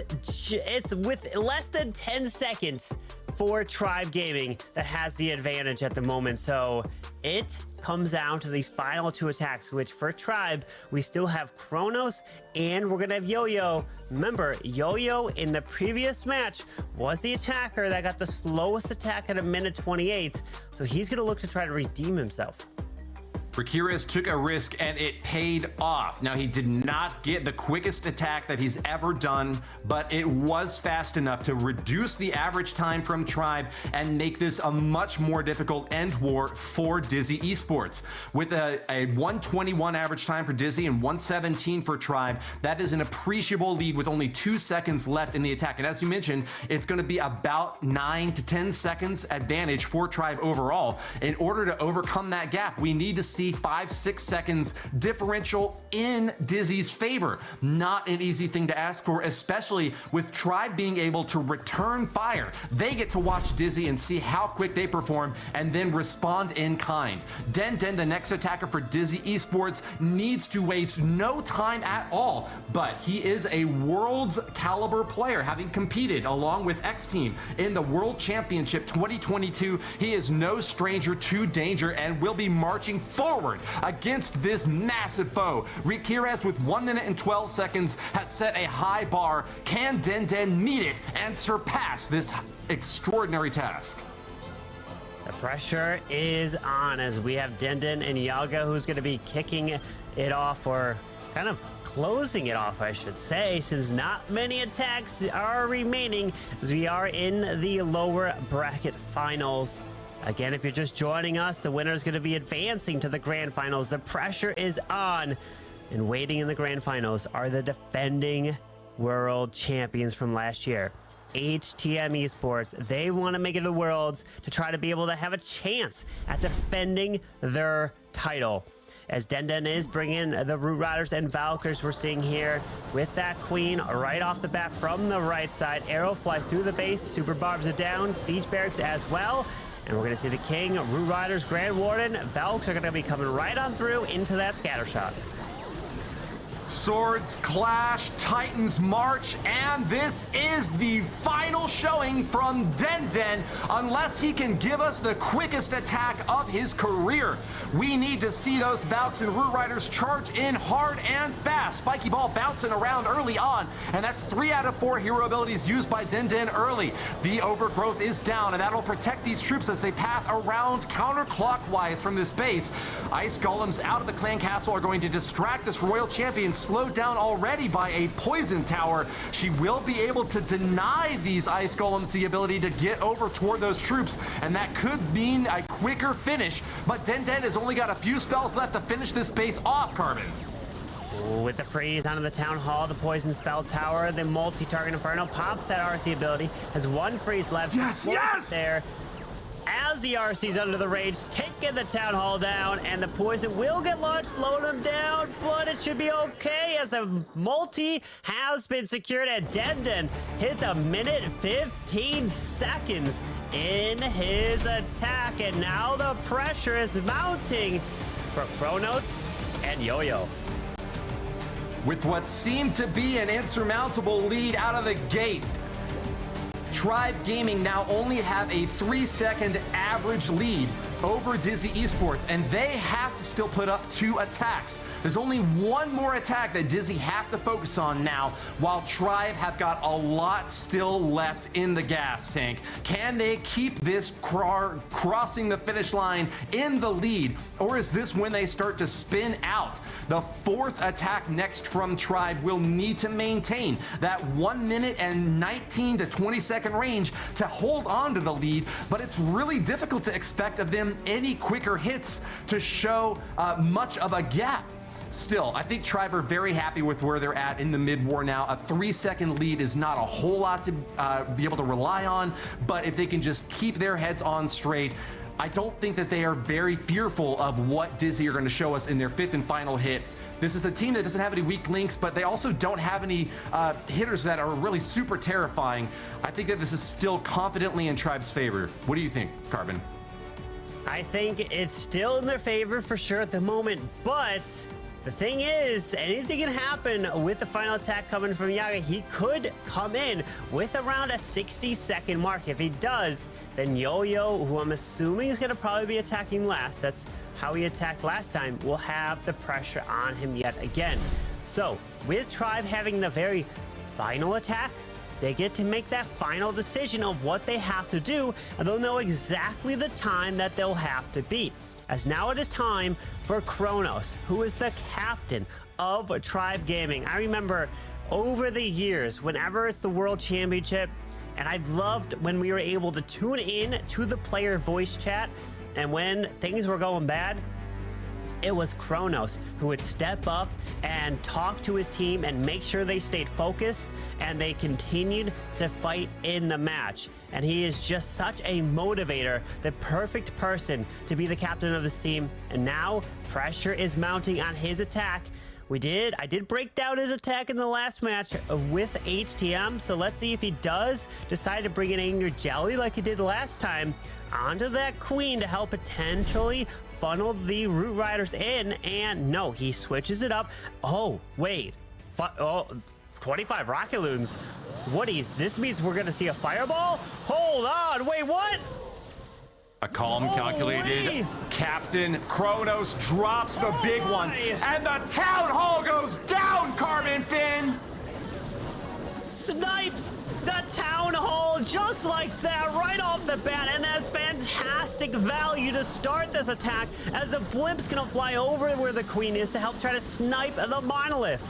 with less than 10 seconds for Tribe Gaming that has the advantage at the moment. So it comes down to these final 2 attacks, which for Tribe, we still have Kronos and we're gonna have Yo-Yo. Remember, Yo-Yo in the previous match was the attacker that got the slowest attack at 1:28. So he's gonna look to try to redeem himself. Rikirez took a risk and it paid off. Now, he did not get the quickest attack that he's ever done, but it was fast enough to reduce the average time from Tribe and make this a much more difficult end war for Dizi Esports. With a 121 average time for Dizi and 117 for Tribe, that is an appreciable lead with only 2 seconds left in the attack. And as you mentioned, it's going to be about 9 to 10 seconds advantage for Tribe overall. In order to overcome that gap, we need to see 5-6 seconds differential in Dizi's favor. Not an easy thing to ask for, especially with Tribe being able to return fire. They get to watch Dizi and see how quick they perform and then respond in kind. Den, the next attacker for Dizi Esports, needs to waste no time at all, but he is a world's caliber player, having competed along with X Team in the World Championship 2022. He is no stranger to danger and will be marching forward against this massive foe. Rikirez, with 1 minute and 12 seconds, has set a high bar. Can Den meet it and surpass this extraordinary task? The pressure is on as we have Den and Yaga, who's going to be kicking it off, or kind of closing it off, I should say, since not many attacks are remaining as we are in the lower bracket finals. Again, if you're just joining us, the winner is going to be advancing to the grand finals. The pressure is on, and waiting in the grand finals are the defending world champions from last year, HTM Esports. They want to make it to the Worlds to try to be able to have a chance at defending their title. As Den is bringing the Hog Riders and Valkyries, we're seeing here with that queen right off the bat from the right side. Arrow flies through the base, Super Barbs it down, Siege Barracks as well. And we're going to see the King, Hog Riders, Grand Warden, Valks are going to be coming right on through into that scatter shot. Swords clash, Titans march, and this is the final showing from Den, unless he can give us the quickest attack of his career. We need to see those Valks and Root Riders charge in hard and fast. Spiky Ball bouncing around early on, and that's 3 out of 4 hero abilities used by Den early. The Overgrowth is down, and that'll protect these troops as they path around counterclockwise from this base. Ice Golems out of the clan castle are going to distract this Royal Champion, slowed down already by a poison tower. She will be able to deny these Ice Golems the ability to get over toward those troops, and that could mean a quicker finish. But Den has only got a few spells left to finish this base off, Carbon. With the freeze onto the Town Hall, the Poison Spell Tower, the multi-target Inferno pops that RC ability, has 1 freeze left. Yes, yes! There. As the RC's under the rage, taking the Town Hall down, and the poison will get launched, slowing them down, but it should be okay as the multi has been secured, and Den hits 1:15 seconds in his attack, and now the pressure is mounting for Kronos and Yo-Yo. With what seemed to be an insurmountable lead out of the gate, Tribe Gaming now only have a 3-second average lead over Dizi Esports, and they have to still put up 2 attacks. There's only 1 more attack that Dizi have to focus on now, while Tribe have got a lot still left in the gas tank. Can they keep this crossing the finish line in the lead, or is this when they start to spin out? The 4th attack next from Tribe will need to maintain that 1 minute and 19 to 20 second range to hold on to the lead, but it's really difficult to expect of them any quicker hits to show much of a gap. Still, I think Tribe are very happy with where they're at in the mid-war now. A 3-second lead is not a whole lot to be able to rely on, but if they can just keep their heads on straight, I don't think that they are very fearful of what Dizi are going to show us in their 5th and final hit. This is a team that doesn't have any weak links, but they also don't have any hitters that are really super terrifying. I think that this is still confidently in Tribe's favor. What do you think, Carbon? I think it's still in their favor for sure at the moment, but the thing is, anything can happen with the final attack coming from Yaga. He could come in with around a 60-second mark. If he does, then Yo-Yo, who I'm assuming is going to probably be attacking last, that's how he attacked last time, will have the pressure on him yet again. So, with Tribe having the very final attack, they get to make that final decision of what they have to do, and they'll know exactly the time that they'll have to beat. As now it is time for Kronos, who is the captain of Tribe Gaming. I remember over the years, whenever it's the World Championship, and I loved when we were able to tune in to the player voice chat, and when things were going bad, it was Kronos who would step up and talk to his team and make sure they stayed focused and they continued to fight in the match. And he is just such a motivator, the perfect person to be the captain of this team. And now pressure is mounting on his attack. I did break down his attack in the last match with HTM, so let's see if he does decide to bring an Anger Jelly like he did last time onto that Queen to help potentially funnel the Root Riders in, and no, he switches it up. Oh, wait. 25 Rocket Loons. This means we're going to see a Fireball? Hold on, wait, what? A calm, calculated Captain Kronos drops the big one, and the Town Hall goes down, Carbon Finn! Snipes the Town Hall just like that right off the bat, and that's fantastic value to start this attack as the blimp's gonna fly over where the Queen is to help try to snipe the Monolith.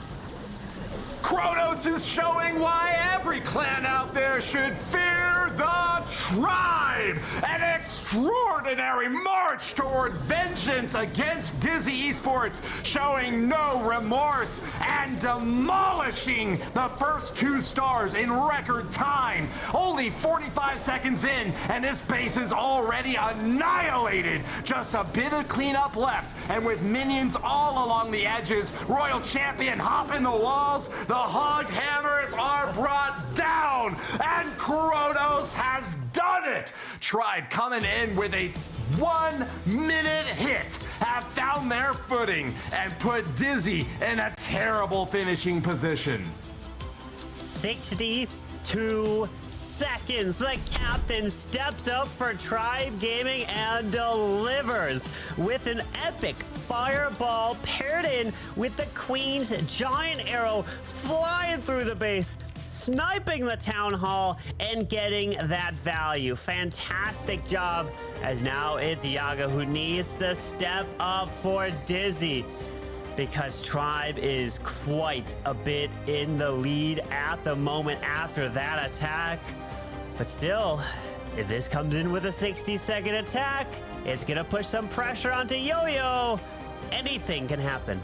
Kronos is showing why every clan out there should fear the Tribe! An extraordinary march toward vengeance against Dizi Esports, showing no remorse and demolishing the first 2 stars in record time. Only 45 seconds in, and this base is already annihilated. Just a bit of cleanup left, and with minions all along the edges, Royal Champion hopping the walls, the Hog Hammers are brought down, and Kronos Kronos has done it! Tribe coming in with a 1 minute hit, have found their footing and put Dizi in a terrible finishing position. 62 seconds. The captain steps up for Tribe Gaming and delivers with an epic fireball paired in with the Queen's giant arrow flying through the base, sniping the town hall and getting that value. Fantastic job, as now it's Yaga who needs to step up for Dizi, because Tribe is quite a bit in the lead at the moment after that attack. But still, if this comes in with a 60-second attack, it's gonna push some pressure onto Yo-Yo. Anything can happen.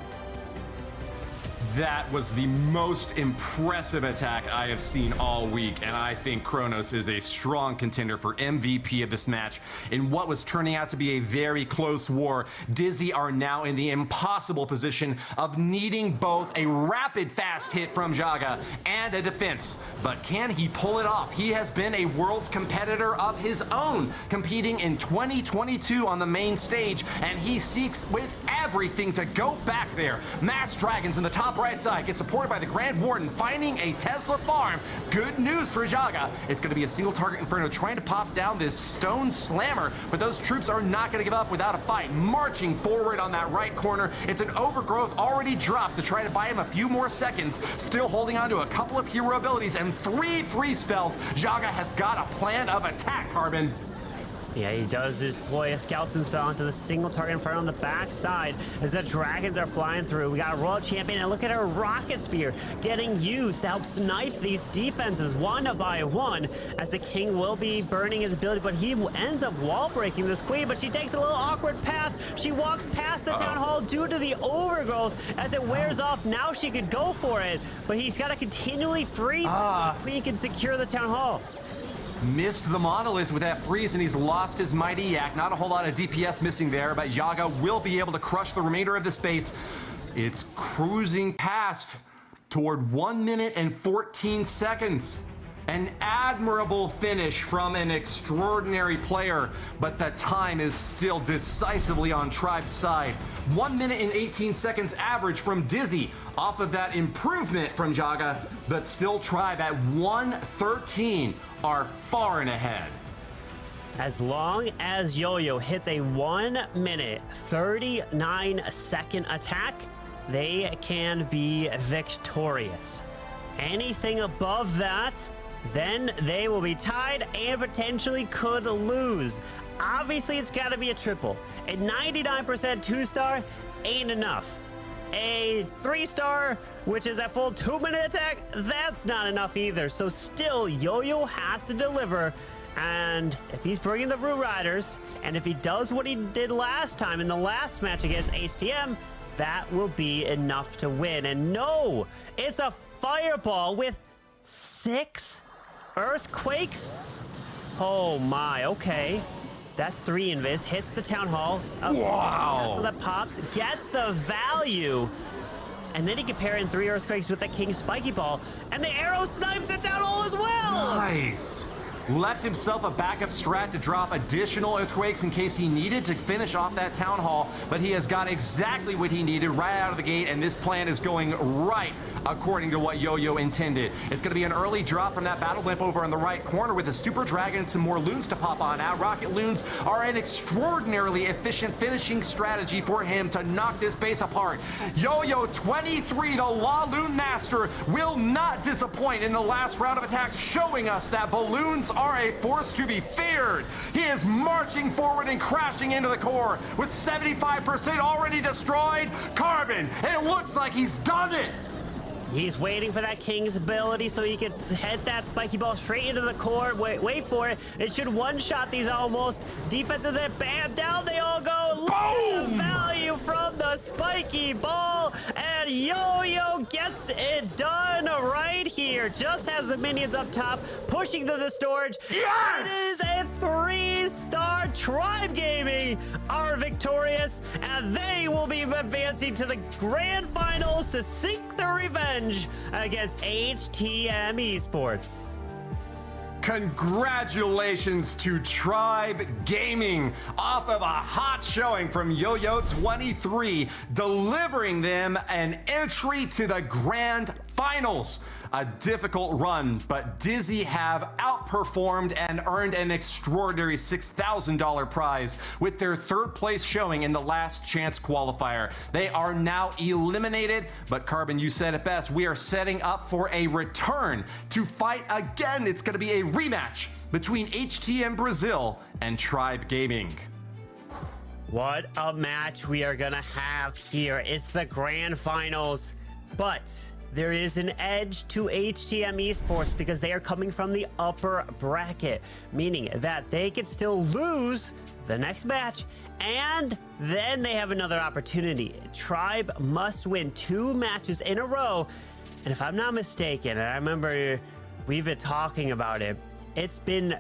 That was the most impressive attack I have seen all week, and I think Kronos is a strong contender for MVP of this match. In what was turning out to be a very close war, Dizi are now in the impossible position of needing both a rapid fast hit from Jaga and a defense. But can he pull it off? He has been a world's competitor of his own, competing in 2022 on the main stage, and he seeks with everything to go back there. Mass Dragons in the top right side get supported by the Grand Warden, finding a Tesla farm. Good news for Jaga. It's going to be a single target Inferno trying to pop down this stone slammer, but those troops are not going to give up without a fight. Marching forward on that right corner, it's an overgrowth already dropped to try to buy him a few more seconds. Still holding on to a couple of hero abilities and 3 free spells. Jaga has got a plan of attack, Carbon. Yeah, he does deploy a skeleton spell onto the single target Inferno on the back side as the dragons are flying through. We got a Royal Champion, and look at our Rocket Spear getting used to help snipe these defenses one by one, as the King will be burning his ability, but he ends up wall breaking this Queen, but she takes a little awkward path. She walks past the Town Hall due to the overgrowth. As it wears off, now she could go for it, but he's got to continually freeze so the Queen can secure the Town Hall. Missed the monolith with that freeze, and he's lost his mighty yak. Not a whole lot of DPS missing there, but Yaga will be able to crush the remainder of the space. It's cruising past toward 1 minute and 14 seconds. An admirable finish from an extraordinary player, but the time is still decisively on Tribe's side. 1 minute and 18 seconds average from Dizi off of that improvement from Jaga, but still Tribe at 1:13 are far and ahead. As long as Yo-Yo hits a 1 minute 39 second attack, they can be victorious. Anything above that, then they will be tied and potentially could lose. Obviously, it's got to be a triple. A 99% 2-star ain't enough. A 3-star, which is a full 2-minute attack, that's not enough either. So still, Yo-Yo has to deliver. And if he's bringing the Hog Riders, and if he does what he did last time in the last match against HTM, that will be enough to win. And no, it's a fireball with 6 earthquakes. Oh my, okay. That's 3 invis, hits the Town Hall. Wow. So that pops, gets the value. And then he can pair in 3 earthquakes with the King's Spiky Ball, and the arrow snipes the Town Hall as well. Nice. Left himself a backup strat to drop additional earthquakes in case he needed to finish off that Town Hall, but he has got exactly what he needed right out of the gate, and this plan is going right according to what Yo-Yo intended. It's going to be an early drop from that Battle Blimp over in the right corner with a Super Dragon and some more loons to pop on out. Rocket Loons are an extraordinarily efficient finishing strategy for him to knock this base apart. Yo-Yo 23, the Law Loon Master, will not disappoint in the last round of attacks, showing us that balloons are a force to be feared. He is marching forward and crashing into the core with 75% already destroyed. Carbon, it looks like he's done it. He's waiting for that King's ability so he can head that Spiky Ball straight into the core. Wait for it. It should one-shot these almost. Defensive there, bam, down they all go. Boom! Value from the Spiky Ball, and Yo-Yo gets it done right here. Just has the minions up top, pushing to the storage. Yes! It is a 3-star. Tribe Gaming are victorious, and they will be advancing to the grand finals to seek their revenge against HTM Esports. Congratulations to Tribe Gaming off of a hot showing from Yo-Yo23, delivering them an entry to the grand finals. A difficult run, but Dizi have outperformed and earned an extraordinary $6,000 prize with their third place showing in the Last Chance Qualifier. They are now eliminated, but Carbon, you said it best. We are setting up for a return to fight again. It's going to be a rematch between HTM Brazil and Tribe Gaming. What a match we are gonna have here. It's the grand finals, but there is an edge to HTM Esports because they are coming from the upper bracket, meaning that they could still lose the next match and then they have another opportunity. Tribe must win 2 matches in a row. And if I'm not mistaken, and I remember we've been talking about it, it's been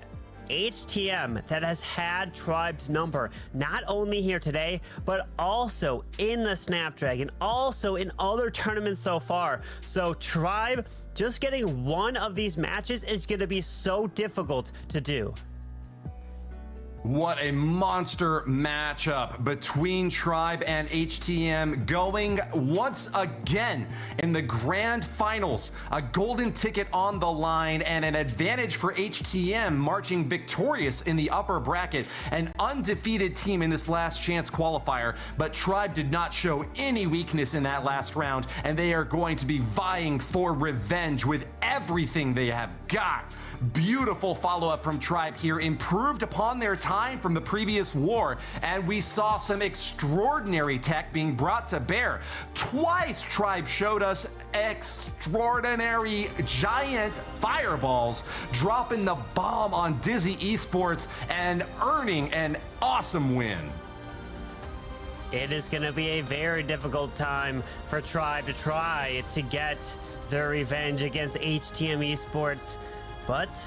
HTM that has had Tribe's number, not only here today, but also in the Snapdragon, also in other tournaments so far. So Tribe, just getting one of these matches is going to be so difficult to do. What a monster matchup between Tribe and HTM, going once again in the grand finals. A golden ticket on the line and an advantage for HTM, marching victorious in the upper bracket. An undefeated team in this Last Chance Qualifier, but Tribe did not show any weakness in that last round, and they are going to be vying for revenge with everything they have got. Beautiful follow-up from Tribe here, improved upon their time from the previous war, and we saw some extraordinary tech being brought to bear. Twice Tribe showed us extraordinary giant fireballs, dropping the bomb on Dizi Esports and earning an awesome win. It is going to be a very difficult time for Tribe to try to get their revenge against HTM Esports. But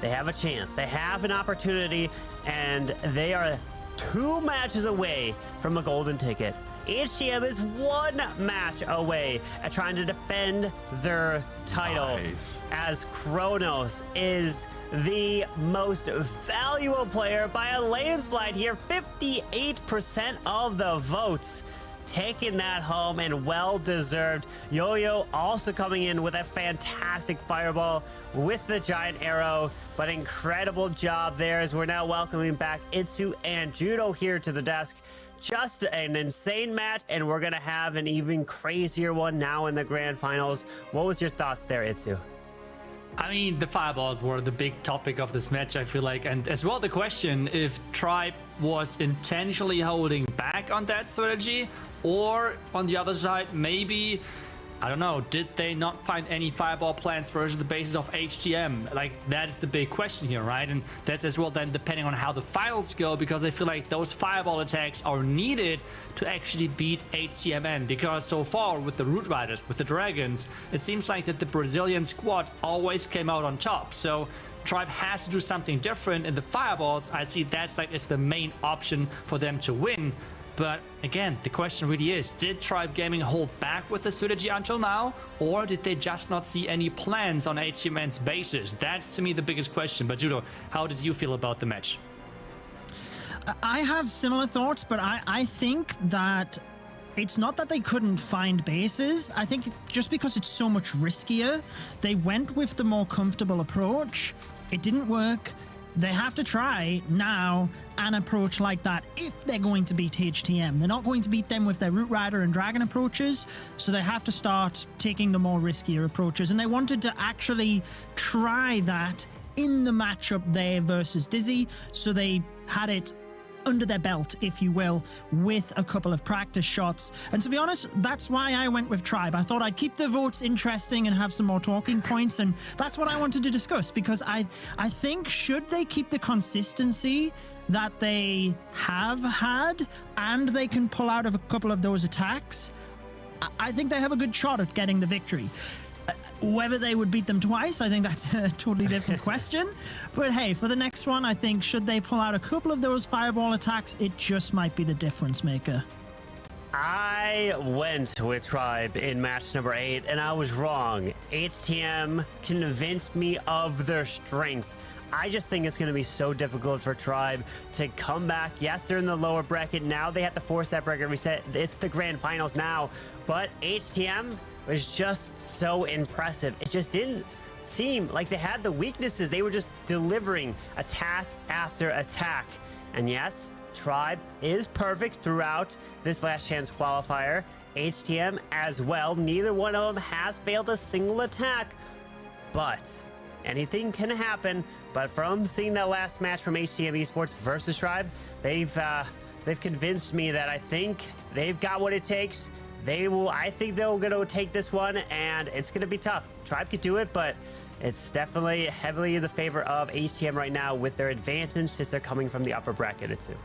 they have a chance. They have an opportunity, and they are 2 matches away from a golden ticket. HTM is 1 match away at trying to defend their title. Nice. As Kronos is the most valuable player by a landslide here. 58% of the votes. Taking that home, and well deserved. Yo-Yo also coming in with a fantastic fireball with the giant arrow, but incredible job there as we're now welcoming back Itsu and Judo here to the desk. Just an insane match, and we're gonna have an even crazier one now in the grand finals. What was your thoughts there, Itsu? I mean, the fireballs were the big topic of this match, I feel like, and as well the question if Tribe was intentionally holding back on that strategy, or on the other side, maybe, I don't know, did they not find any fireball plans versus the basis of HTM? Like, that is the big question here, right? And that's as well then depending on how the finals go, because I feel like those fireball attacks are needed to actually beat HTMN, because so far with the Root Riders, with the Dragons, it seems like that the Brazilian squad always came out on top. So Tribe has to do something different in the fireballs. I see that's like is the main option for them to win. But again, the question really is, did Tribe Gaming hold back with the strategy until now, or did they just not see any plans on HTMN's basis? That's to me the biggest question. But Judo, how did you feel about the match? I have similar thoughts, but I think that it's not that they couldn't find bases. I think just because it's so much riskier, they went with the more comfortable approach. It didn't work. They have to try now an approach like that if they're going to beat HTM. They're not going to beat them with their Root Rider and Dragon approaches, so they have to start taking the more riskier approaches. And they wanted to actually try that in the matchup there versus Dizi, so they had it under their belt, if you will, with a couple of practice shots. And to be honest, that's why I went with Tribe. I thought I'd keep the votes interesting and have some more talking points, and that's what I wanted to discuss, because I think should they keep the consistency that they have had and they can pull out of a couple of those attacks, I think they have a good shot at getting the victory. Whether they would beat them twice, I think that's a totally different question. But hey, for the next one, I think should they pull out a couple of those fireball attacks, it just might be the difference maker. I went with Tribe in match number 8, and I was wrong. HTM convinced me of their strength. I just think it's going to be so difficult for Tribe to come back. Yes, they're in the lower bracket. Now they have to force that bracket reset. It's the grand finals now. But HTM was just so impressive. It just didn't seem like they had the weaknesses. They were just delivering attack after attack. And yes, Tribe is perfect throughout this Last Chance Qualifier. HTM as well. Neither one of them has failed a single attack. But anything can happen. But from seeing that last match from HTM Esports versus Tribe, they've convinced me that I think they've got what it takes. I think they're going to take this one, and it's going to be tough. Tribe could do it, but it's definitely heavily in the favor of HTM right now with their advantage since they're coming from the upper bracket too.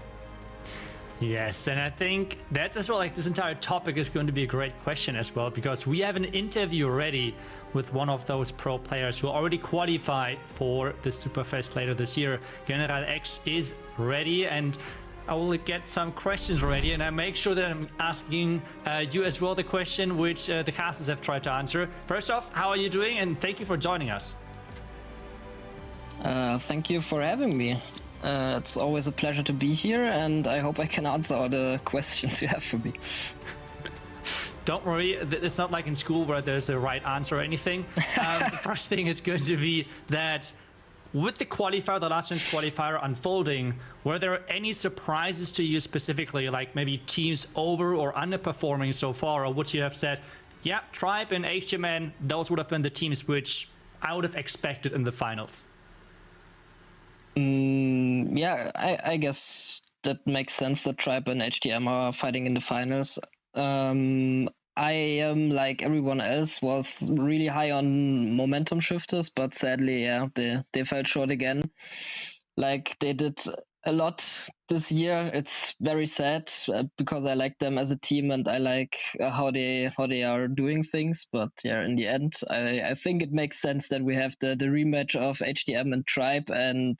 Yes, and I think that's as well, like, this entire topic is going to be a great question as well, because we have an interview already with one of those pro players who already qualified for the Superfest later this year. General X is ready, and I will get some questions ready, and I make sure that I'm asking you as well the question which the casters have tried to answer. First off, how are you doing? And thank you for joining us. Thank you for having me. It's always a pleasure to be here, and I hope I can answer all the questions you have for me. Don't worry, it's not like in school where there's a right answer or anything. The first thing is going to be that with the qualifier, the Last Chance Qualifier unfolding, were there any surprises to you specifically, like maybe teams over or underperforming so far, or would you have said, yeah, Tribe and HMN, those would have been the teams which I would have expected in the finals? Yeah, I guess that makes sense that Tribe and HTM are fighting in the finals. I am, like everyone else, was really high on momentum shifters, but sadly, yeah, they fell short again. Like, they did a lot this year. It's very sad because I like them as a team and I like how they are doing things. But yeah, in the end, I think it makes sense that we have the rematch of HTM and Tribe, and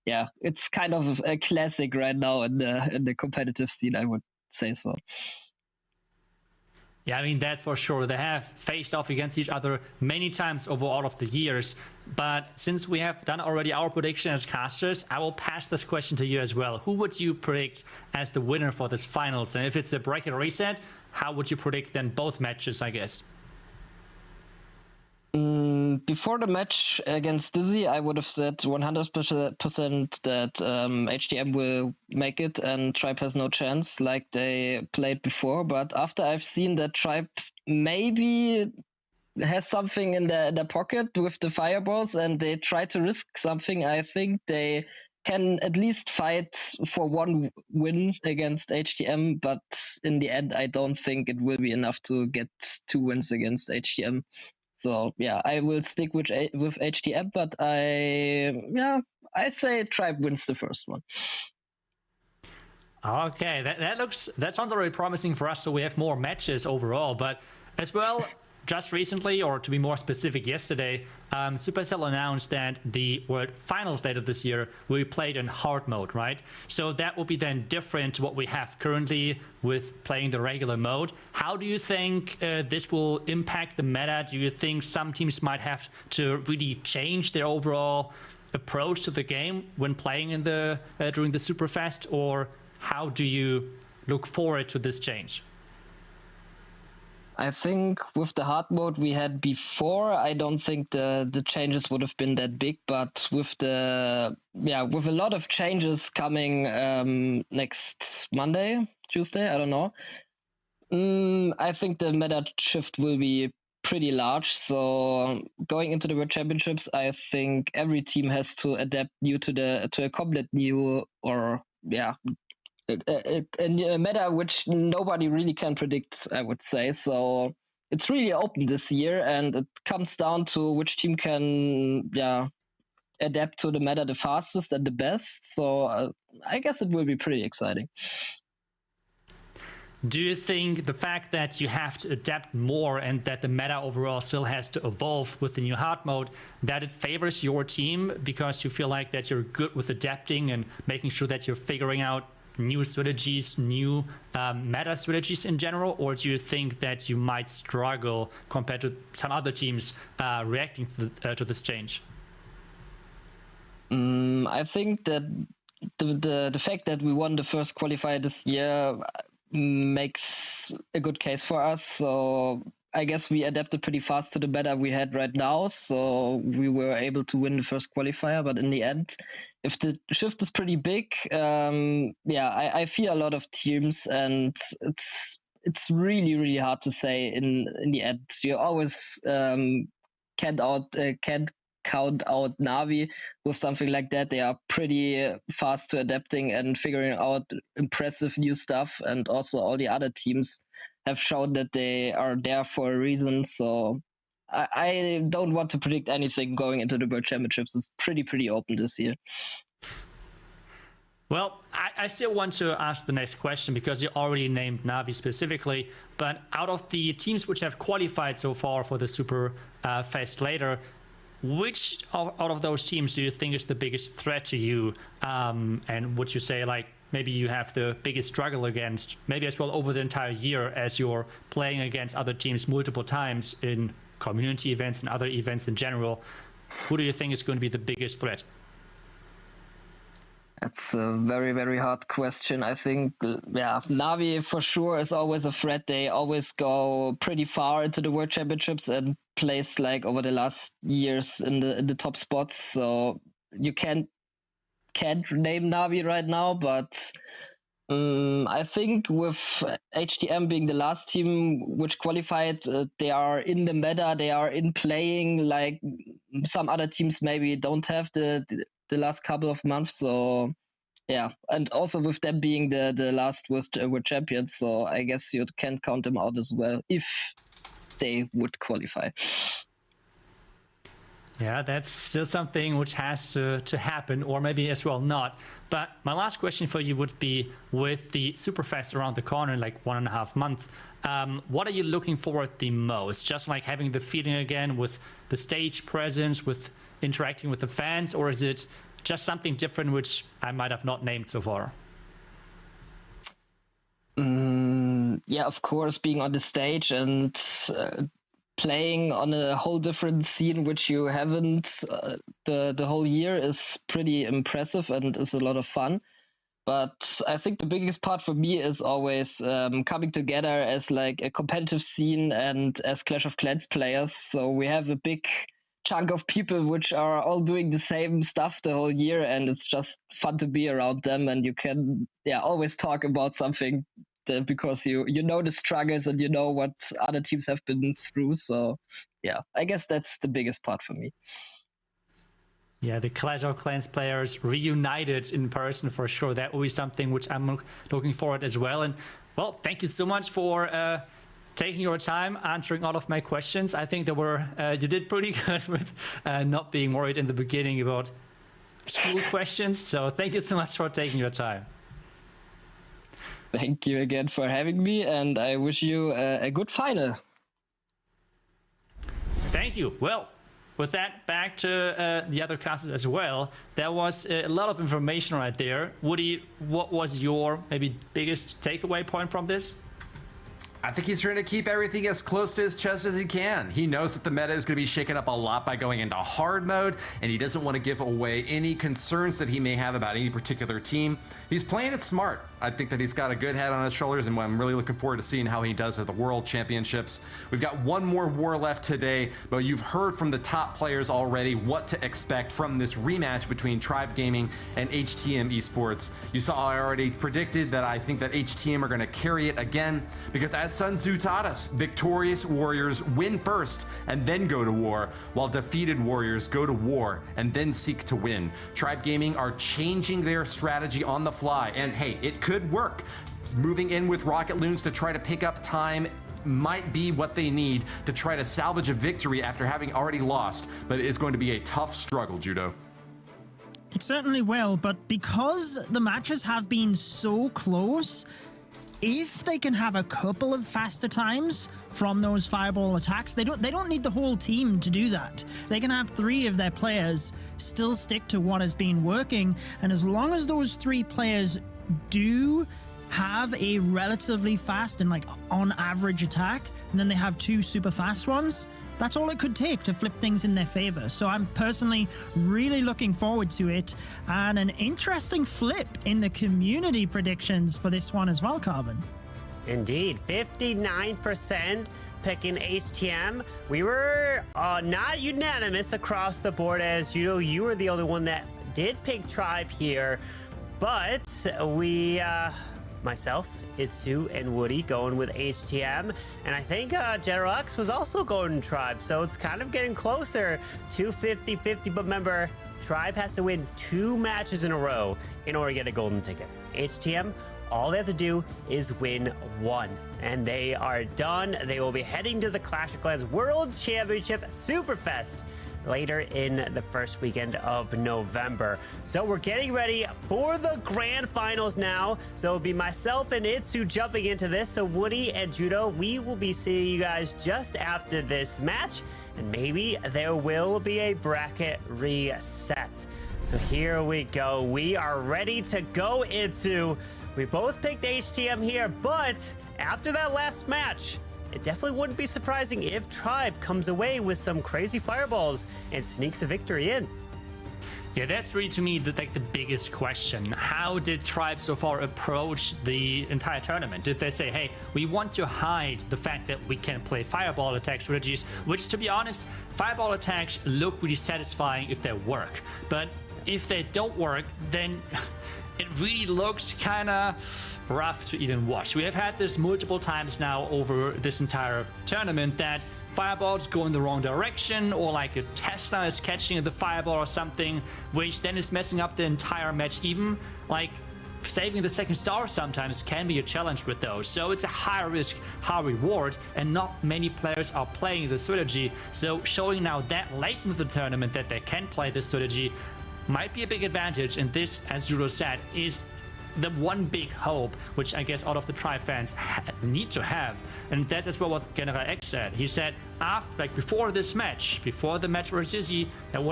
yeah, it's kind of a classic right now in the competitive scene, I would say so. Yeah, I mean, that's for sure. They have faced off against each other many times over all of the years. But since we have done already our prediction as casters, I will pass this question to you as well. Who would you predict as the winner for this finals? And if it's a bracket reset, how would you predict then both matches, I guess? Before the match against Dizi, I would have said 100% that HTM will make it and Tribe has no chance like they played before. But after I've seen that Tribe maybe has something in their pocket with the fireballs and they try to risk something, I think they can at least fight for one win against HTM. But in the end, I don't think it will be enough to get 2 wins against HTM. So yeah, I will stick with HTM, but I say Tribe wins the first one. Okay, that sounds already promising for us. So we have more matches overall, but as well, just recently, or to be more specific, yesterday, Supercell announced that the World Finals later this year will be played in hard mode, right? So that will be then different to what we have currently with playing the regular mode. How do you think this will impact the meta? Do you think some teams might have to really change their overall approach to the game when playing in the during the Superfest, or how do you look forward to this change? I think with the hard mode we had before, I don't think the changes would have been that big. But with a lot of changes coming next Tuesday, I don't know. I think the meta shift will be pretty large. So going into the World Championships, I think every team has to adapt to a complete new a meta which nobody really can predict, I would say. So it's really open this year, and it comes down to which team can adapt to the meta the fastest and the best. So I guess it will be pretty exciting. Do you think the fact that you have to adapt more and that the meta overall still has to evolve with the new hard mode, that it favors your team because you feel like that you're good with adapting and making sure that you're figuring out new strategies, new meta strategies in general? Or do you think that you might struggle compared to some other teams reacting to this change? I think that the fact that we won the first qualifier this year makes a good case for us. So I guess we adapted pretty fast to the meta we had right now. So we were able to win the first qualifier. But in the end, if the shift is pretty big, I fear a lot of teams, and it's really, really hard to say in the end. You always can't count out Navi with something like that. They are pretty fast to adapting and figuring out impressive new stuff, and also all the other teams have shown that they are there for a reason. So I don't want to predict anything going into the World Championships. It's pretty open this year. Well, I still want to ask the next question because you already named Navi specifically, but out of the teams which have qualified so far for the Super Fest later, which out of those teams do you think is the biggest threat to you? And would you say, like, maybe you have the biggest struggle against, maybe as well over the entire year as you're playing against other teams multiple times in community events and other events in general? Who do you think is going to be the biggest threat? That's a very, very hard question. I think, Navi for sure is always a threat. They always go pretty far into the World Championships and place like over the last years in the top spots. So you can't name Navi right now, but I think with HTM being the last team which qualified, they are in the meta. They are in playing like some other teams maybe don't have the last couple of months. So yeah, and also with them being the last World Champions, so I guess you can't count them out as well if they would qualify. Yeah, that's still something which has to happen, or maybe as well not. But my last question for you would be, with the Superfest around the corner, like 1.5 months, what are you looking forward the most? Just like having the feeling again with the stage presence, with interacting with the fans, or is it just something different which I might have not named so far? Yeah, of course, being on the stage and playing on a whole different scene which you haven't the whole year is pretty impressive and is a lot of fun. But I think the biggest part for me is always coming together as like a competitive scene and as Clash of Clans players. So we have a big chunk of people which are all doing the same stuff the whole year, and it's just fun to be around them, and you can always talk about something because you know the struggles and you know what other teams have been through. So yeah, I guess that's the biggest part for me. Yeah, the Clash of Clans players reunited in person for sure. That will be something which I'm looking forward as well. And well, thank you so much for taking your time answering all of my questions. I think you did pretty good with not being worried in the beginning about school questions. So thank you so much for taking your time. Thank you again for having me, and I wish you a good final. Thank you. Well, with that, back to the other casters as well. There was a lot of information right there. Woody, what was your maybe biggest takeaway point from this? I think he's trying to keep everything as close to his chest as he can. He knows that the meta is going to be shaken up a lot by going into hard mode, and he doesn't want to give away any concerns that he may have about any particular team. He's playing it smart. I think that he's got a good head on his shoulders, and I'm really looking forward to seeing how he does at the World Championships. We've got one more war left today, but you've heard from the top players already what to expect from this rematch between Tribe Gaming and HTM Esports. You saw I already predicted that I think that HTM are going to carry it again, because as Sun Tzu taught us, victorious warriors win first and then go to war, while defeated warriors go to war and then seek to win. Tribe Gaming are changing their strategy on the fly, and hey, it could work. Moving in with Rocket Loons to try to pick up time might be what they need to try to salvage a victory after having already lost, but it is going to be a tough struggle, Judo. It certainly will, but because the matches have been so close, if they can have a couple of faster times from those fireball attacks, they don't need the whole team to do that. They can have 3 of their players still stick to what has been working, and as long as those 3 players do have a relatively fast and like on average attack, and then they have 2 super fast ones, that's all it could take to flip things in their favor. So I'm personally really looking forward to it, and an interesting flip in the community predictions for this one as well, Carbon. Indeed, 59% picking HTM. We were not unanimous across the board, as Judo, you were the only one that did pick Tribe here, but we, myself, Itsu, and Woody going with HTM, and I think General X was also going Tribe, so it's kind of getting closer to 50-50, but remember, Tribe has to win 2 matches in a row in order to get a golden ticket. HTM, all they have to do is win 1, and they are done. They will be heading to the Clash of Clans World Championship Superfest later in the first weekend of November. So we're getting ready for the grand finals now. So it'll be myself and Itsu jumping into this. So Woody and Judo, we will be seeing you guys just after this match, and maybe there will be a bracket reset. So here we go. We are ready to go, Itsu. We both picked HTM here, but after that last match, it definitely wouldn't be surprising if Tribe comes away with some crazy fireballs and sneaks a victory in. Yeah, that's really, to me, the biggest question. How did Tribe so far approach the entire tournament? Did they say, hey, we want to hide the fact that we can play fireball attack strategies, which, to be honest, fireball attacks look really satisfying if they work. But if they don't work, then it really looks kind of rough to even watch. We have had this multiple times now over this entire tournament that fireballs go in the wrong direction, or like a Tesla is catching the fireball or something, which then is messing up the entire match. Even like saving the second star sometimes can be a challenge with those. So it's a high risk, high reward, and not many players are playing the strategy. So showing now that late into the tournament that they can play this strategy might be a big advantage, and this, as Judo said, is the one big hope which I guess all of the Tribe fans need to have. And that's as well what General X said. He said before this match, before the match versus Dizi,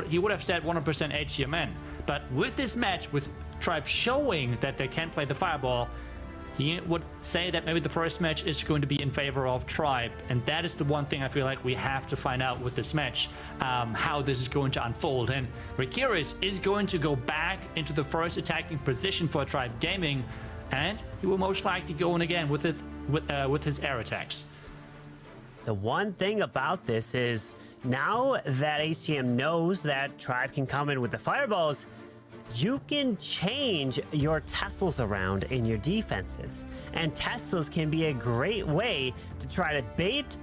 he would have said 100% HTMN, but with this match, with Tribe showing that they can play the fireball, he would say that maybe the first match is going to be in favor of Tribe, and that is the one thing I feel like we have to find out with this match, how this is going to unfold. And Rikiris is going to go back into the first attacking position for Tribe Gaming, and he will most likely go in again with his air attacks. The one thing about this is, now that HTM knows that Tribe can come in with the fireballs, you can change your Teslas around in your defenses, and Teslas can be a great way to try to bait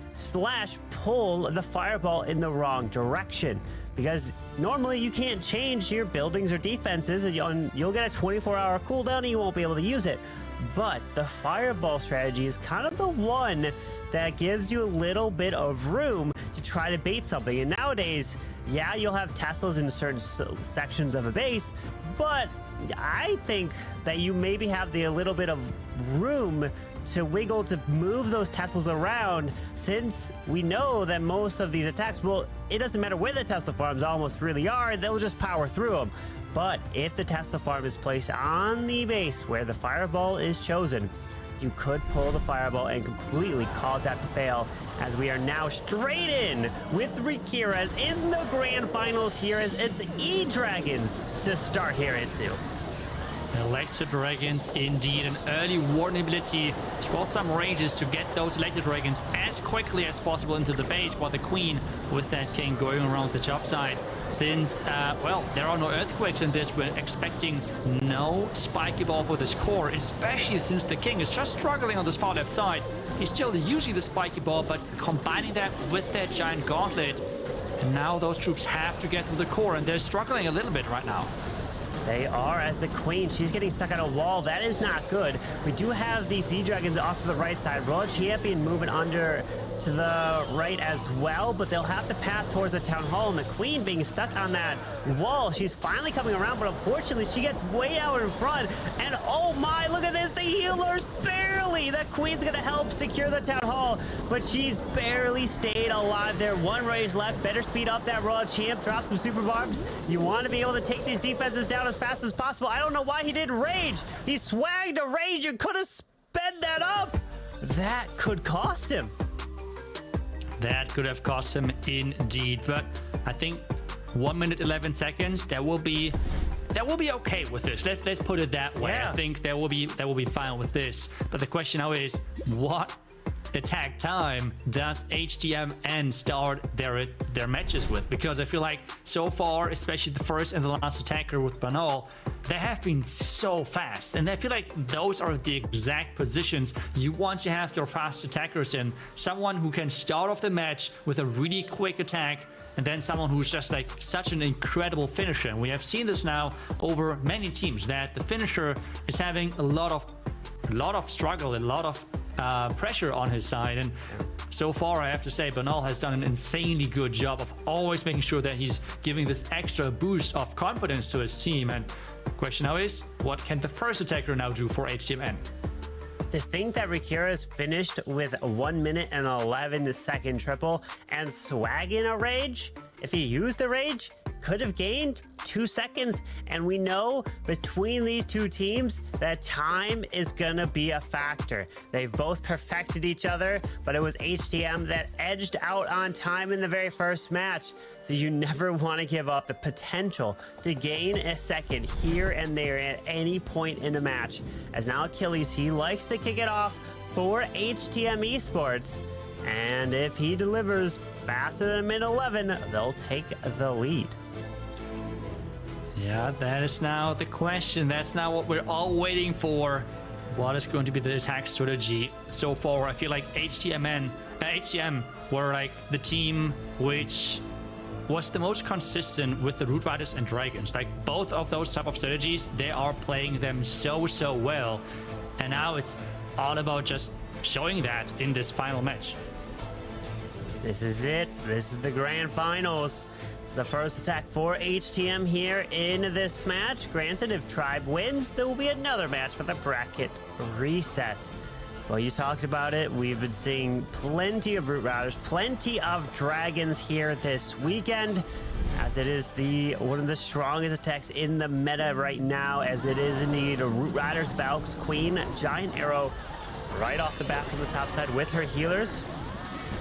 / pull the fireball in the wrong direction, because normally you can't change your buildings or defenses, and you'll get a 24-hour cooldown and you won't be able to use it. But the fireball strategy is kind of the one that gives you a little bit of room to try to bait something. And nowadays, yeah, you'll have Teslas in certain sections of a base, but I think that you maybe have a little bit of room to wiggle, to move those Teslas around, since we know that most of these attacks, well, it doesn't matter where the Tesla farms almost really are, they'll just power through them. But if the Tesla farm is placed on the base where the fireball is chosen, you could pull the fireball and completely cause that to fail, as we are now straight in with Rikiris in the grand finals here, as it's E-Dragons to start here, Itsu. Electric Dragons, indeed, an early warning ability, as well as some ranges to get those Electric Dragons as quickly as possible into the base, while the Queen with that King going around the top side. Since, well, there are no Earthquakes in this, we're expecting no Spiky Ball for this core, especially since the King is just struggling on this far left side. He's still using the Spiky Ball, but combining that with that Giant Gauntlet, and now those troops have to get through the core, and they're struggling a little bit right now. They are, as the Queen, she's getting stuck on a wall. That is not good. We do have the Z-Dragons off to the right side. World Champion moving under to the right as well, but they'll have to path towards the Town Hall, and the Queen being stuck on that wall. She's finally coming around, but unfortunately she gets way out in front, and oh my, look at this, the healers barely. The Queen's gonna help secure the Town Hall, but she's barely stayed alive there. One rage left. Better speed up that Royal Champ, drop some super barbs. You want to be able to take these defenses down as fast as possible. I don't know why he didn't rage. He swagged a rage and could have sped that up. That could cost him. That could have cost him indeed. But I think 1 minute 11 seconds, that will be okay with this. Let's put it that way. Yeah. I think that will be fine with this. But the question now is, what attack time does HTMN start their matches with? Because I feel like so far, especially the first and the last attacker with Banal, they have been so fast, and I feel like those are the exact positions you want to have your fast attackers in. Someone who can start off the match with a really quick attack, and then someone who's just like such an incredible finisher. And we have seen this now over many teams, that the finisher is having a lot of struggle, a lot of pressure on his side. And so far, I have to say, Banal has done an insanely good job of always making sure that he's giving this extra boost of confidence to his team. And the question now is, what can the first attacker now do for HTMN? To think that Rikira's finished with a 1 minute and 11 second triple and swag in a rage, if he used the rage, could have gained 2 seconds. And we know between these two teams that time is gonna be a factor. They've both perfected each other, but it was HTM that edged out on time in the very first match. So you never want to give up the potential to gain a second here and there at any point in a match. As now Achilles, he likes to kick it off for HTM Esports. And if he delivers faster than minute 11, they'll take the lead. Yeah, that is now the question. That's now what we're all waiting for. What is going to be the attack strategy? So far, I feel like HTM were like the team which was the most consistent with the Root Riders and Dragons. Like both of those type of strategies, they are playing them so well. And now it's all about just showing that in this final match. This is it. This is the grand finals. The first attack for HTM here in this match. Granted, if Tribe wins, there will be another match for the bracket reset. Well, you talked about it. We've been seeing plenty of Root Riders, plenty of Dragons here this weekend, as it is one of the strongest attacks in the meta right now, as it is indeed a Root Riders, Valks, Queen, Giant Arrow, right off the bat from the top side with her healers.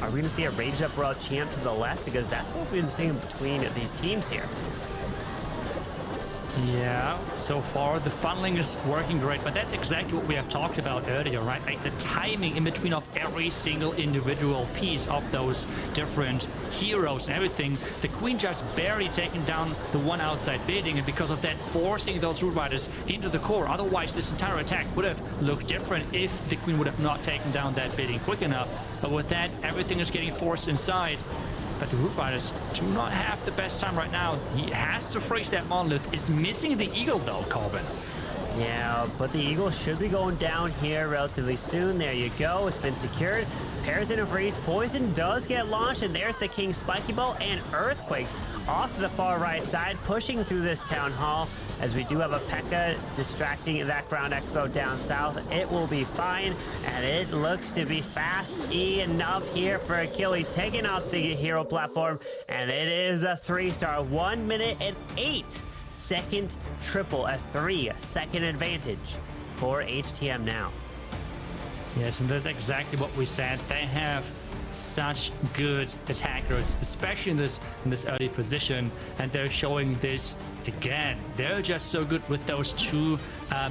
Are we going to see a Rage Up World Champ to the left? Because that's what we've been seeing between these teams here. Yeah, so far the funneling is working great, but that's exactly what we have talked about earlier, right? Like the timing in between of every single individual piece of those different heroes and everything. The Queen just barely taking down the one outside building, and because of that, forcing those Root Riders into the core. Otherwise, this entire attack would have looked different if the Queen would have not taken down that building quick enough. But with that, everything is getting forced inside. But the Root Riders do not have the best time right now. He has to freeze that Monolith. Is missing the Eagle though, Corbin. Yeah, but the Eagle should be going down here relatively soon. There you go. It's been secured. Pairs in a freeze. Poison does get launched, and there's the King Spiky Ball and Earthquake off to the far right side, pushing through this Town Hall, as we do have a P.E.K.K.A distracting that Ground Expo down south. It will be fine, and it looks to be fast enough here for Achilles, taking out the hero platform, and it is a 3-star, 1 minute and 8 second triple, a 3-second advantage for HTM now. Yes, and that's exactly what we said. They have such good attackers, especially in this early position, and they're showing this again. They're just so good with those two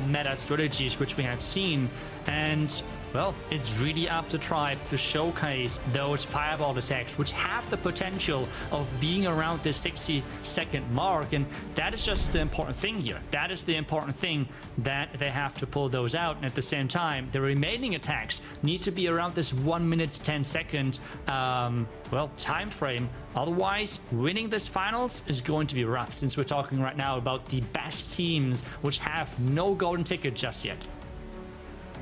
meta strategies which we have seen, and well, it's really up to Tribe to showcase those fireball attacks which have the potential of being around the 60-second mark, and that is just the important thing here. That is the important thing, that they have to pull those out, and at the same time the remaining attacks need to be around this 1 minute 10-second time frame. Otherwise, winning this finals is going to be rough, since we're talking right now about the best teams which have no golden ticket just yet.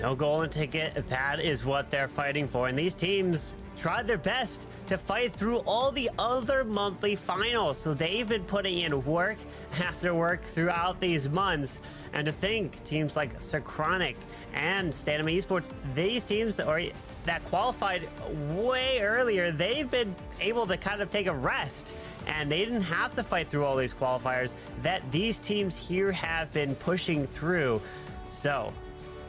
No golden ticket, that is what they're fighting for. And these teams tried their best to fight through all the other monthly finals. So they've been putting in work after work throughout these months. And to think teams like Synchronic and Stanima Esports, these teams that qualified way earlier, they've been able to kind of take a rest, and they didn't have to fight through all these qualifiers that these teams here have been pushing through. So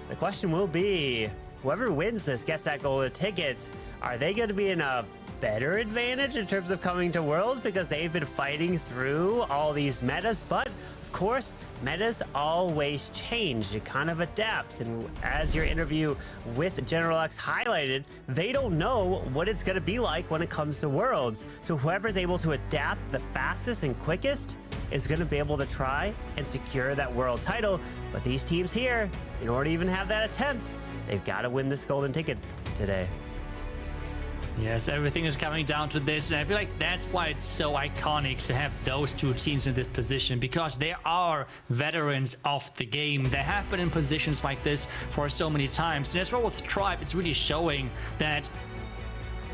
the question will be, whoever wins this gets that golden ticket. Are they going to be in a better advantage in terms of coming to Worlds because they've been fighting through all these metas, but of course, metas always change. It kind of adapts, and as your interview with General X highlighted, they don't know what it's going to be like when it comes to Worlds. So whoever's able to adapt the fastest and quickest is going to be able to try and secure that world title. But these teams here, in order to even have that attempt, they've got to win this golden ticket today. Yes, everything is coming down to this, and I feel like that's why it's so iconic to have those two teams in this position, because they are veterans of the game. They have been in positions like this for so many times, and as well with Tribe, it's really showing that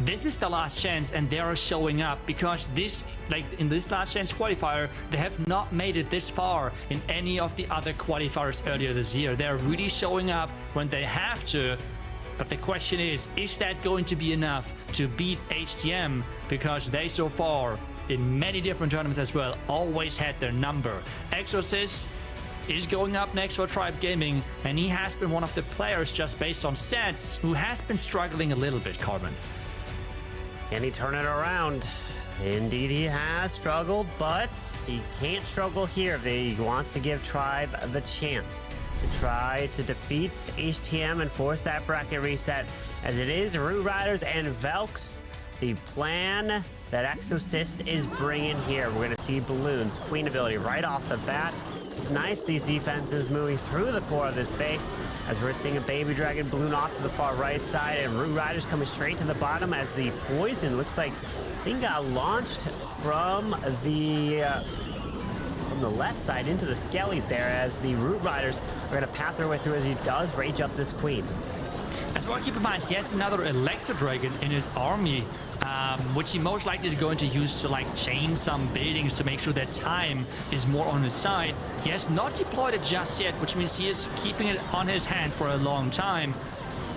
this is the last chance, and they are showing up, because this, like in this last chance qualifier, they have not made it this far in any of the other qualifiers earlier this year. They're really showing up when they have to. But the question is that going to be enough to beat HTM? Because they so far, in many different tournaments as well, always had their number. Exorcist is going up next for Tribe Gaming, and he has been one of the players, just based on stats, who has been struggling a little bit, Carmen. Can he turn it around? Indeed, he has struggled, but he can't struggle here if he wants to give Tribe the chance to try to defeat HTM and force that bracket reset, as it is Root Riders and Velks. The plan that Exorcist is bringing here, we're going to see Balloons, Queen ability right off the bat, snipes these defenses moving through the core of this base, as we're seeing a Baby Dragon Balloon off to the far right side, and Root Riders coming straight to the bottom as the poison looks like thing got launched from the left side into the Skellies there, as the Root Riders are going to path their way through as he does rage up this Queen. As well, keep in mind, he has another Electro Dragon in his army, which he most likely is going to use to like chain some buildings to make sure that time is more on his side. He has not deployed it just yet, which means he is keeping it on his hand for a long time.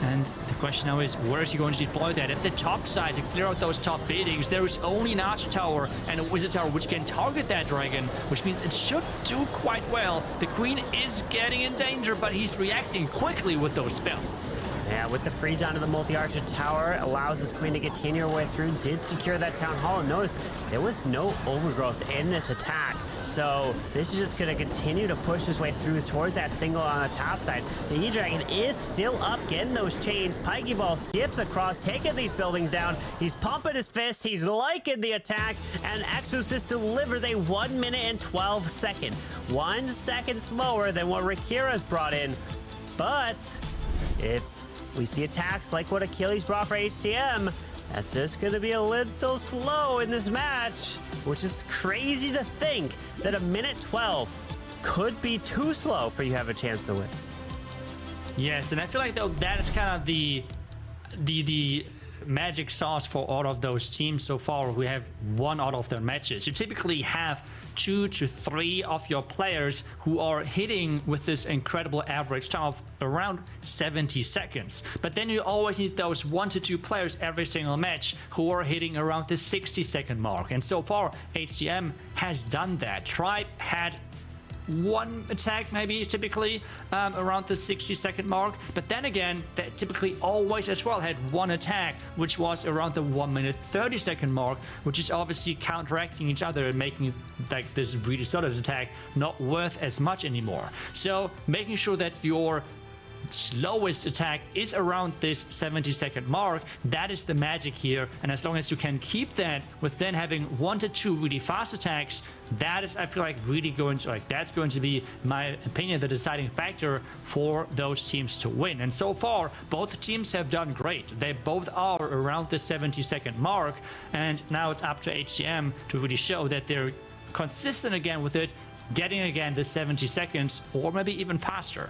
And the question now is, where is he going to deploy that? At the top side, to clear out those top buildings, there is only an Archer Tower and a Wizard Tower which can target that dragon, which means it should do quite well. The Queen is getting in danger, but he's reacting quickly with those spells. Yeah, with the freeze onto the multi-archer tower, allows this Queen to continue her way through, did secure that Town Hall, and notice there was no overgrowth in this attack. So this is just going to continue to push his way through towards that single on the top side. The E-Dragon is still up, getting those chains. Pikey Ball skips across, taking these buildings down. He's pumping his fist. He's liking the attack. And Exorcist delivers a 1 minute and 12 second. 1 second slower than what Rakira's brought in. But if we see attacks like what Achilles brought for HTM, that's just going to be a little slow in this match, which is crazy to think that a minute 12 could be too slow for you to have a chance to win. Yes, and I feel like though that is kind of the magic sauce for all of those teams so far who have won all of their matches. You typically have 2 to 3 of your players who are hitting with this incredible average time of around 70 seconds. But then you always need those 1 to 2 players every single match who are hitting around the 60-second mark. And so far, HTM has done that. Tribe had 1 attack maybe typically around the 60-second mark, but then again they typically always as well had 1 attack which was around the 1 minute 30-second mark, which is obviously counteracting each other and making like this really solid attack not worth as much anymore. So making sure that your slowest attack is around this 70-second mark, that is the magic here. And as long as you can keep that with then having 1 to 2 really fast attacks, that is, I feel like, really going to, like, that's going to be, my opinion, the deciding factor for those teams to win. And so far, both teams have done great. They both are around the 70-second mark, and now it's up to HTM to really show that they're consistent again with it, getting again the 70 seconds or maybe even faster.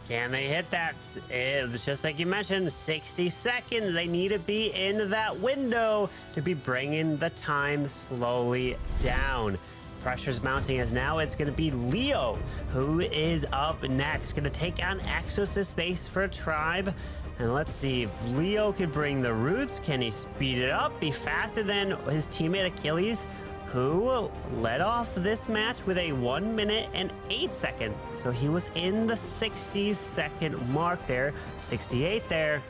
Can they hit that? It's just like you mentioned, 60 seconds. They need to be in that window to be bringing the time slowly down. Pressure's mounting as now it's going to be Leo who is up next. Going to take on Exorcist base for Tribe. And let's see if Leo can bring the roots. Can he speed it up? Be faster than his teammate Achilles, who led off this match with a 1 minute and 8 second. So he was in the 60-second mark there, 68 there.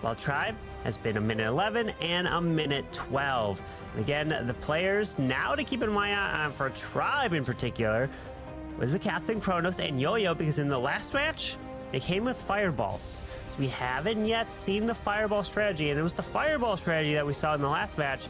while Tribe has been a minute 11 and a minute 12. And again, the players now to keep in mind for Tribe in particular was the captain Kronos and Yo-Yo, because in the last match, they came with fireballs. So we haven't yet seen the fireball strategy, and it was the fireball strategy that we saw in the last match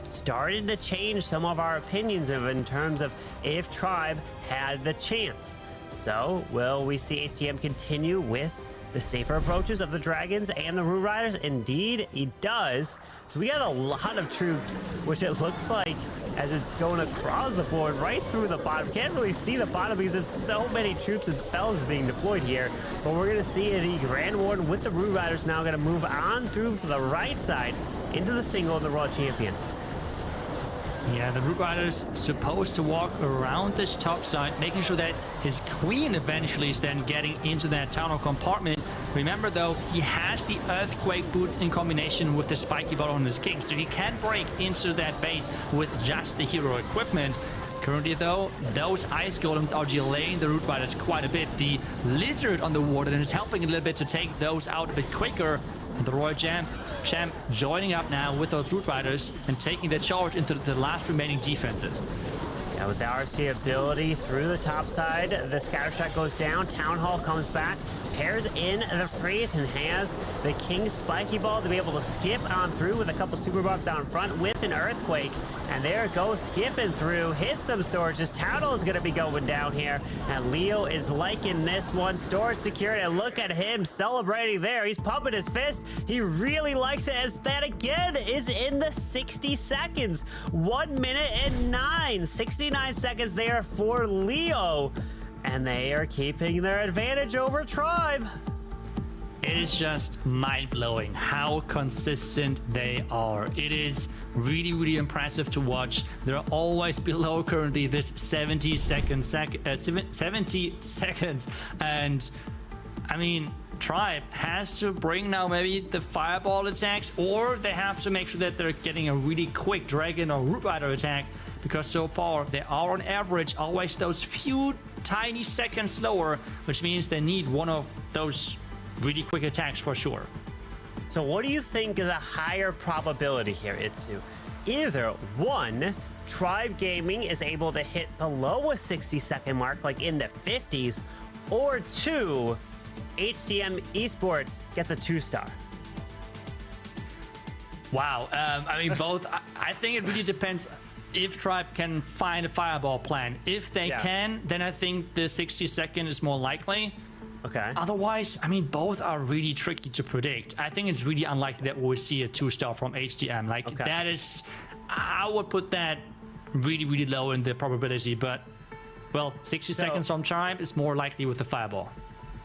started to change some of our opinions of in terms of if Tribe had the chance. So will we see HTM continue with the safer approaches of the Dragons and the Hog Riders? Indeed, he does. So we got a lot of troops, which it looks like as it's going across the board right through the bottom. Can't really see the bottom because there's so many troops and spells being deployed here. But we're going to see the Grand Warden with the Hog Riders now going to move on through the right side into the single of the World Champion. Yeah, the Hog Riders supposed to walk around this top side, making sure that his queen eventually is then getting into that tunnel compartment. Remember though, he has the earthquake boots in combination with the spiky ball on his king, so he can break into that base with just the hero equipment. Currently though, those ice golems are delaying the Hog Riders quite a bit. The lizard on the warden is helping a little bit to take those out a bit quicker. The Royal Champ joining up now with those Hog Riders and taking the charge into the last remaining defenses. Yeah, with the RC ability through the top side, the scatter shot goes down, Town Hall comes back, pairs in the freeze, and has the King's spiky ball to be able to skip on through with a couple super buffs down front with an earthquake. And there it goes, skipping through, hits some storages. Town Hall is going to be going down here, and Leo is liking this one. Storage secured, and look at him celebrating there. He's pumping his fist. He really likes it, as that again is in the 60 seconds. 1 minute and 69 seconds there for Leo. And they are keeping their advantage over Tribe. It is just mind-blowing how consistent they are. It is really, really impressive to watch. They're always below currently this 70 seconds. And I mean, Tribe has to bring now maybe the fireball attacks, or they have to make sure that they're getting a really quick dragon or Hog Rider attack, because so far they are on average always those few tiny seconds slower, which means they need one of those really quick attacks for sure. So what do you think is a higher probability here, Itsu? Either one, Tribe Gaming is able to hit below a 60-second mark, like in the 50s, or two, HTM Esports gets a 2-star. Wow. I mean, both. I think it really depends if Tribe can find a fireball plan. If they can, then I think the 60-second is more likely. Okay. Otherwise, I mean, both are really tricky to predict. I think it's really unlikely that we'll see a 2-star from HTM. Like, that is, I would put that really, really low in the probability. But, well, 60 seconds from Tribe is more likely with the fireball.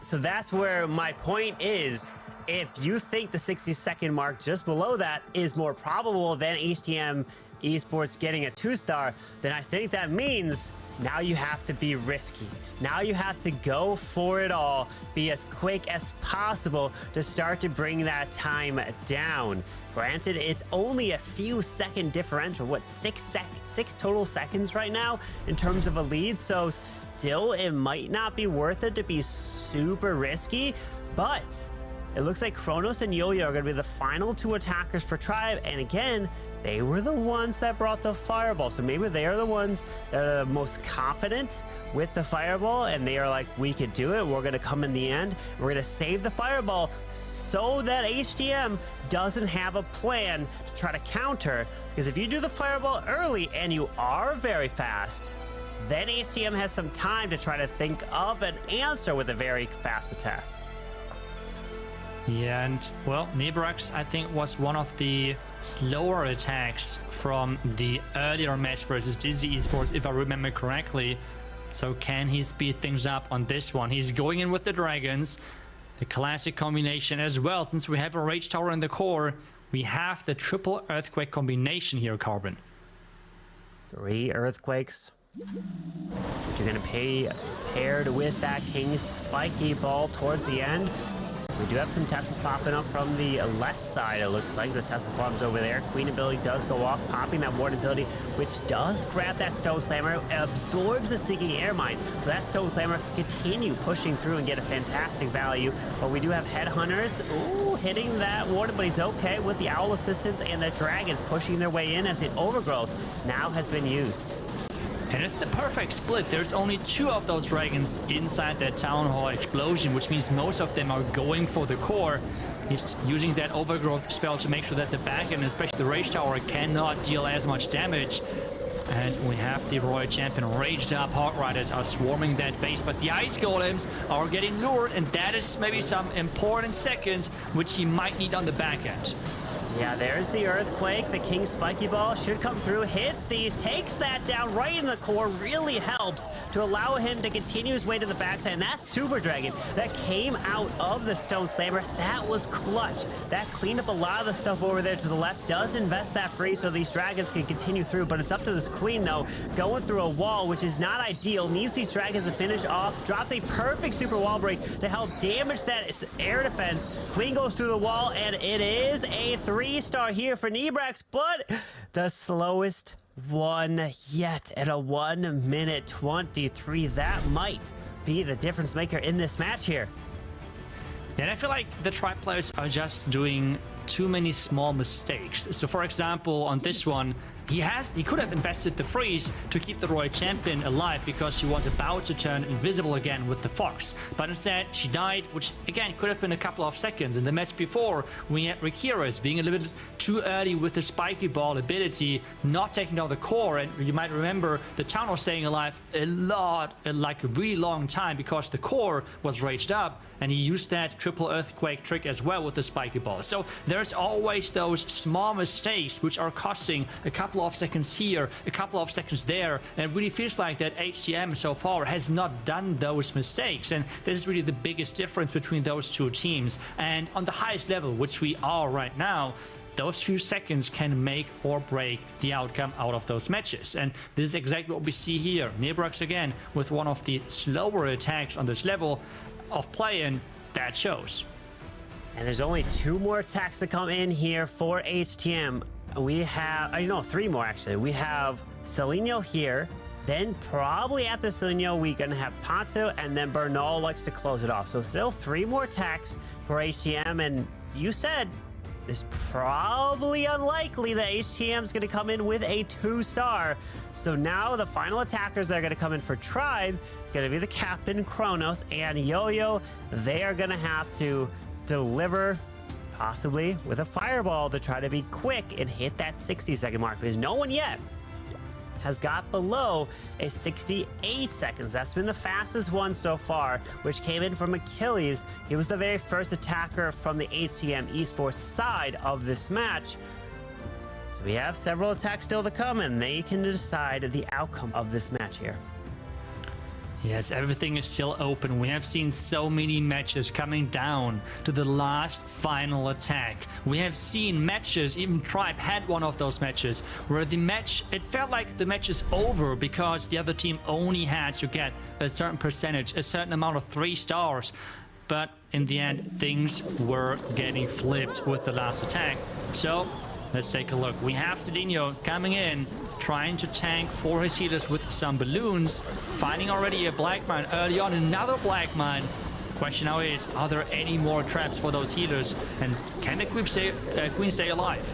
So that's where my point is. If you think the 60-second mark just below that is more probable than HTM Esports getting a 2-star, then I think that means now you have to be risky. Now you have to go for it all, be as quick as possible to start to bring that time down. Granted, it's only a few second differential, what, six total seconds right now in terms of a lead, so still it might not be worth it to be super risky, but it looks like Kronos and Yo-Yo are going to be the final two attackers for Tribe, and again, they were the ones that brought the fireball, so maybe they are the ones that are the most confident with the fireball, and they are like, we could do it, we're going to come in the end, we're going to save the fireball so that HTM doesn't have a plan to try to counter, because if you do the fireball early and you are very fast, then HTM has some time to try to think of an answer with a very fast attack. Yeah, and well, Nebarax, I think, was one of the slower attacks from the earlier match versus Dizi Esports, if I remember correctly. So can he speed things up on this one? He's going in with the dragons, the classic combination as well. Since we have a Rage Tower in the core, we have the triple earthquake combination here, Carbon. 3 earthquakes, which are going to pay paired with that King's spiky ball towards the end. We do have some Teslas popping up from the left side, it looks like. The Tesla farm's over there. Queen ability does go off, popping that Ward ability, which does grab that Stone Slammer, absorbs the Seeking Air Mine. So that Stone Slammer can continue pushing through and get a fantastic value. But we do have Headhunters, ooh, hitting that Ward, but he's okay with the Owl assistance, and the Dragons pushing their way in as the Overgrowth now has been used. And it's the perfect split. There's only 2 of those dragons inside that Town Hall explosion, which means most of them are going for the core. He's using that Overgrowth spell to make sure that the back end, especially the Rage Tower, cannot deal as much damage. And we have the Royal Champion raged up. Hog Riders are swarming that base, but the Ice Golems are getting lured, and that is maybe some important seconds which he might need on the back end. Yeah, there's the Earthquake. The King Spiky Ball should come through, hits these, takes that down right in the core, really helps to allow him to continue his way to the backside. And that Super Dragon that came out of the Stone Slammer, that was clutch. That cleaned up a lot of the stuff over there to the left, does invest that free so these dragons can continue through, but it's up to this Queen, though, going through a wall, which is not ideal. Needs these dragons to finish off, drops a perfect super wall break to help damage that air defense. Queen goes through the wall, and it is a 3-star here for Nebrax, but the slowest one yet at a 1:23. That might be the difference maker in this match here. Yeah, and I feel like the Tribe players are just doing too many small mistakes. So for example, on this one, he could have invested the freeze to keep the Royal Champion alive because she was about to turn invisible again with the Fox. But instead, she died, which again could have been a couple of seconds. In the match before, we had Rikiris being a little bit too early with the Spiky Ball ability, not taking down the core. And you might remember the Town was staying alive like a really long time because the core was raged up, and he used that triple Earthquake trick as well with the Spiky Ball. So there's always those small mistakes which are costing a couple of seconds here, a couple of seconds there, and it really feels like that HTM so far has not done those mistakes, and this is really the biggest difference between those 2 teams. And on the highest level, which we are right now, those few seconds can make or break the outcome out of those matches. And this is exactly what we see here. Nebrax again with one of the slower attacks on this level of play, and that shows. And there's only 2 more attacks to come in here for HTM. We have, 3 more actually. We have Seleno here, then probably after Seleno we're gonna have Panto, and then Bernal likes to close it off. So still 3 more attacks for HTM, and you said it's probably unlikely that HTM is going to come in with a 2-star. So now the final attackers that are going to come in for Tribe is going to be the Captain, Kronos, and Yo-Yo. They are going to have to deliver, possibly with a fireball, to try to be quick and hit that 60-second mark, because no one yet has got below a 68 seconds. That's been the fastest one so far, which came in from Achilles. He was the very first attacker from the HTM Esports side of this match. So we have several attacks still to come, and they can decide the outcome of this match here. Yes, everything is still open. We have seen so many matches coming down to the last final attack. We have seen matches, even Tribe had one of those matches, where it felt like the match is over because the other team only had to get a certain percentage, a certain amount of 3 stars. But in the end, things were getting flipped with the last attack. So let's take a look. We have Cedinho coming in, trying to tank for his healers with some balloons, finding already a black mine early on, another black mine. Question now is, are there any more traps for those healers, and can the Queen stay alive?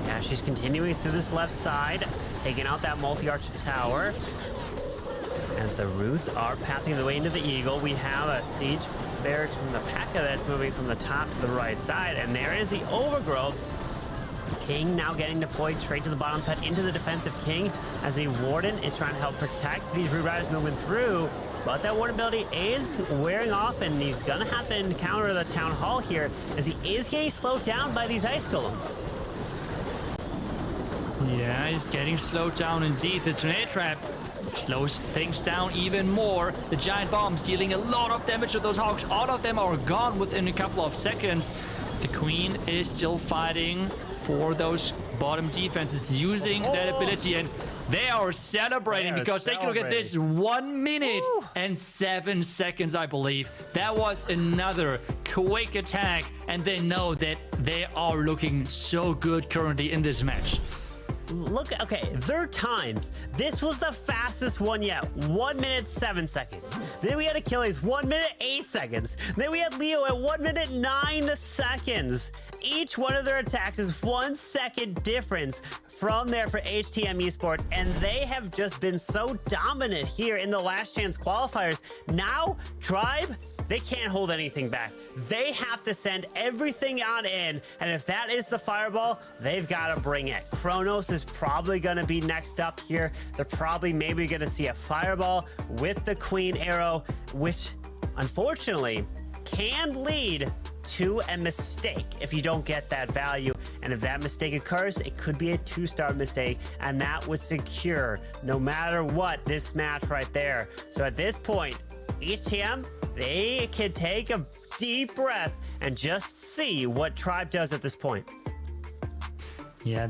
Yeah, she's continuing through this left side, taking out that multi-arch tower. As the roots are pathing the way into the Eagle, we have a siege barracks from the P.E.K.K.A that's moving from the top to the right side, and there is the Overgrowth. King now getting deployed straight to the bottom side into the defensive King, as the Warden is trying to help protect these Root Riders moving through. But that Warden ability is wearing off, and he's going to have to encounter the Town Hall here, as he is getting slowed down by these Ice Golems. Yeah, he's getting slowed down indeed. The Tornado Trap slows things down even more. The Giant Bombs dealing a lot of damage to those Hogs. All of them are gone within a couple of seconds. The Queen is still fighting for those bottom defenses, using that ability, and They are celebrating because take a look at this. 1 minute and 7 seconds, I believe. That was another quick attack, and they know that they are looking so good currently in this match. Look, okay, their times. This was the fastest one yet. 1 minute, 7 seconds. Then we had Achilles, 1 minute, 8 seconds. Then we had Leo at 1 minute, 9 seconds. Each one of their attacks is 1 second difference from there for HTM Esports, and they have just been so dominant here in the Last Chance Qualifiers. Now, Tribe, they can't hold anything back. They have to send everything on in, and if that is the fireball, they've got to bring it. Kronos is probably going to be next up here. They're probably maybe going to see a fireball with the Queen Arrow, which unfortunately can lead to a mistake if you don't get that value. And if that mistake occurs, it could be a 2-star mistake, and that would secure, no matter what, this match right there. So at this point, HTM, they can take a deep breath and just see what Tribe does at this point. Yeah,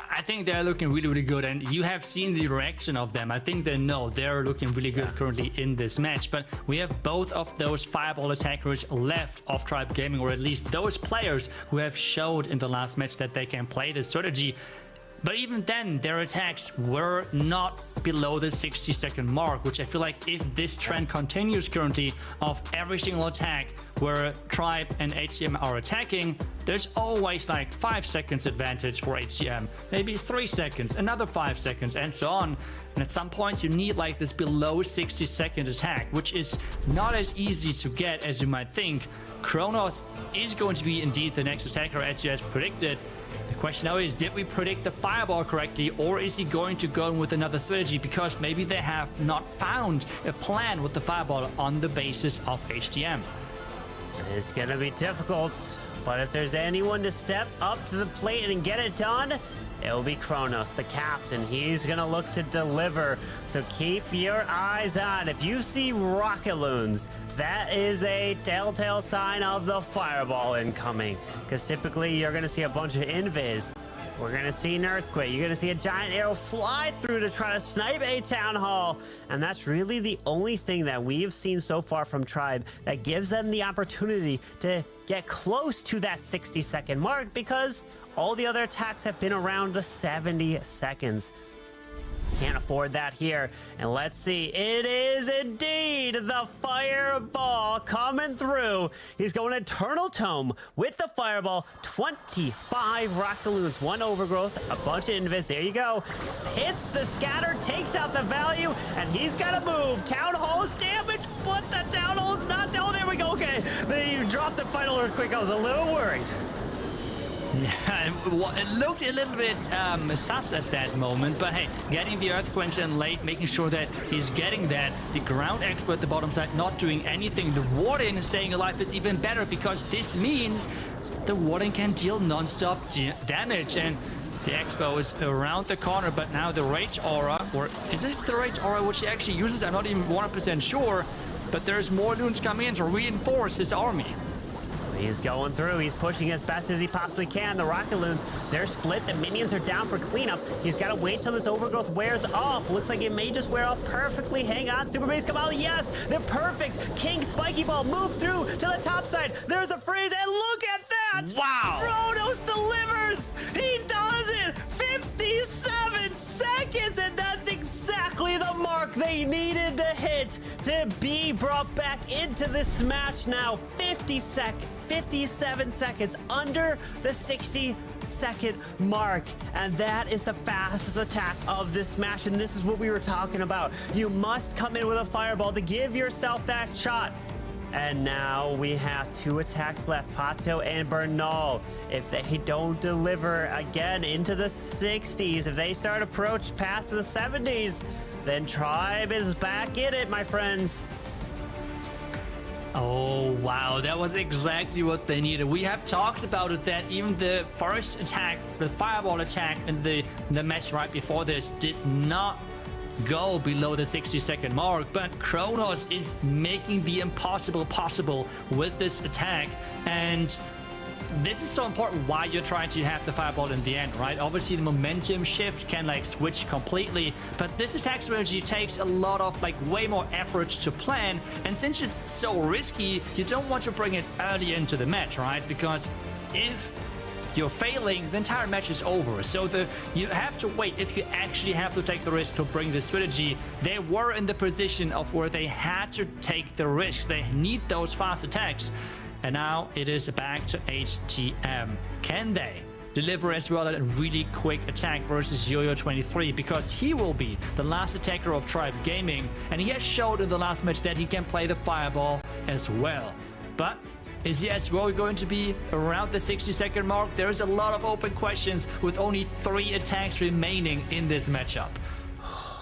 I think they're looking really, really good, and you have seen the reaction of them. I think they know they're looking really good currently in this match, but we have both of those fireball attackers left of Tribe Gaming, or at least those players who have showed in the last match that they can play this strategy. But even then, their attacks were not below the 60-second mark, which I feel like if this trend continues currently of every single attack where Tribe and HTM are attacking, there's always like 5 seconds advantage for HTM, maybe 3 seconds, another 5 seconds, and so on. And at some point, you need like this below 60-second attack, which is not as easy to get as you might think. Kronos is going to be indeed the next attacker, as you have predicted. The question now is, did we predict the fireball correctly, or is he going to go with another strategy because maybe they have not found a plan with the fireball on the basis of HTM? It's going to be difficult, but if there's anyone to step up to the plate and get it done, it will be Kronos, the captain. He's going to look to deliver, so keep your eyes on. If you see rocket loons, that is a telltale sign of the fireball incoming, because typically you're going to see a bunch of invis. We're going to see an earthquake. You're going to see a giant arrow fly through to try to snipe a town hall. And that's really the only thing that we've seen so far from Tribe that gives them the opportunity to get close to that 60-second mark, because all the other attacks have been around the 70 seconds. Can't afford that here. And let's see, it is indeed the fireball coming through. He's going Eternal Tome with the fireball. 25 rocket loons, 1 overgrowth, a bunch of invis. There you go. Hits the scatter, takes out the value, and he's got to move. Town hall is damaged, but the town hall is not. Oh, there we go. Okay, they dropped the final earthquake. I was a little worried. Yeah, it looked a little bit sus at that moment, but hey, getting the earthquake in late, making sure that he's getting that. The ground expert at the bottom side not doing anything. The warden staying alive is even better, because this means the warden can deal non-stop damage, and the expo is around the corner. But now the rage aura, or is it the rage aura which he actually uses? I'm not even 100% sure, but there's more loons coming in to reinforce his army. He's going through. He's pushing as best as he possibly can. The rocket loons, they're split. The minions are down for cleanup. He's got to wait till this overgrowth wears off. Looks like it may just wear off perfectly. Hang on. Super base come out. Yes, they're perfect. King Spiky Ball moves through to the top side. There's a freeze, and look at that. Wow. Kronos delivers. He does it. 57 seconds, and that's exactly the mark they needed to hit to be brought back into this match now. 57 seconds under the 60-second mark, and that is the fastest attack of this match. And this is what we were talking about. You must come in with a fireball to give yourself that shot. And now we have 2 attacks left, Pato and Bernal. If they don't deliver again into the 60s, if they start approach past the 70s, then Tribe is back in it, my friends. Oh, wow. That was exactly what they needed. We have talked about it, that even the first attack, the fireball attack in the match right before this did not go below the 60-second mark, but Kronos is making the impossible possible with this attack. And this is so important why you're trying to have the fireball in the end, right? Obviously, the momentum shift can like switch completely, but this attack strategy takes a lot of like way more effort to plan. And since it's so risky, you don't want to bring it early into the match, right? Because if you're failing, the entire match is over. So you have to wait if you actually have to take the risk to bring this strategy. They were in the position of where they had to take the risk. They need those fast attacks. And now it is back to HTM. Can they deliver as well a really quick attack versus Yo-Yo23? Because he will be the last attacker of Tribe Gaming, and he has showed in the last match that he can play the fireball as well. But is he as well going to be around the 60-second mark? There is a lot of open questions with only 3 attacks remaining in this matchup.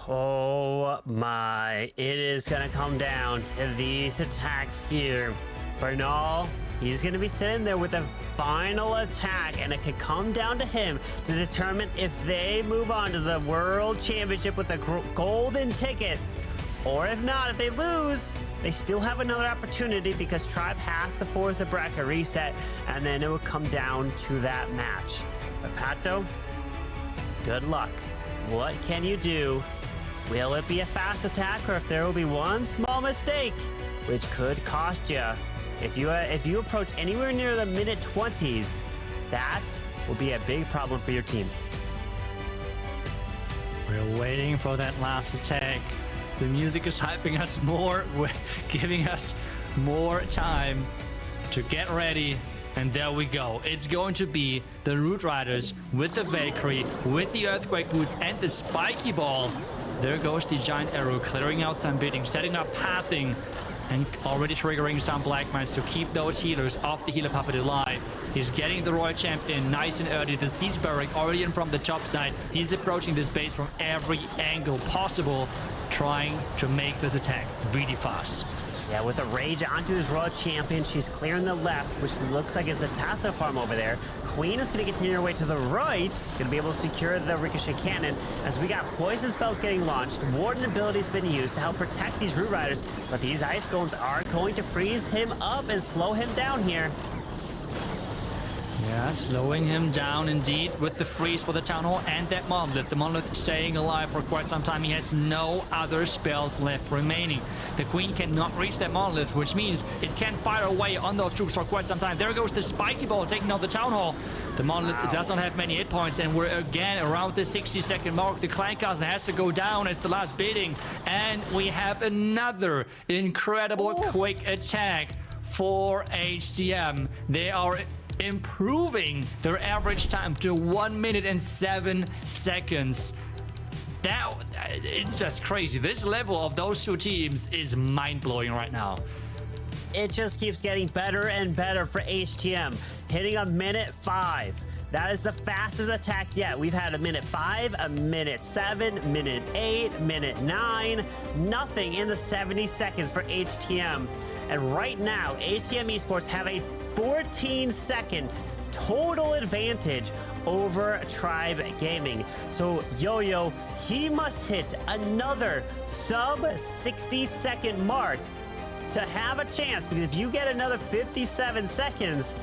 Oh my, it is going to come down to these attacks here. Bernal, he's going to be sitting there with the final attack, and it can come down to him to determine if they move on to the World Championship with the golden ticket. Or if not, if they lose, they still have another opportunity because Tribe has to force a bracket reset, and then it will come down to that match. But Pato, good luck. What can you do? Will it be a fast attack, or if there will be one small mistake, which could cost you? If you approach anywhere near the minute 20s, that will be a big problem for your team. We're waiting for that last attack. The music is hyping us more, giving us more time to get ready. And there we go. It's going to be the Root Riders with the Valkyrie, with the Earthquake Boots and the Spiky Ball. There goes the Giant Arrow, clearing out some bidding, setting up pathing, and already triggering some Black Mines to keep those healers off the healer puppet alive. He's getting the Royal Champ in nice and early. The Siege Barrack already in from the top side. He's approaching this base from every angle possible, trying to make this attack really fast. Yeah, with a rage onto his Royal Champion, she's clearing the left, which looks like it's a Tasso farm over there. Queen is going to continue her way to the right, going to be able to secure the Ricochet Cannon, as we got Poison Spells getting launched. Warden ability has been used to help protect these Root Riders, but these Ice Golems are going to freeze him up and slow him down here. Yeah, slowing him down indeed with the freeze for the Town Hall and that Monolith. The Monolith staying alive for quite some time. He has no other spells left remaining. The Queen cannot reach that Monolith, which means it can fire away on those troops for quite some time. There goes the Spiky Ball taking out the Town Hall. The Monolith does not have many hit points, and we're again around the 60-second mark. The Clan Castle has to go down as the last bidding, and we have another incredible quick attack for HTM. They are improving their average time to 1 minute and 7 seconds. That it's just crazy. This level of those two teams is mind-blowing right now. It just keeps getting better and better for HTM, hitting a minute 5. That is the fastest attack yet. We've had a minute 5, a minute 7, minute 8, minute 9, nothing in the 70 seconds for HTM. And right now, HTM Esports have a 14-second total advantage over Tribe Gaming. So Yo-Yo, he must hit another sub 60-second mark to have a chance, because if you get another 57 seconds,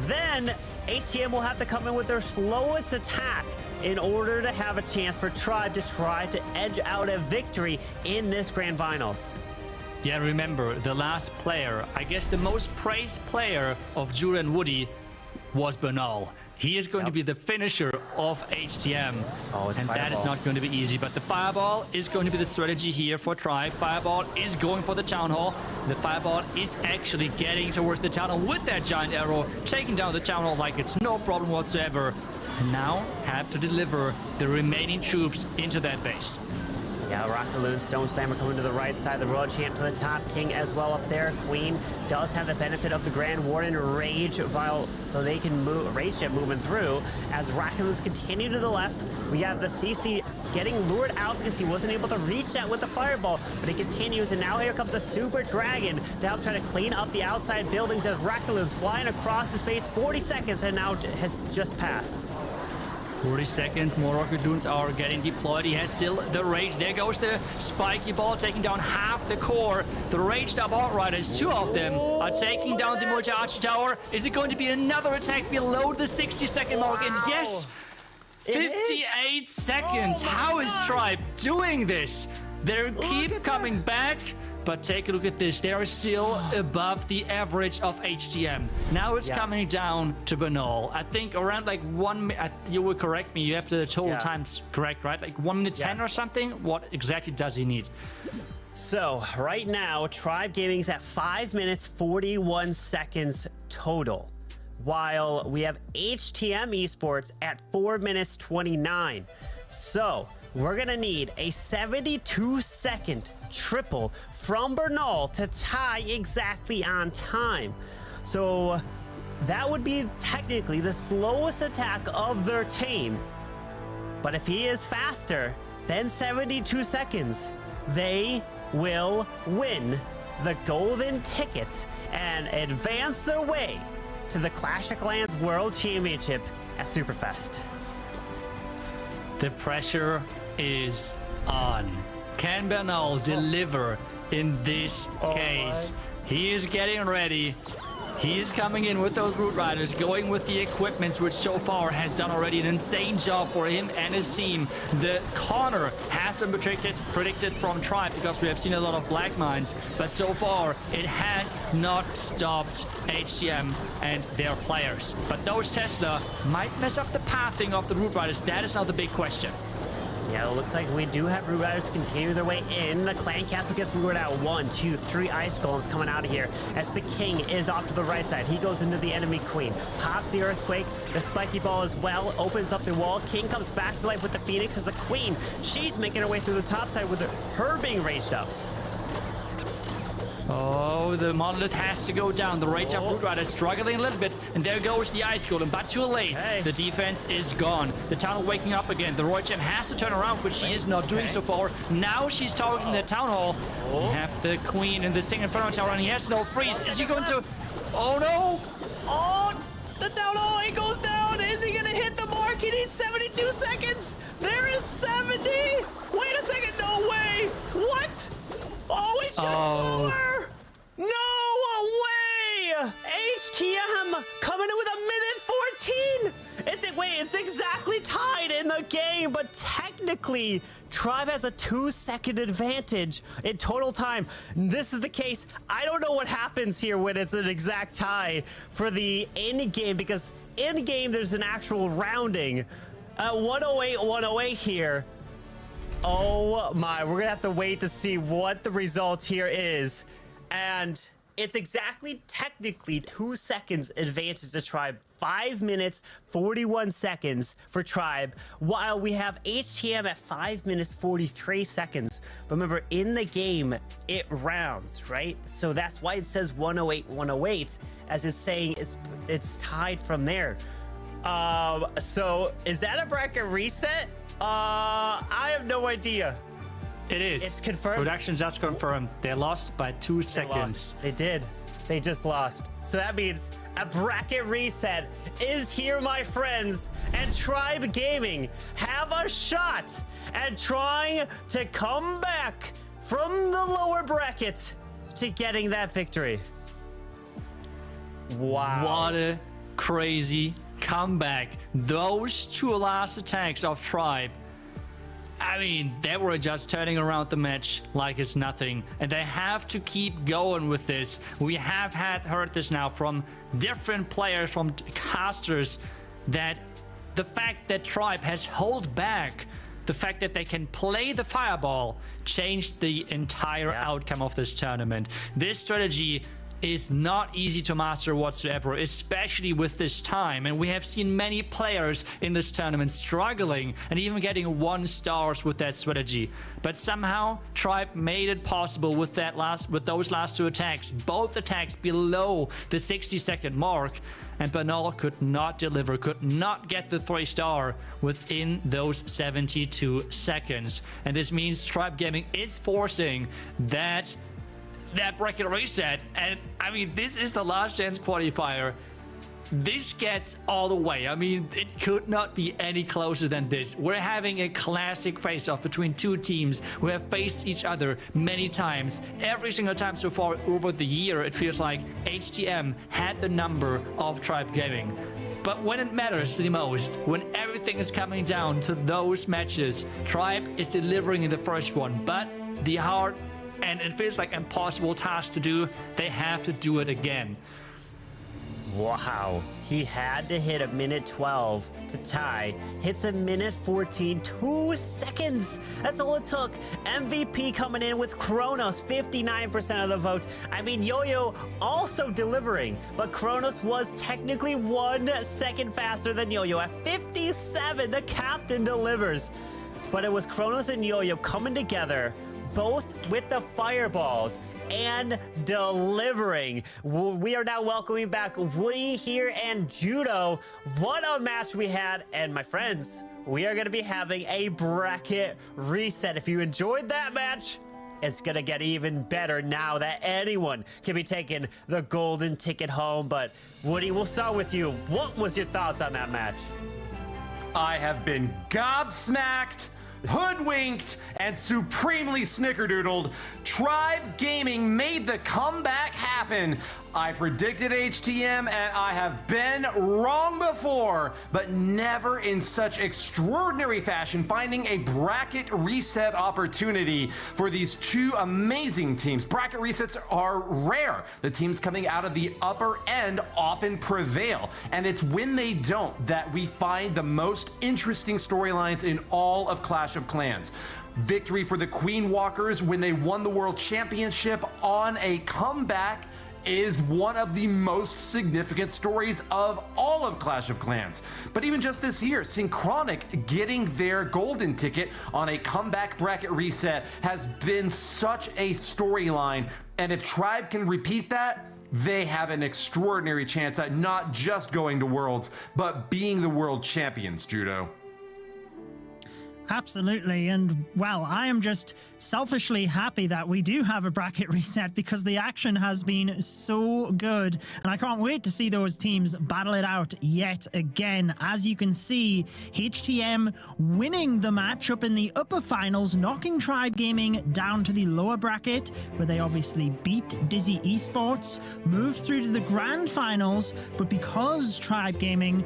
then HTM will have to come in with their slowest attack in order to have a chance for Tribe to try to edge out a victory in this Grand Finals. Yeah, remember, the last player, I guess the most praised player of Jura and Woody was Bernal. He is going to be the finisher of HTM. And that is not going to be easy. But the Fireball is going to be the strategy here for Tribe. Fireball is going for the Town Hall. The Fireball is actually getting towards the Town Hall with that Giant Arrow, taking down the Town Hall like it's no problem whatsoever. And now have to deliver the remaining troops into that base. Yeah, Rockaloon, Stone Slammer coming to the right side. The Royal Champ to the top. King as well up there. Queen does have the benefit of the Grand Warden Rage Vial, so they can move. Rage Jet moving through. As Rockaloons continue to the left, we have the CC getting lured out because he wasn't able to reach that with the Fireball, but he continues, and now here comes the Super Dragon to help try to clean up the outside buildings as Rockaloons flying across the space. 40 seconds and now has just passed. 40 seconds, more rocket loons are getting deployed. He has still the rage. There goes the spiky ball, taking down half the core. The raged up Hog Riders, 2 of them, are taking down the multi-archer tower. Is it going to be another attack below the 60-second mark? And yes, 58 seconds. How is Tribe doing this? They keep coming back. But take a look at this. They are still above the average of HTM. Now it's coming down to Banal. I think around like 1 minute. You will correct me. You have the total times correct, right? Like 1 minute 10 or something. What exactly does he need? So right now, Tribe Gaming's at 5 minutes 41 seconds total, while we have HTM Esports at 4 minutes 29. So we're gonna need a 72-second triple from Bernal to tie exactly on time. So that would be technically the slowest attack of their team. But if he is faster than 72 seconds, they will win the golden ticket and advance their way to the Clash of Clans World Championship at Superfest. The pressure is on. Can Bernal deliver in this case? He is getting ready. He is coming in with those Root Riders, going with the equipments, which so far has done already an insane job for him and his team. The corner has been predicted from Tribe because we have seen a lot of black mines, but so far it has not stopped HTM and their players. But those Tesla might mess up the pathing of the Root Riders. That is now the big question. Yeah, it looks like we do have Root Riders continue their way in. The Clan Castle gets lured out. 1, 2, 3 Ice Golems coming out of here as the King is off to the right side. He goes into the enemy Queen. Pops the Earthquake. The Spiky Ball as well. Opens up the wall. King comes back to life with the Phoenix as the Queen. She's making her way through the top side with her being raged up. Oh, the Monolith has to go down. The Rage Up Root Rider struggling a little bit. And there goes the Ice Golem, but too late. The defense is gone. The Town Hall waking up again. The Roy Gem has to turn around, which she is not doing so far. Now she's targeting the Town Hall. We have the Queen in the Sing Inferno Tower, and he has no freeze. Is he going to... Oh, no! Oh, the Town Hall, he goes down. Is he going to hit the mark? He needs 72 seconds. There is 70. Wait a second. No way. What? Oh, it's just slower! No way! HTM coming in with a minute 14! It's exactly tied in the game, but technically, Tribe has a 2-second advantage in total time. This is the case. I don't know what happens here when it's an exact tie for the end game, because in game there's an actual rounding. 108, 108 here. Oh my, we're gonna have to wait to see what the result here is. And it's exactly technically 2 seconds advantage to Tribe. 5 minutes, 41 seconds for Tribe, while we have HTM at 5 minutes, 43 seconds. But remember, in the game, it rounds, right? So that's why it says 108, 108, as it's saying it's tied from there. So is that a bracket reset? I have no idea. It is. It's confirmed. Production just confirmed. They lost by 2 seconds. They did. They just lost. So that means a bracket reset is here, my friends. And Tribe Gaming have a shot at trying to come back from the lower bracket to getting that victory. Wow. What a crazy comeback. Those 2 last attacks of Tribe, I mean, they were just turning around the match like it's nothing, and they have to keep going with this. We have heard this now from different players, from casters, that the fact that Tribe has held back, the fact that they can play the fireball, changed the entire outcome of this tournament. This strategy is not easy to master whatsoever, especially with this time. And we have seen many players in this tournament struggling and even getting 1 stars with that strategy. But somehow Tribe made it possible with those last 2 attacks, both attacks below the 60-second mark. And Bernal could not deliver, could not get the 3-star within those 72 seconds. And this means Tribe Gaming is forcing that bracket reset. And I mean, this is the Last Chance Qualifier. this gets all the way. I mean, it could not be any closer than this. We're having a classic face-off between two teams who have faced each other many times. Every single time so far over the year, it feels like HTM had the number of Tribe Gaming. But when it matters the most, when everything is coming down to those matches, Tribe is delivering in the first one. But the hard, and it feels like impossible task to do, they have to do it again. Wow, he had to hit a minute 12 to tie. Hits a minute 14, 2 seconds. That's all it took. MVP coming in with Kronos, 59% of the votes. I mean, Yo-Yo also delivering, but Kronos was technically 1 second faster than Yo-Yo at 57. The captain delivers. But it was Kronos and Yo-Yo coming together, both with the fireballs and delivering. We are now welcoming back Woody here and Judo. What a match we had. And my friends, we are going to be having a bracket reset. If you enjoyed that match, it's going to get even better now that anyone can be taking the golden ticket home. But Woody, we'll start with you. What was your thoughts on that match? I have been gobsmacked, hoodwinked, and supremely snickerdoodled. Tribe Gaming made the comeback happen. I predicted HTM, and I have been wrong before, but never in such extraordinary fashion, finding a bracket reset opportunity for these two amazing teams. Bracket resets are rare. The teams coming out of the upper end often prevail, and it's when they don't that we find the most interesting storylines in all of Clash of Clans. Victory for the Queen Walkers when they won the World Championship on a comeback is one of the most significant stories of all of Clash of Clans. But even just this year, Synchronic getting their golden ticket on a comeback bracket reset has been such a storyline. And if Tribe can repeat that, they have an extraordinary chance at not just going to Worlds, but being the world champions, Judo. Absolutely. And well, I am just selfishly happy that we do have a bracket reset because the action has been so good. And I can't wait to see those teams battle it out yet again. As you can see, HTM winning the match up in the upper finals, knocking Tribe Gaming down to the lower bracket, where they obviously beat Dizi Esports, moved through to the grand finals. But because Tribe Gaming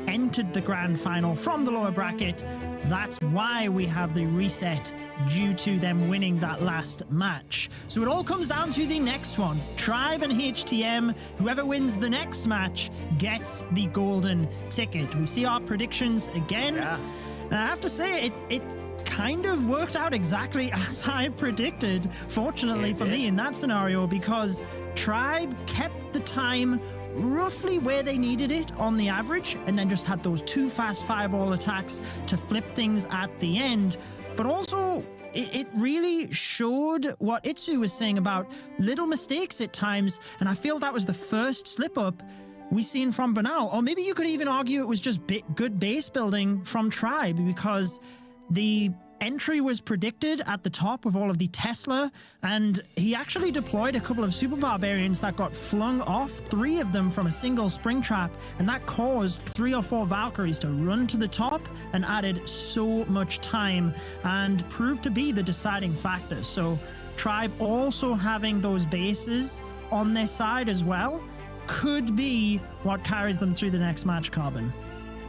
entered the grand final from the lower bracket, that's why we have the reset due to them winning that last match. So it all comes down to the next one. Tribe and HTM, whoever wins the next match gets the golden ticket. We see our predictions again. Yeah. And I have to say, it kind of worked out exactly as I predicted, fortunately for me in that scenario, because Tribe kept the time roughly where they needed it on the average, and then just had those 2 fast fireball attacks to flip things at the end. But also, it really showed what Itsu was saying about little mistakes at times, and I feel that was the first slip up we seen from Banal. Or maybe you could even argue it was just good base building from Tribe, because the entry was predicted at the top with all of the Tesla, and he actually deployed a couple of Super Barbarians that got flung off, 3 of them from a single spring trap, and that caused 3 or 4 Valkyries to run to the top and added so much time and proved to be the deciding factor. So Tribe also having those bases on their side as well could be what carries them through the next match, Carbon.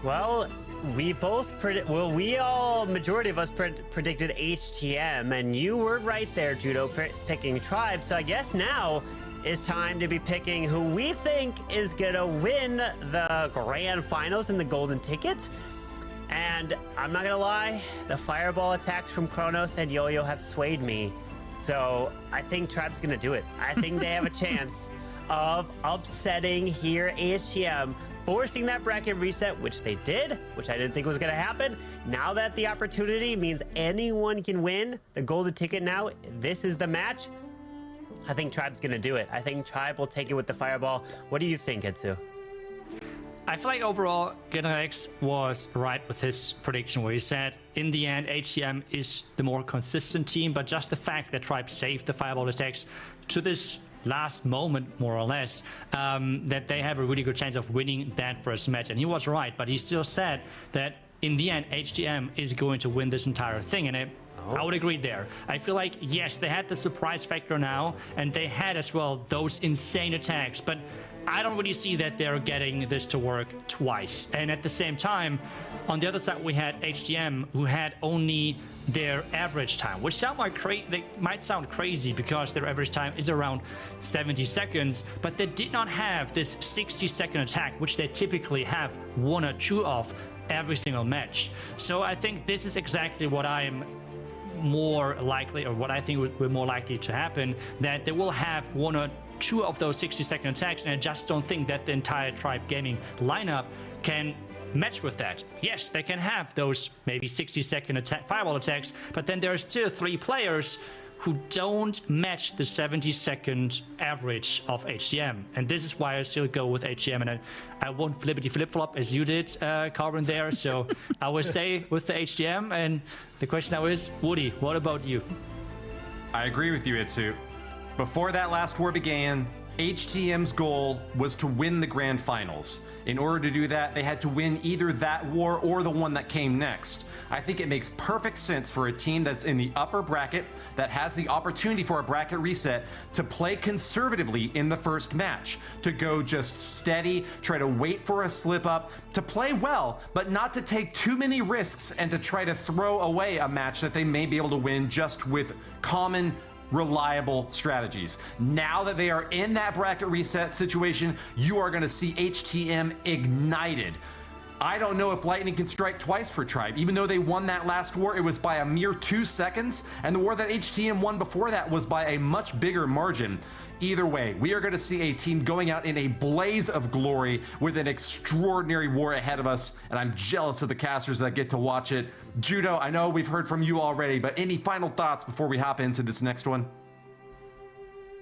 Well, we both majority of us predicted HTM, and you were right there, Judo, picking Tribe. So I guess now it's time to be picking who we think is gonna win the grand finals and the golden tickets. And I'm not gonna lie, the fireball attacks from Kronos and Yo-Yo have swayed me. So I think Tribe's gonna do it. I think they have a chance of upsetting here HTM, forcing that bracket reset, which they did, which I didn't think was going to happen. Now that the opportunity means anyone can win the golden ticket now, this is the match. I think Tribe's going to do it. I think Tribe will take it with the fireball. What do you think, Itsu? I feel like overall, Generax was right with his prediction where he said, in the end, HTM is the more consistent team, but just the fact that Tribe saved the fireball attacks to this last moment, more or less, that they have a really good chance of winning that first match. And he was right, but he still said that in the end, HTM is going to win this entire thing. And I would agree there. I feel like, yes, they had the surprise factor now, and they had as well those insane attacks, but I don't really see that they're getting this to work twice. And at the same time, on the other side, we had HTM, who had only their average time, which they might sound crazy because their average time is around 70 seconds, but they did not have this 60-second attack, which they typically have one or two of every single match. So I think this is exactly what I am more likely, or what I think would be more likely to happen, that they will have one or two of those 60-second attacks, and I just don't think that the entire Tribe Gaming lineup can match with that. Yes, they can have those maybe 60-second fireball attacks, but then there are still 3 players who don't match the 70-second average of HTM. And this is why I still go with HTM, and I won't flippity flip-flop as you did, Carbon, there. So I will stay with the HTM. And the question now is, Woody, what about you? I agree with you, Itsu. Before that last war began, HTM's goal was to win the grand finals. In order to do that, they had to win either that war or the one that came next. I think it makes perfect sense for a team that's in the upper bracket, that has the opportunity for a bracket reset, to play conservatively in the first match, to go just steady, try to wait for a slip up, to play well, but not to take too many risks and to try to throw away a match that they may be able to win just with common, reliable strategies. Now that they are in that bracket reset situation, you are going to see HTM ignited. I don't know if Lightning can strike twice for Tribe. Even though they won that last war, it was by a mere 2 seconds, and the war that HTM won before that was by a much bigger margin. Either way, we are going to see a team going out in a blaze of glory with an extraordinary war ahead of us, and I'm jealous of the casters that get to watch it. Judo, I know we've heard from you already, but any final thoughts before we hop into this next one?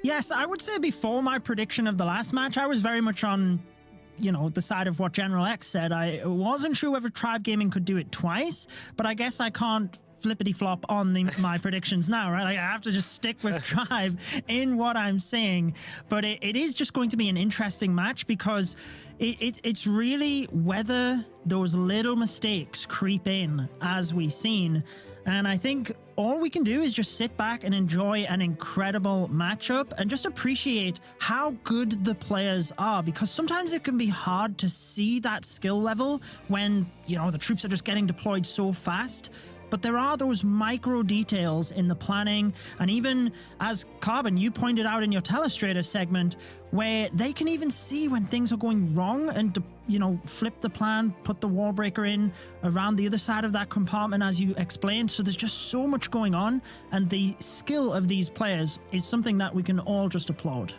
Yes, I would say before my prediction of the last match, I was very much on, the side of what General X said. I wasn't sure whether Tribe Gaming could do it twice, but I guess I can't flippity flop on my predictions now, right? I have to just stick with Tribe in what I'm saying. But it is just going to be an interesting match because it's really whether those little mistakes creep in as we've seen. And I think all we can do is just sit back and enjoy an incredible matchup and just appreciate how good the players are, because sometimes it can be hard to see that skill level when, the troops are just getting deployed so fast. But there are those micro details in the planning, and even as Carbon, you pointed out in your Telestrator segment, where they can even see when things are going wrong and, flip the plan, put the wall breaker in around the other side of that compartment, as you explained. So there's just so much going on, and the skill of these players is something that we can all just applaud.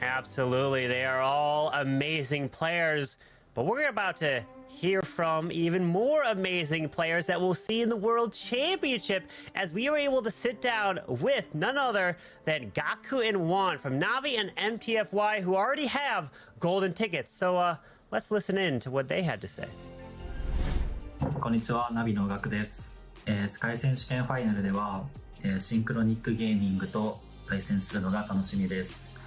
Absolutely. They are all amazing players, but we're about to hear from even more amazing players that we'll see in the World Championship, as we are able to sit down with none other than Gaku and Juan from Navi and MTFY, who already have golden tickets. So let's listen in to what they had to say. こんにちは、ナビのガクです。世界選手権ファイナルでは、シンクロニックゲーミングと対戦するのが楽しみです。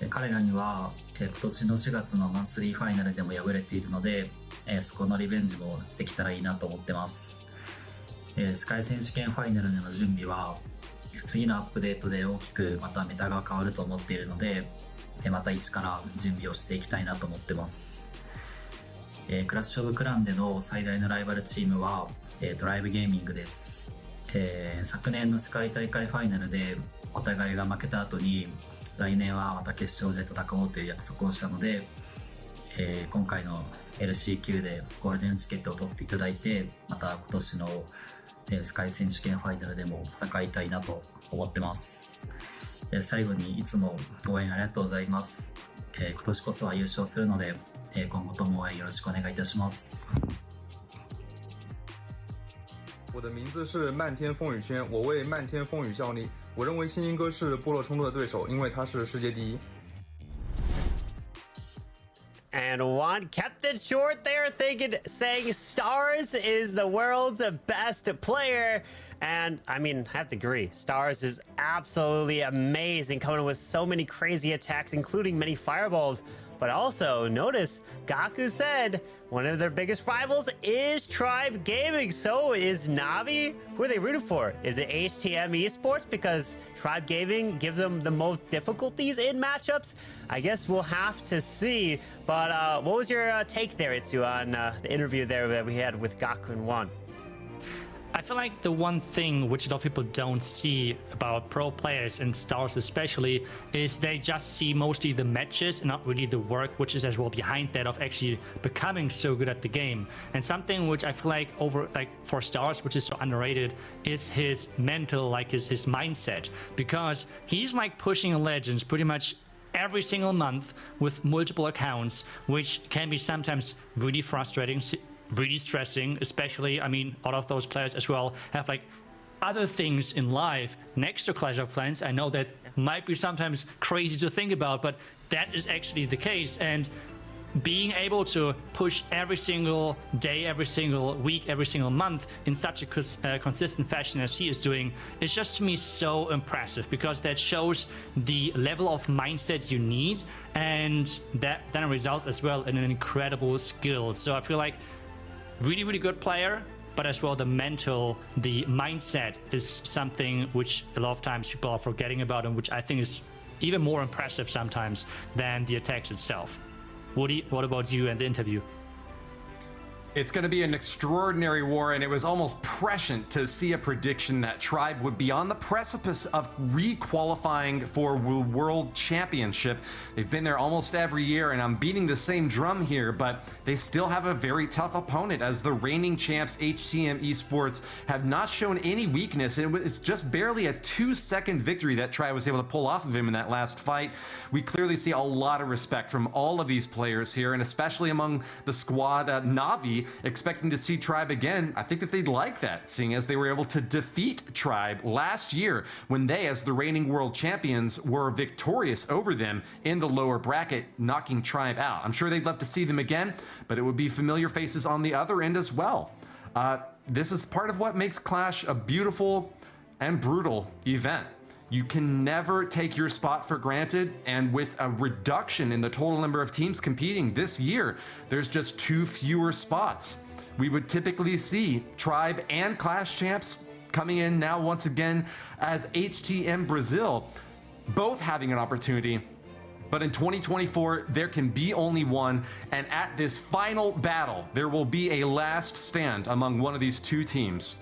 彼らには、今年の4月のマンスリーファイナルでも敗れているので、そこのリベンジもできたらいいなと思ってます。世界選手権ファイナルでの準備は次のアップデートで大きくまたメタが変わると思っているので、また一から準備をしていきたいなと思ってます。クラッシュオブクランでの最大のライバルチームはドライブゲーミングです。昨年の世界大会ファイナルでお互いが負けた後に、来年はまた決勝で戦おうという約束をしたので、今回の LCQ でゴールデンチケットを取っていただいて、また今年の世界選手権ファイナルでも戦いたいなと思ってます。最後にいつも応援ありがとうございます。今年こそは優勝するので、今後とも応援よろしくお願いいたします。我的名字是漫天风雨轩，我为漫天风雨效力。我认为新英哥是部落冲突的对手，因为他是世界第一。And Juan kept it short there, saying Stars is the world's best player. And I mean, I have to agree, Stars is absolutely amazing, coming in with so many crazy attacks, including many fireballs. But also, notice Gaku said one of their biggest rivals is Tribe Gaming. So is Navi? Who are they rooting for? Is it HTM Esports because Tribe Gaming gives them the most difficulties in matchups? I guess we'll have to see. But what was your take there, Itsu, on the interview there that we had with Gaku and Juan? I feel like the one thing which a lot of people don't see about pro players and Stars especially is they just see mostly the matches and not really the work which is as well behind that of actually becoming so good at the game. And something which I feel like for Stars, which is so underrated, is his mental, like his mindset, because he's like pushing Legends pretty much every single month with multiple accounts, which can be sometimes really frustrating, really stressing, especially, I mean, all of those players as well have like other things in life next to Clash of Clans. I know that might be sometimes crazy to think about, but that is actually the case. And being able to push every single day, every single week, every single month in such a consistent fashion as he is doing is just to me so impressive, because that shows the level of mindset you need, and that then results as well in an incredible skill. So I feel like really good player, but as well the mindset is something which a lot of times people are forgetting about, and which I think is even more impressive sometimes than the attacks itself. Woody, what about you and the interview? It's going to be an extraordinary war, and it was almost prescient to see a prediction that Tribe would be on the precipice of re-qualifying for World Championship. They've been there almost every year, and I'm beating the same drum here, but they still have a very tough opponent, as the reigning champs HTM Esports have not shown any weakness, and it's just barely a 2-second victory that Tribe was able to pull off of him in that last fight. We clearly see a lot of respect from all of these players here, and especially among the squad Navi, expecting to see Tribe again. I think that they'd like that, seeing as they were able to defeat Tribe last year when they, as the reigning world champions, were victorious over them in the lower bracket, knocking Tribe out. I'm sure they'd love to see them again, but it would be familiar faces on the other end as well. This is part of what makes Clash a beautiful and brutal event. You can never take your spot for granted, and with a reduction in the total number of teams competing this year, there's just 2 fewer spots. We would typically see Tribe and Clash champs coming in now once again as HTM Brazil, both having an opportunity. But in 2024, there can be only one, and at this final battle, there will be a last stand among one of these 2 teams.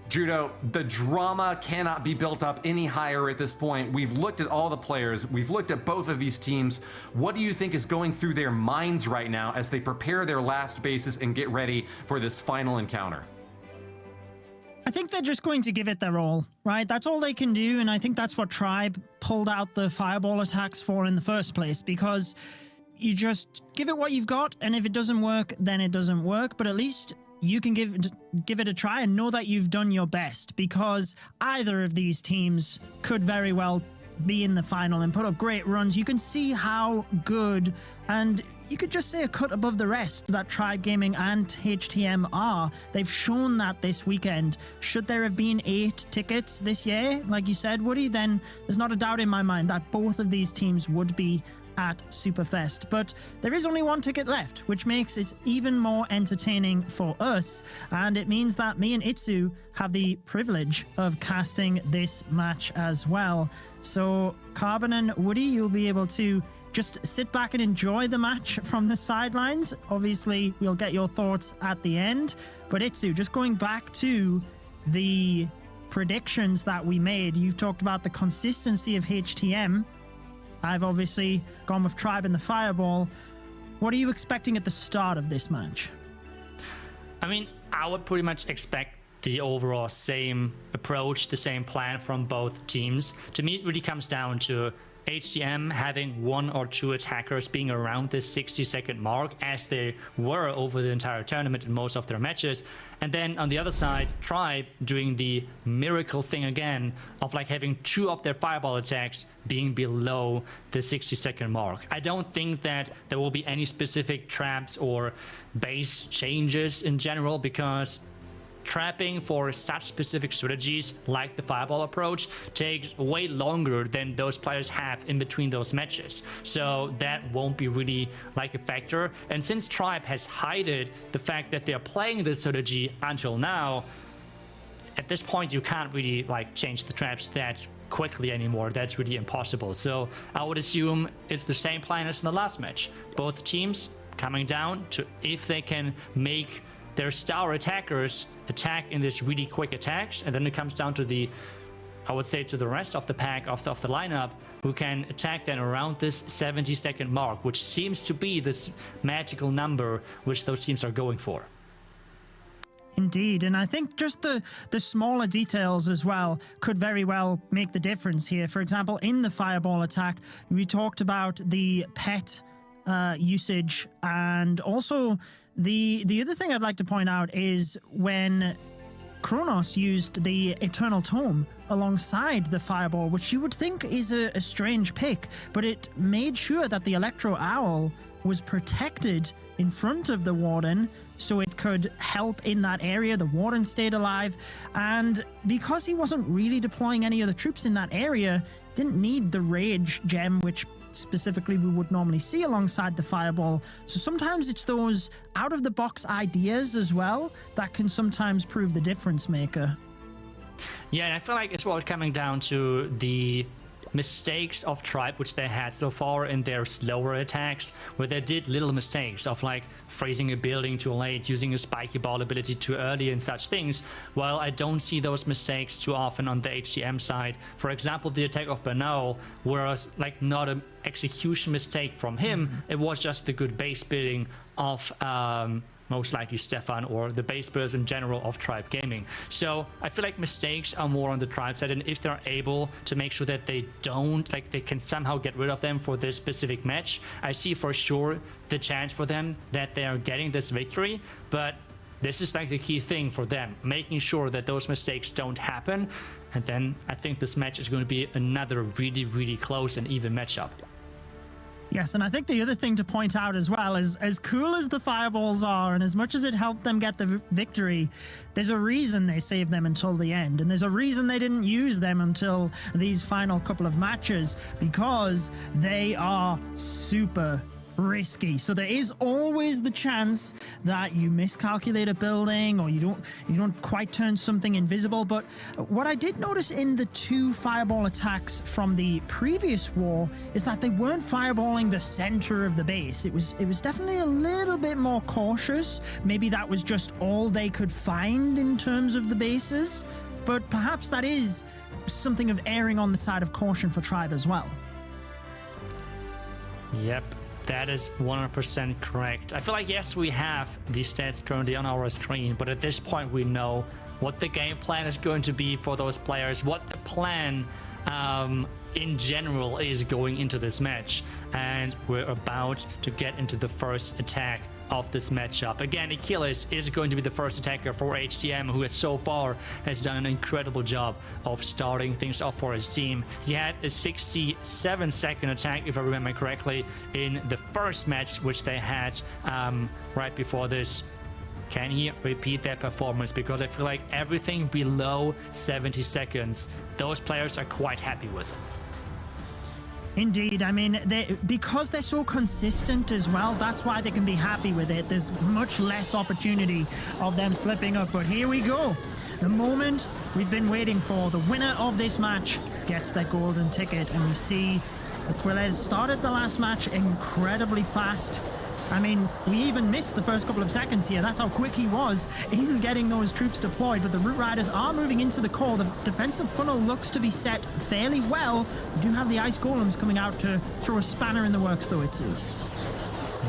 Judo, the drama cannot be built up any higher at this point. We've looked at all the players. We've looked at both of these teams. What do you think is going through their minds right now as they prepare their last bases and get ready for this final encounter? I think they're just going to give it their all, right? That's all they can do, and I think that's what Tribe pulled out the fireball attacks for in the first place, because you just give it what you've got, and if it doesn't work, then it doesn't work, but at least you can give it a try and know that you've done your best, because either of these teams could very well be in the final and put up great runs. You can see how good, and you could just say a cut above the rest, that Tribe Gaming and HTM are. They've shown that this weekend. Should there have been 8 tickets this year, like you said, Woody, then there's not a doubt in my mind that both of these teams would be at Superfest. But there is only 1 ticket left, which makes it even more entertaining for us, and it means that me and Itsu have the privilege of casting this match as well. So Carbon and Woody, you'll be able to just sit back and enjoy the match from the sidelines. Obviously, we'll get your thoughts at the end, but Itsu, just going back to the predictions that we made, you've talked about the consistency of HTM. I've obviously gone with Tribe and the Fireball. What are you expecting at the start of this match? I mean, I would pretty much expect the overall same approach, the same plan from both teams. To me, it really comes down to HTM having 1 or 2 attackers being around the 60-second mark, as they were over the entire tournament in most of their matches. And then on the other side, Tribe doing the miracle thing again of like having 2 of their fireball attacks being below the 60-second mark. I don't think that there will be any specific traps or base changes in general, because trapping for such specific strategies like the fireball approach takes way longer than those players have in between those matches. So that won't be really like a factor. And since Tribe has hidden the fact that they're playing this strategy until now, at this point you can't really like change the traps that quickly anymore. That's really impossible. So I would assume it's the same plan as in the last match. Both teams coming down to if they can make their star attackers attack in this really quick attacks, and then it comes down to the, I would say, to the rest of the pack of the lineup who can attack then around this 70-second mark, which seems to be this magical number which those teams are going for. Indeed, and I think just the smaller details as well could very well make the difference here. For example, in the fireball attack, we talked about the pet usage, and also the other thing I'd like to point out is when Kronos used the Eternal Tome alongside the fireball, which you would think is a strange pick, but it made sure that the Electro Owl was protected in front of the Warden, so it could help in that area. The Warden stayed alive, and because he wasn't really deploying any other troops in that area, didn't need the Rage gem, which specifically we would normally see alongside the fireball. So sometimes it's those out-of-the-box ideas as well that can sometimes prove the difference maker. Yeah, and I feel like it's all coming down to the mistakes of Tribe which they had so far in their slower attacks, where they did little mistakes of like freezing a building too late, using a spiky ball ability too early and such things. Well, I don't see those mistakes too often on the HTM side. For example, the attack of Bernal was like not an execution mistake from him, it was just the good base building of most likely Stefan, or the base builders in general of Tribe Gaming. So I feel like mistakes are more on the Tribe side, and if they're able to make sure that they don't, like they can somehow get rid of them for this specific match, I see for sure the chance for them that they are getting this victory. But this is like the key thing for them, making sure that those mistakes don't happen. And then I think this match is going to be another really, really close and even matchup. Yes, and I think the other thing to point out as well is, as cool as the fireballs are, and as much as it helped them get the victory, there's a reason they saved them until the end, and there's a reason they didn't use them until these final couple of matches, because they are super risky. So there is always the chance that you miscalculate a building, or you don't quite turn something invisible. But what I did notice in the two fireball attacks from the previous war is that they weren't fireballing the center of the base. It was definitely a little bit more cautious. Maybe that was just all they could find in terms of the bases, but perhaps that is something of erring on the side of caution for Tribe as well. Yep. That is 100% correct. I feel like, yes, we have these stats currently on our screen, but at this point we know what the game plan is going to be for those players, what the plan in general is going into this match. And we're about to get into the first attack of this matchup. Again, Achilles is going to be the first attacker for HTM, who has so far has done an incredible job of starting things off for his team. He had a 67-second attack, if I remember correctly, in the first match which they had right before this. Can he repeat that performance? Because I feel like everything below 70 seconds, those players are quite happy with. Indeed, I mean, because they're so consistent as well, that's why they can be happy with it. There's much less opportunity of them slipping up. But here we go. The moment we've been waiting for. The winner of this match gets their golden ticket. And we see Aquiles started the last match incredibly fast. I mean, he even missed the first couple of seconds here. That's how quick he was in getting those troops deployed. But the Root Riders are moving into the core. The defensive funnel looks to be set fairly well. We do have the Ice Golems coming out to throw a spanner in the works, though, Itsu.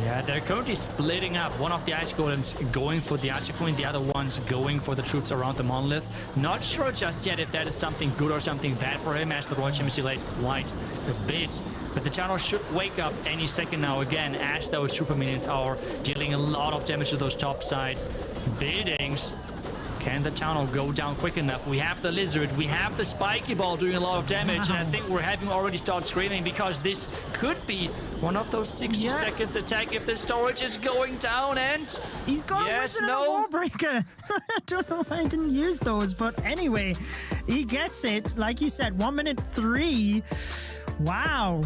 Yeah, they're currently splitting up. One of the Ice Golems going for the Archer Queen, the other one's going for the troops around the Monolith. Not sure just yet if that is something good or something bad for him, as the Royal Champions late quite a bit. But the channel should wake up any second now again, as those super minions are dealing a lot of damage to those top side buildings. Can the Town Hall go down quick enough? We have the Lizard, we have the Spiky Ball doing a lot of damage, and I think we're having already started screaming because this could be one of those 60 seconds attack if the storage is going down, and he's got a Wizard and a Wall Breaker. I don't know why I didn't use those, but anyway, he gets it. Like you said, 1 minute 3. Wow.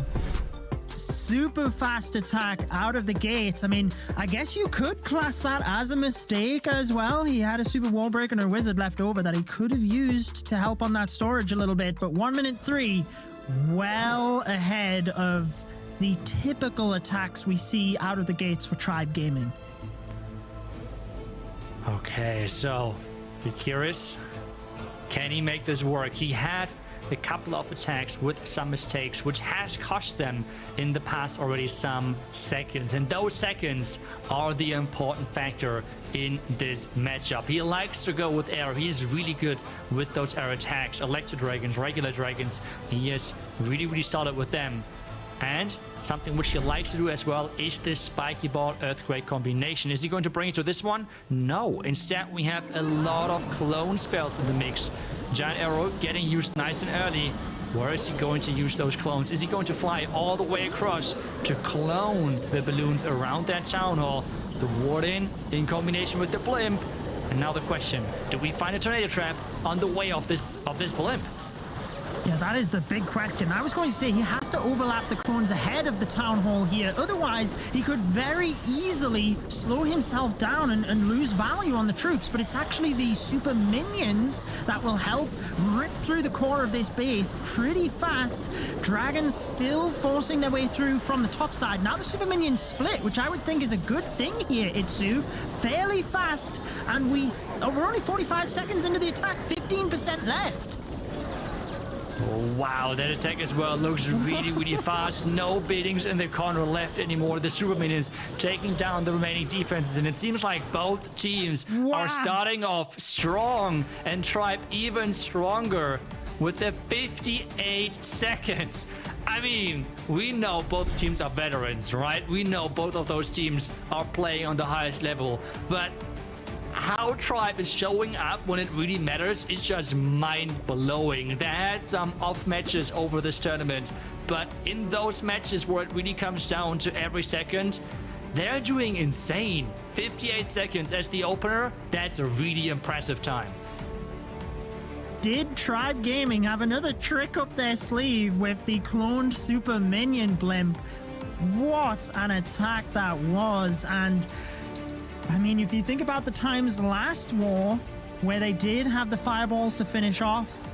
Super fast attack out of the gates. I mean, I guess you could class that as a mistake as well. He had a super wall breaker and a wizard left over that he could have used to help on that storage a little bit. But 1 minute 3, well ahead of the typical attacks we see out of the gates for Tribe Gaming. Okay, so be curious. Can he make this work? He had a couple of attacks with some mistakes, which has cost them in the past already some seconds, and those seconds are the important factor in this matchup. He likes to go with air. He's really good with those air attacks, electro dragons, regular dragons. He is really solid with them. And something which he likes to do as well is this Spiky Ball Earthquake combination. Is he going to bring it to this one? No. Instead, we have a lot of clone spells in the mix. Giant Arrow getting used nice and early. Where is he going to use those clones? Is he going to fly all the way across to clone the balloons around that Town Hall? The Warden in combination with the Blimp. And now the question, do we find a Tornado Trap on the way of this Blimp? Yeah, that is the big question. I was going to say he has to overlap the clones ahead of the Town Hall here. Otherwise, he could very easily slow himself down and lose value on the troops. But it's actually the super minions that will help rip through the core of this base pretty fast. Dragons still forcing their way through from the top side. Now the super minions split, which I would think is a good thing here, Itsu. Fairly fast. And we're only 45 seconds into the attack, 15% left. Oh, wow, that attack as well looks really fast. No beatings in the corner left anymore. The super minions taking down the remaining defenses, and it seems like both teams are starting off strong and Tribe even stronger with the 58 seconds. I mean, we know both teams are veterans, right? We know both of those teams are playing on the highest level, but how Tribe is showing up when it really matters is just mind-blowing. They had some off matches over this tournament, but in those matches where it really comes down to every second, they're doing insane. 58 seconds as the opener, that's a really impressive time. Did Tribe Gaming have another trick up their sleeve with the cloned super minion blimp? What an attack that was. And I mean, if you think about the times last war where they did have the fireballs to finish off,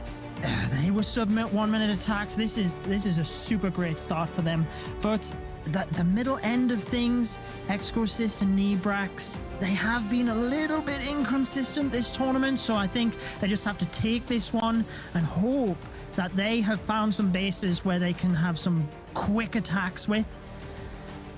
they were submit 1 minute attacks. This is a super great start for them. But the middle end of things, Exorcist and Nebrax, they have been a little bit inconsistent this tournament. So I think they just have to take this one and hope that they have found some bases where they can have some quick attacks with.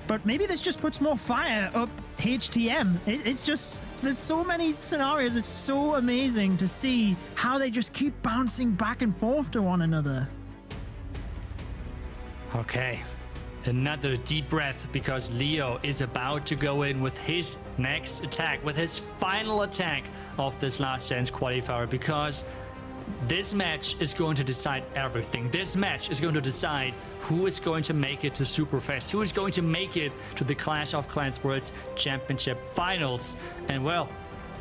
But maybe this just puts more fire up HTM. It's just, there's so many scenarios. It's so amazing to see how they just keep bouncing back and forth to one another. Okay, another deep breath, because Leo is about to go in with his next attack, with his final attack of this Last Chance Qualifier, because this match is going to decide everything. This match is going to decide who is going to make it to Superfest, who is going to make it to the Clash of Clans Worlds Championship Finals. And well,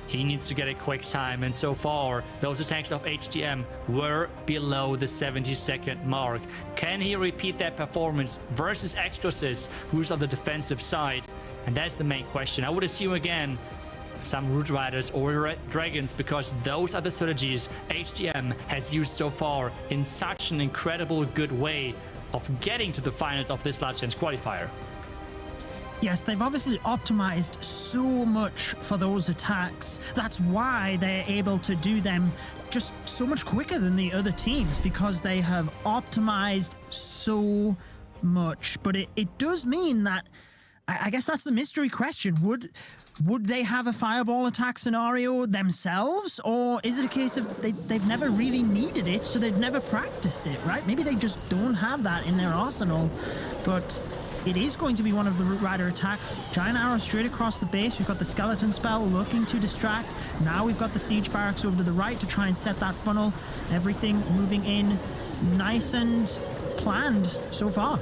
he needs to get a quick time, and so far those attacks of HTM were below the 70-second mark. Can he repeat that performance versus Exorcist, who's on the defensive side? And that's the main question. I would assume again some Root Riders or Dragons, because those are the strategies HTM has used so far in such an incredible good way of getting to the finals of this Last Chance Qualifier. Yes, they've obviously optimized so much for those attacks. That's why they're able to do them just so much quicker than the other teams, because they have optimized so much. But it does mean that, I guess that's the mystery question. Would they have a fireball attack scenario themselves, or is it a case of they've never really needed it, so they've never practiced it, right? Maybe they just don't have that in their arsenal. But it is going to be one of the Root Rider attacks. Giant arrow straight across the base. We've got the skeleton spell looking to distract. Now we've got the siege barracks over to the right to try and set that funnel. Everything moving in nice and planned so far.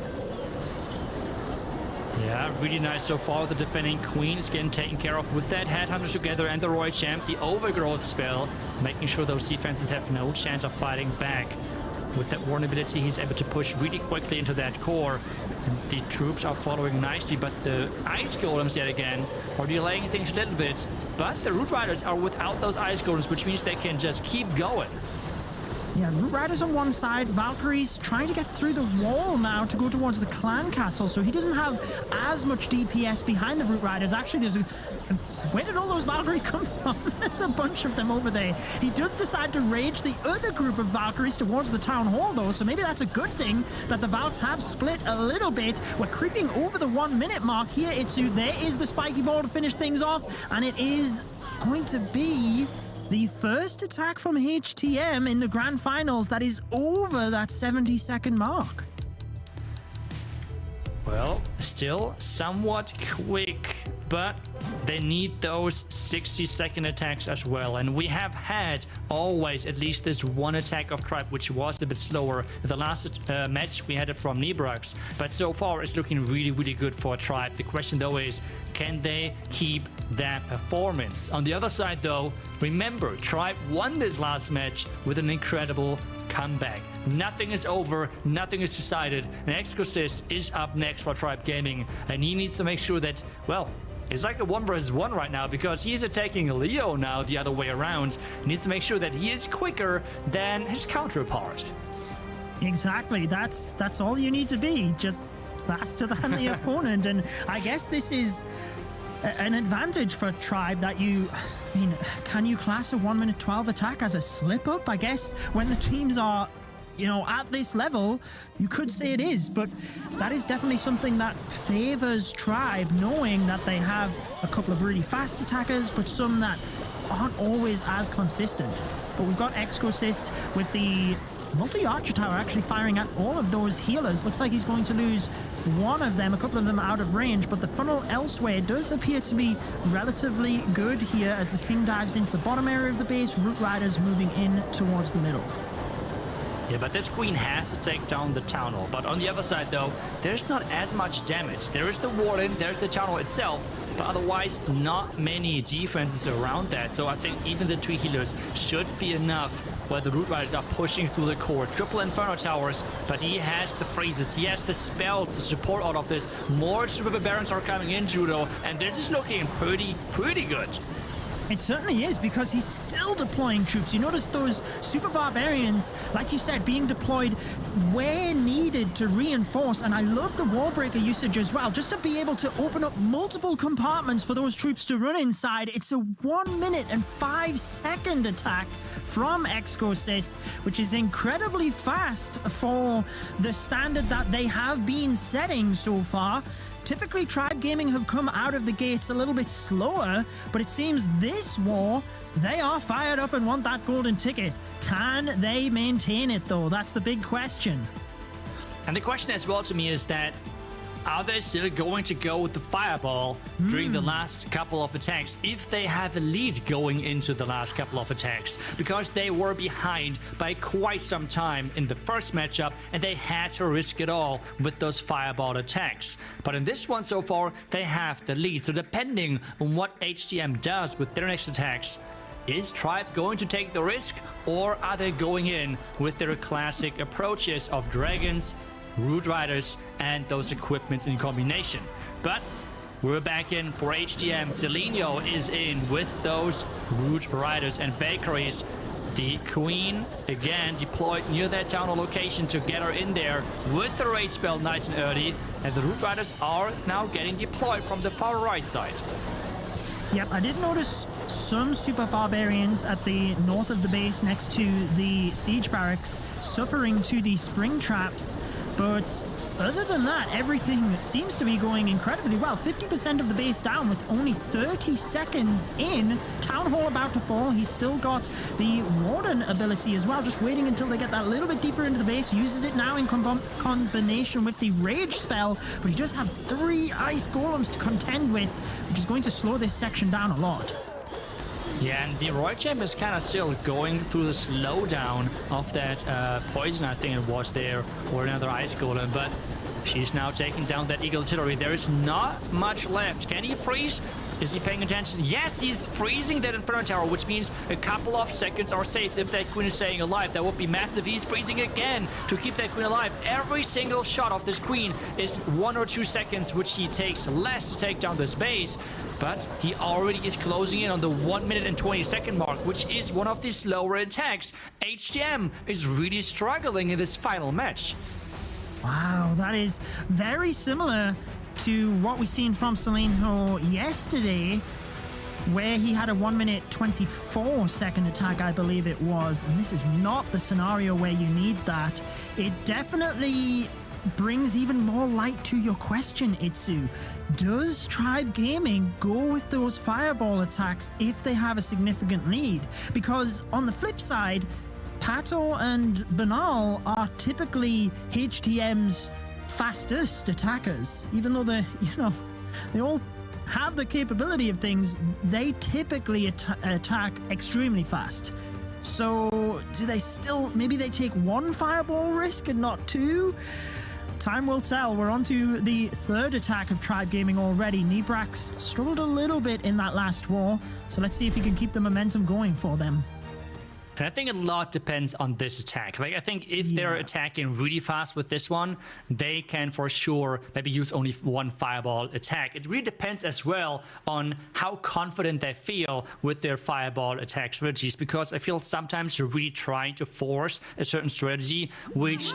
Yeah, really nice so far. The defending queen is getting taken care of with that headhunter together and the Roy Champ, the overgrowth spell, making sure those defenses have no chance of fighting back. With that vulnerability, he's able to push really quickly into that core. And the troops are following nicely, but the ice golems yet again are delaying things a little bit. But the Root Riders are without those ice golems, which means they can just keep going. Yeah, Root Riders on one side, Valkyries trying to get through the wall now to go towards the clan castle, so he doesn't have as much DPS behind the Root Riders. Actually, there's a... Where did all those Valkyries come from? There's a bunch of them over there. He does decide to rage the other group of Valkyries towards the town hall, though, so maybe that's a good thing that the Valks have split a little bit. We're creeping over the 1 minute mark here, Itsu. There is the spiky ball to finish things off, and it is going to be the first attack from HTM in the grand finals that is over that 70-second mark. Well, still somewhat quick, but they need those 60-second attacks as well. And we have had always at least this one attack of Tribe, which was a bit slower. The last match we had it from Nibrax, but so far it's looking really, really good for Tribe. The question though is, can they keep that performance? On the other side though, remember, Tribe won this last match with an incredible comeback. Nothing is over, nothing is decided, and Exorcist is up next for Tribe Gaming, and he needs to make sure that, well, it's like a 1 versus 1 right now, because he is attacking Leo now the other way around. He needs to make sure that he is quicker than his counterpart. Exactly, that's all you need to be, just faster than the opponent. And I guess this is an advantage for Tribe that can you class a 1 minute 12 attack as a slip up? I guess when the teams are, at this level, you could say it is, but that is definitely something that favors Tribe, knowing that they have a couple of really fast attackers, but some that aren't always as consistent. But we've got Exorcist with the multi-archer tower actually firing at all of those healers. Looks like he's going to lose one of them, a couple of them out of range, but the funnel elsewhere does appear to be relatively good here as the king dives into the bottom area of the base. Root Riders moving in towards the middle. Yeah, but this queen has to take down the town hall. But on the other side, though, there's not as much damage. There is the warden, there's the town hall itself, but otherwise not many defenses around that. So I think even the 2 healers should be enough where the Root Riders are pushing through the core. Triple Inferno Towers, but he has the freezes, he has the spells to support all of this. More Super Barbarians are coming in, Judo, and this is looking pretty good. It certainly is, because he's still deploying troops. You notice those Super Barbarians, like you said, being deployed where needed to reinforce. And I love the wall breaker usage as well, just to be able to open up multiple compartments for those troops to run inside. It's a 1 minute and 5 second attack from Exorcist, which is incredibly fast for the standard that they have been setting so far. Typically, Tribe Gaming have come out of the gates a little bit slower, but it seems this war, they are fired up and want that golden ticket. Can they maintain it, though? That's the big question. And the question as well to me is that, are they still going to go with the fireball during the last couple of attacks if they have a lead going into the last couple of attacks? Because they were behind by quite some time in the first matchup and they had to risk it all with those fireball attacks. But in this one so far, they have the lead. So depending on what HTM does with their next attacks, is Tribe going to take the risk, or are they going in with their classic approaches of dragons, Root Riders, and those equipments in combination? But we're back in for HTM. Celinio is in with those Root Riders and Valkyries. The Queen, again, deployed near that town hall location to get her in there with the rage spell nice and early. And the Root Riders are now getting deployed from the far right side. Yep, I did notice some Super Barbarians at the north of the base next to the siege barracks suffering to the spring traps, but other than that, everything seems to be going incredibly well. 50% of the base down with only 30 seconds in. Town Hall about to fall. He's still got the Warden ability as well, just waiting until they get that little bit deeper into the base. Uses it now in combination with the Rage spell, but he does have 3 Ice Golems to contend with, which is going to slow this section down a lot. Yeah, and the Roy Champ is kind of still going through the slowdown of that poison, I think it was there, or another Ice Golem, but she's now taking down that Eagle Artillery. There is not much left. Can he freeze? Is he paying attention? Yes, he's freezing that Inferno Tower, which means a couple of seconds are safe if that Queen is staying alive. That would be massive. He's freezing again to keep that Queen alive. Every single shot of this Queen is 1 or 2 seconds, which he takes less to take down this base. But he already is closing in on the 1 minute and 20 second mark, which is one of the slower attacks. HTM is really struggling in this final match. Wow, that is very similar to what we seen from Selenho yesterday, where he had a 1 minute 24 second attack, I believe it was. And this is not the scenario where you need that. It definitely brings even more light to your question, Itsu. Does Tribe Gaming go with those fireball attacks if they have a significant lead? Because on the flip side, Pato and Banal are typically HTM's fastest attackers. Even though they all have the capability of things, they typically attack extremely fast. So do they still, maybe they take 1 fireball risk and not 2? Time will tell. We're on to the 3rd attack of Tribe Gaming already. Nibrax struggled a little bit in that last war, so let's see if he can keep the momentum going for them. And I think a lot depends on this attack. Like, I think if they're attacking really fast with this one, they can for sure maybe use only 1 fireball attack. It really depends as well on how confident they feel with their fireball attack strategies, because I feel sometimes you're really trying to force a certain strategy, which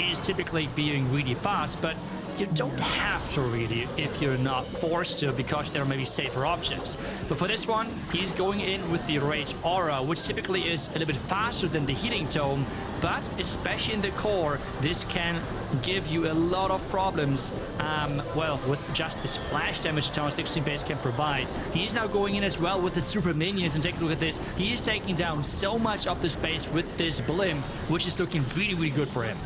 is typically being really fast, but you don't have to really if you're not forced to, because there are maybe safer options. But for this one, he's going in with the Rage Aura, which typically is a little bit faster than the Healing Tome, but especially in the core, this can give you a lot of problems, well, with just the splash damage the Tower 16 base can provide. He's now going in as well with the Super Minions, and take a look at this. He is taking down so much of the space with this Blimp, which is looking really, really good for him.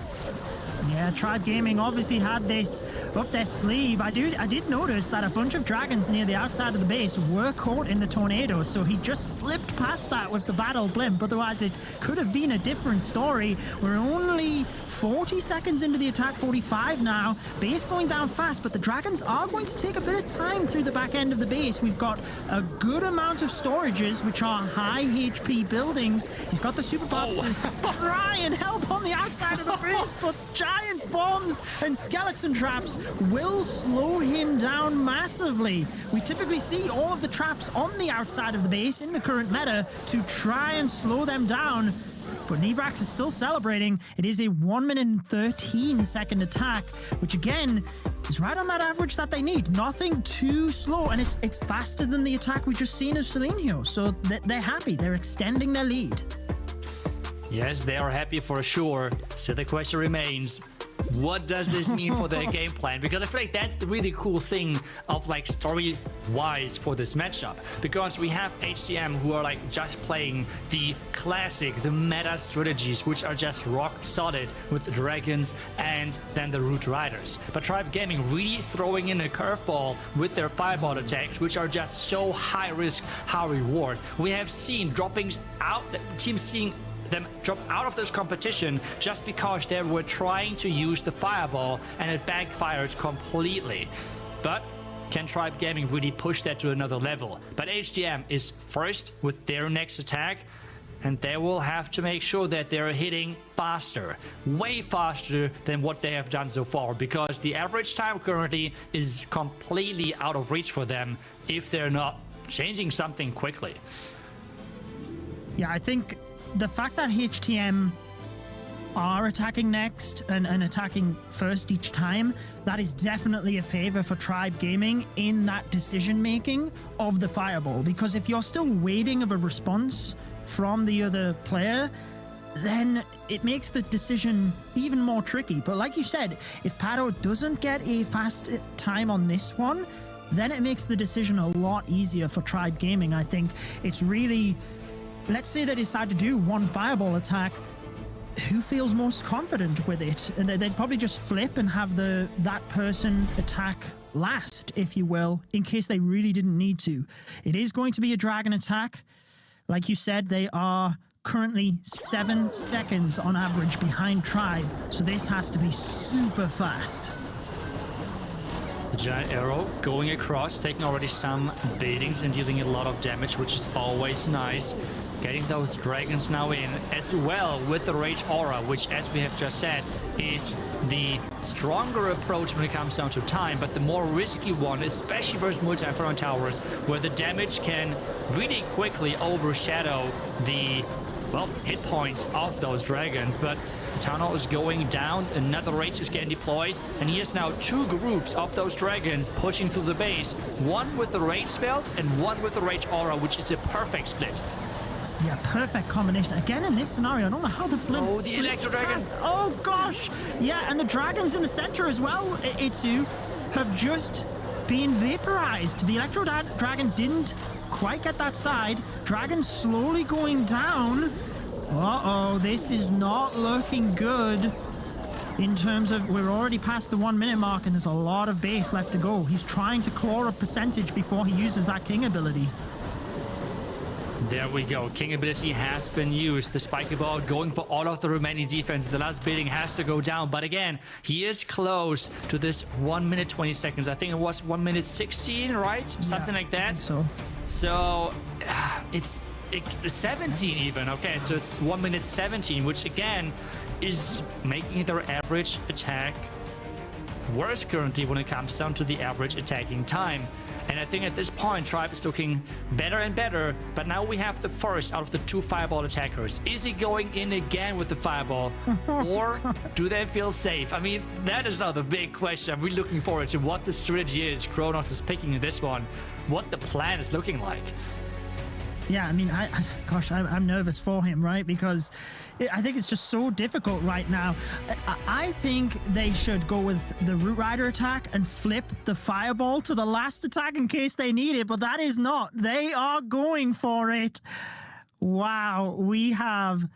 Yeah, Tribe Gaming obviously had this up their sleeve. I did notice that a bunch of dragons near the outside of the base were caught in the tornado, so he just slipped past that with the battle blimp. Otherwise, it could have been a different story. We're only 40 seconds into the attack, 45 now. Base going down fast, but the dragons are going to take a bit of time through the back end of the base. We've got a good amount of storages, which are high HP buildings. He's got the super pops to try and help on the outside of the base, but giant bombs and skeleton traps will slow him down massively. We typically see all of the traps on the outside of the base in the current meta to try and slow them down. But Nibrax is still celebrating. It is a 1 minute and 13 second attack, which again is right on that average that they need. Nothing too slow, and it's faster than the attack we just seen of Selenio. So they're happy. They're extending their lead. Yes, they are happy for sure. So the question remains, what does this mean for their game plan? Because I feel like that's the really cool thing of like story-wise for this matchup. Because we have HTM who are like just playing the classic, the meta strategies, which are just rock solid with the dragons and then the Root Riders. But Tribe Gaming really throwing in a curveball with their fireball attacks, which are just so high risk, high reward. We have seen droppings out, teams seeing them drop out of this competition just because they were trying to use the fireball and it backfired completely. But can Tribe Gaming really push that to another level? But HTM is first with their next attack, and they will have to make sure that they're hitting faster, way faster than what they have done so far, because the average time currently is completely out of reach for them if they're not changing something quickly. Yeah, I think the fact that HTM are attacking next and attacking first each time, that is definitely a favor for Tribe Gaming in that decision making of the fireball. Because if you're still waiting of a response from the other player, then it makes the decision even more tricky. But like you said, if Pyro doesn't get a fast time on this one, then it makes the decision a lot easier for Tribe Gaming. I think it's really, let's say they decide to do one fireball attack, who feels most confident with it? And they'd probably just flip and have that person attack last, if you will, in case they really didn't need to. It is going to be a dragon attack. Like you said, they are currently 7 seconds on average behind Tribe, so this has to be super fast. The giant arrow going across, taking already some beatings and dealing a lot of damage, which is always nice. Getting those dragons now in as well with the Rage Aura, which, as we have just said, is the stronger approach when it comes down to time, but the more risky one, especially versus multi-Inferno Towers, where the damage can really quickly overshadow the, well, hit points of those dragons. But the Town Hall is going down, another Rage is getting deployed, and he has now 2 groups of those dragons pushing through the base, one with the Rage spells and one with the Rage Aura, which is a perfect split. Yeah, perfect combination. Again, in this scenario, I don't know how the blimp Oh, the Electro Dragons. Oh, gosh. Yeah, and the dragons in the center as well, Itsu, have just been vaporized. The Electro Dragon didn't quite get that side. Dragon slowly going down. Uh-oh, this is not looking good. In terms of, we're already past the 1 minute mark and there's a lot of base left to go. He's trying to claw a percentage before he uses that King ability. There we go. King ability has been used. The spiky ball going for all of the remaining defense. The last bidding has to go down. But again, he is close to this 1 minute 20 seconds. I think it was 1 minute 16, right? Something like that. So it's 17 even. Okay, so it's 1 minute 17, which again is making their average attack worse currently when it comes down to the average attacking time. And I think at this point, Tribe is looking better and better. But now we have the first out of the 2 fireball attackers. Is he going in again with the fireball? Or do they feel safe? I mean, that is now the big question. I'm really looking forward to what the strategy is Kronos is picking in this one. What the plan is looking like. Yeah, I mean, I'm nervous for him, right? Because I think it's just so difficult right now. I think they should go with the Root Rider attack and flip the fireball to the last attack in case they need it, but that is not. They are going for it. Wow, we have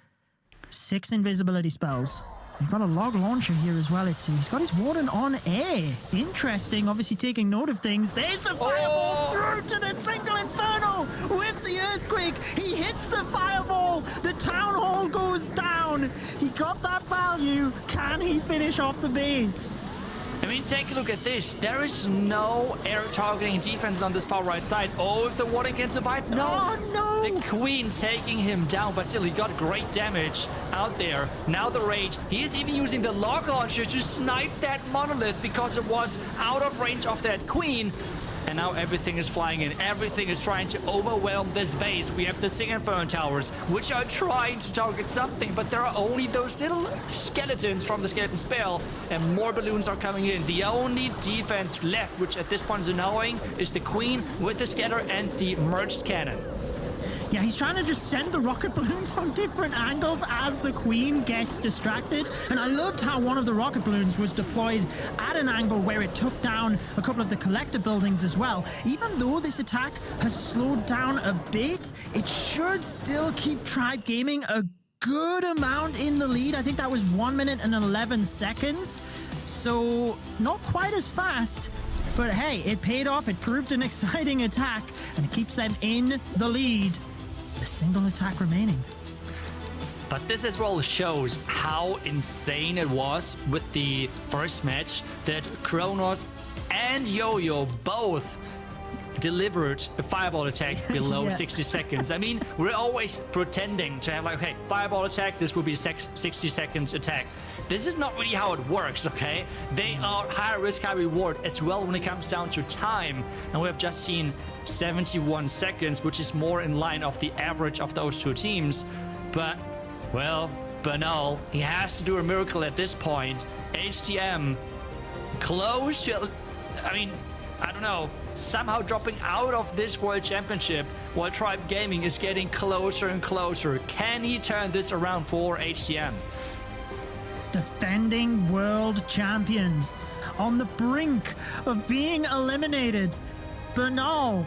6 invisibility spells. We've got a log launcher here as well, he's got his Warden on A. Interesting, obviously taking note of things. There's the fireball through to the single Inferno with the Earthquake. He hits the fireball. The Town Hall goes down. He got that value. Can he finish off the base? I mean, take a look at this. There is no air targeting defense on this far right side. Oh, if the Warden can survive. No. Oh, no. The Queen taking him down, but still he got great damage out there. Now the Rage. He is even using the log launcher to snipe that Monolith because it was out of range of that Queen. And now everything is flying in. Everything is trying to overwhelm this base. We have the Single Inferno Towers, which are trying to target something, but there are only those little skeletons from the skeleton spell, and more balloons are coming in. The only defense left, which at this point is annoying, is the Queen with the scatter and the merged cannon. Yeah, he's trying to just send the rocket balloons from different angles as the Queen gets distracted. And I loved how one of the rocket balloons was deployed at an angle where it took down a couple of the collector buildings as well. Even though this attack has slowed down a bit, it should still keep Tribe Gaming a good amount in the lead. I think that was 1 minute and 11 seconds. So not quite as fast. But hey, it paid off. It proved an exciting attack, and it keeps them in the lead. A single attack remaining. But this as well shows how insane it was with the first match that Kronos and Yo-Yo both delivered a fireball attack below 60 seconds. I mean, we're always pretending to have like, hey, fireball attack, this will be 60 seconds attack. This is not really how it works, okay? They are high risk, high reward as well when it comes down to time. And we have just seen 71 seconds, which is more in line of the average of those 2 teams. But, well, Banal, he has to do a miracle at this point. HTM close to, I mean, I don't know. somehow dropping out of this World Championship while Tribe Gaming is getting closer and closer. Can he turn this around for HTM? Defending world champions on the brink of being eliminated. But no,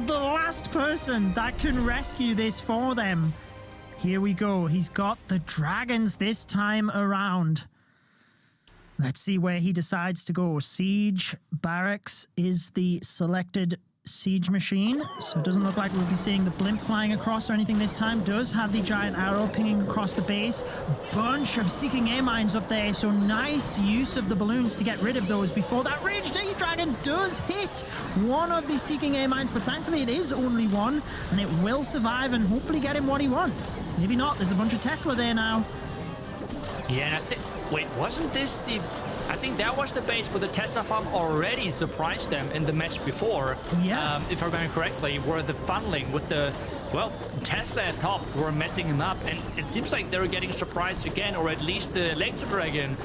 the last person that can rescue this for them. Here we go. He's got the dragons this time around. Let's see where he decides to go. Siege Barracks is the selected siege machine, so it doesn't look like we'll be seeing the blimp flying across or anything this time. Does have the giant arrow pinging across the base. Bunch of seeking air mines up there, so nice use of the balloons to get rid of those before that Rage Day Dragon does hit one of the seeking air mines, but thankfully it is only one, and it will survive and hopefully get him what he wants. Maybe not. There's a bunch of Tesla there now. Yeah, wait, wasn't this the... I think that was the base where the Tesla farm already surprised them in the match before. Yeah. If I remember correctly, where the funneling with the, well, Tesla at top were messing him up. And it seems like they were getting surprised again, or at least the Laser Dragon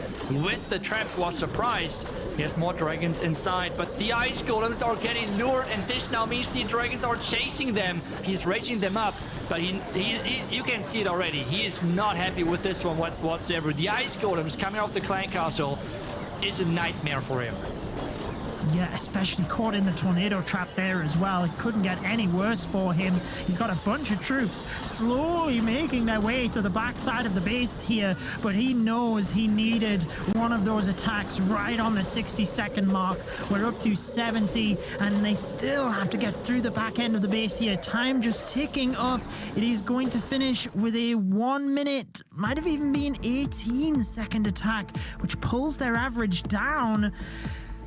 with the traps was surprised. He has more dragons inside, but the Ice Golems are getting lured, and this now means the dragons are chasing them. He's raging them up, but he you can see it already. He is not happy with this one whatsoever. The Ice Golems coming off the Clan Castle is a nightmare for him. Yeah, especially caught in the tornado trap there as well. It couldn't get any worse for him. He's got a bunch of troops slowly making their way to the backside of the base here, but he knows he needed one of those attacks right on the 60-second mark. We're up to 70, and they still have to get through the back end of the base here. Time just ticking up. It is going to finish with a 1 minute, might have even been 18-second attack, which pulls their average down.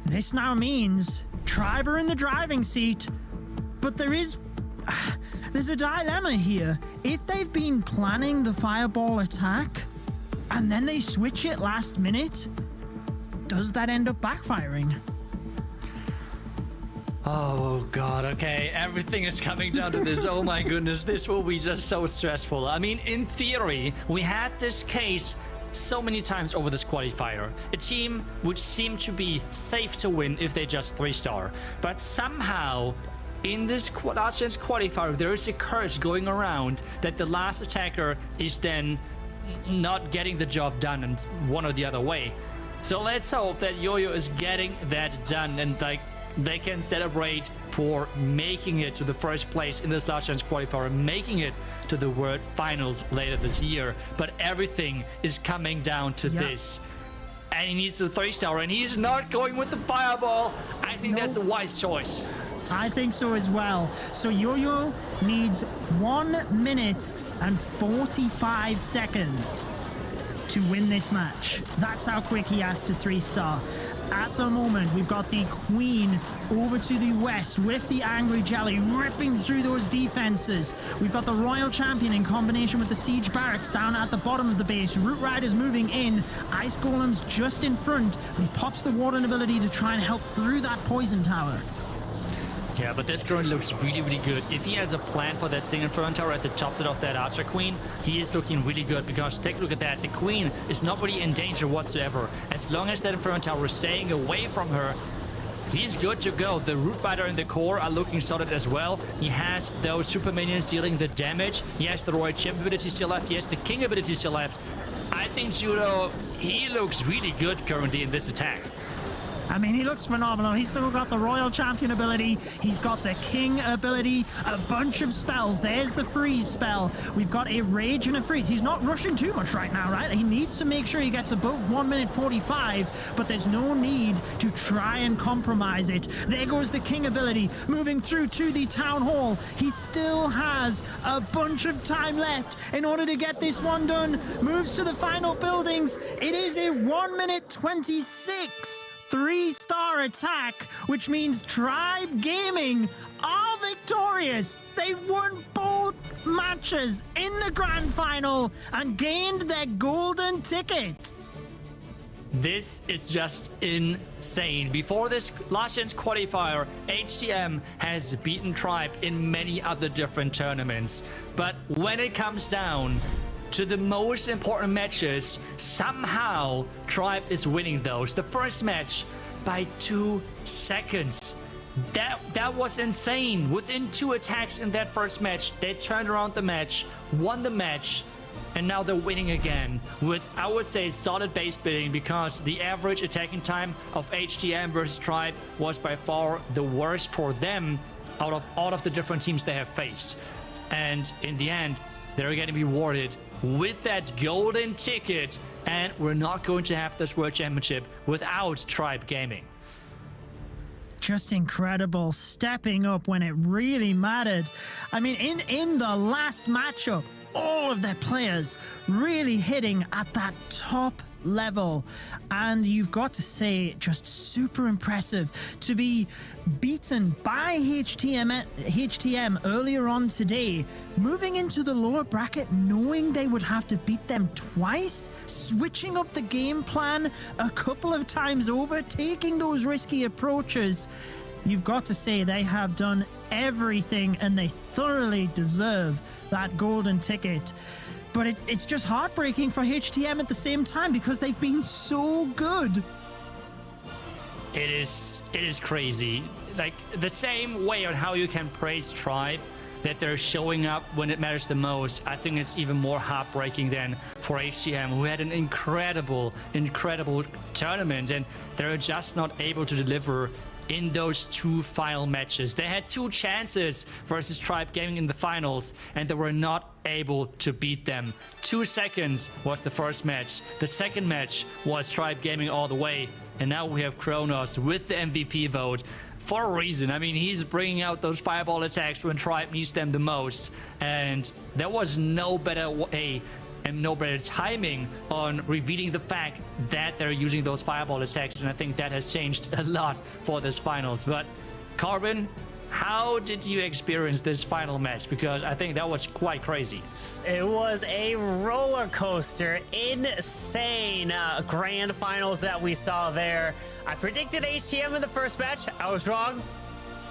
This now means Tribe are in the driving seat, but there's a dilemma here. If they've been planning the fireball attack and then they switch it last minute, does that end up backfiring? Oh god, okay, everything is coming down to this. Oh my goodness, this will be just so stressful. I mean, in theory, we had this case so many times over this qualifier. A team which seemed to be safe to win if they just 3-star. But somehow, in this Last Chance Qualifier, there is a curse going around that the last attacker is then not getting the job done and one or the other way. So let's hope that Yo-Yo is getting that done and like they can celebrate for making it to the first place in this Last Chance Qualifier, making it to the World Finals later this year. But everything is coming down to this. And he needs a 3-star, and he's not going with the fireball. I think that's a wise choice. I think so as well. So Yo-Yo needs 1 minute and 45 seconds to win this match. That's how quick he has to 3-star. At the moment, we've got the Queen over to the west with the Angry Jelly ripping through those defenses. We've got the Royal Champion in combination with the Siege Barracks down at the bottom of the base. Root Riders moving in. Ice Golems just in front. He pops the Warden ability to try and help through that Poison Tower. Yeah, but this currently looks really, really good. If he has a plan for that single Inferno Tower at the top of that Archer Queen, he is looking really good because take a look at that. The Queen is not really in danger whatsoever. As long as that Inferno Tower is staying away from her, he's good to go. The Root Rider and the core are looking solid as well. He has those super minions dealing the damage. He has the Royal Champ ability still left. He has the King ability still left. I think Judo, he looks really good currently in this attack. I mean, he looks phenomenal. He's still got the Royal Champion ability. He's got the King ability. A bunch of spells. There's the freeze spell. We've got a rage and a freeze. He's not rushing too much right now, right? He needs to make sure he gets above 1 minute 45, but there's no need to try and compromise it. There goes the King ability, moving through to the Town Hall. He still has a bunch of time left in order to get this one done. Moves to the final buildings. It is a 1 minute 26. 3-star attack, which means Tribe Gaming are victorious. They've won both matches in the grand final and gained their golden ticket. This is just insane. Before this Last Chance Qualifier, HTM has beaten Tribe in many other different tournaments. But when it comes down to the most important matches, somehow Tribe is winning those. The first match by 2 seconds. That was insane. Within 2 attacks in that first match, they turned around the match, won the match, and now they're winning again with, I would say, solid base building, because the average attacking time of HTM versus Tribe was by far the worst for them out of all of the different teams they have faced. And in the end, they're getting rewarded with that golden ticket, and we're not going to have this World Championship without Tribe Gaming. Just incredible, stepping up when it really mattered. I mean, in the last matchup, all of their players really hitting at that top level, and you've got to say, just super impressive to be beaten by HTM earlier on today, moving into the lower bracket, knowing they would have to beat them twice, switching up the game plan a couple of times over, taking those risky approaches. You've got to say they have done everything, and they thoroughly deserve that golden ticket. But it's just heartbreaking for HTM at the same time, because they've been so good. It is crazy. Like, the same way on how you can praise Tribe, that they're showing up when it matters the most, I think it's even more heartbreaking than for HTM, who had an incredible tournament, and they're just not able to deliver in those 2 final matches. They had 2 chances versus Tribe Gaming in the finals, and they were not able to beat them. 2 seconds was the first match. The second match was Tribe Gaming all the way, and now we have Kronos with the MVP vote for a reason. I mean, he's bringing out those fireball attacks when Tribe needs them the most, and there was no better way and no better timing on revealing the fact that they're using those fireball attacks, and I think that has changed a lot for this finals. But Carbon, how did you experience this final match? Because I think that was quite crazy. It was a roller coaster, insane grand finals that we saw there. I predicted HTM in the first match. I was wrong.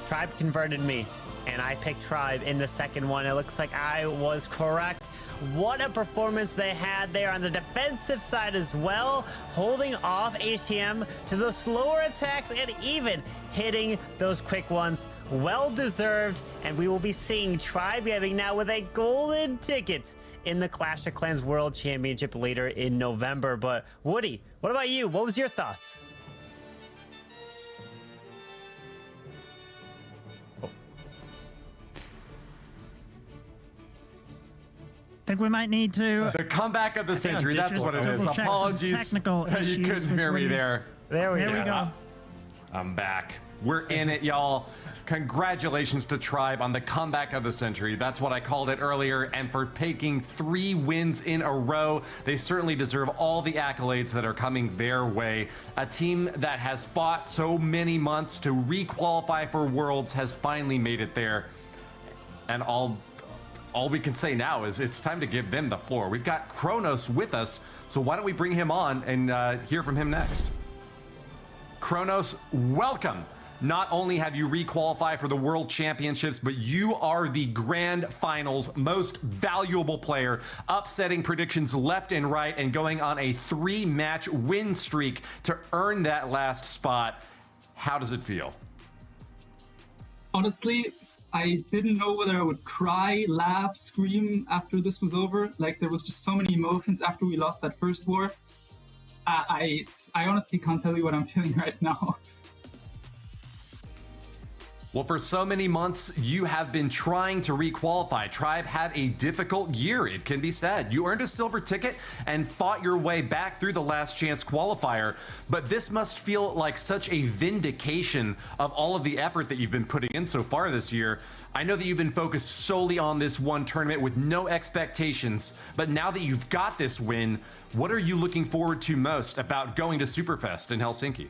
Tribe converted me, and I picked Tribe in the second one. It looks like I was correct. What a performance they had there on the defensive side as well, holding off HTM to those slower attacks and even hitting those quick ones. Well deserved, and we will be seeing Tribe Gaming now with a golden ticket in the Clash of Clans World Championship later in November. But Woody, what about you? What was your thoughts? I think we might need to... The comeback of the century, that's what it is. double-check some Apologies. technical You issues couldn't hear me with there. There we go. I'm back. We're in it, y'all. Congratulations to Tribe on the comeback of the century. That's what I called it earlier. And for taking 3 wins in a row, they certainly deserve all the accolades that are coming their way. A team that has fought so many months to re-qualify for Worlds has finally made it there. And all we can say now is it's time to give them the floor. We've got Kronos with us, so why don't we bring him on and hear from him next. Kronos, welcome. Not only have you re-qualified for the World Championships, but you are the Grand Finals most valuable player, upsetting predictions left and right and going on a 3-match win streak to earn that last spot. How does it feel? Honestly, I didn't know whether I would cry, laugh, scream after this was over. Like, there was just so many emotions after we lost that first war. I honestly can't tell you what I'm feeling right now. Well, for so many months, you have been trying to re-qualify. Tribe had a difficult year, it can be said. You earned a silver ticket and fought your way back through the Last Chance Qualifier, but this must feel like such a vindication of all of the effort that you've been putting in so far this year. I know that you've been focused solely on this one tournament with no expectations, but now that you've got this win, what are you looking forward to most about going to Superfest in Helsinki?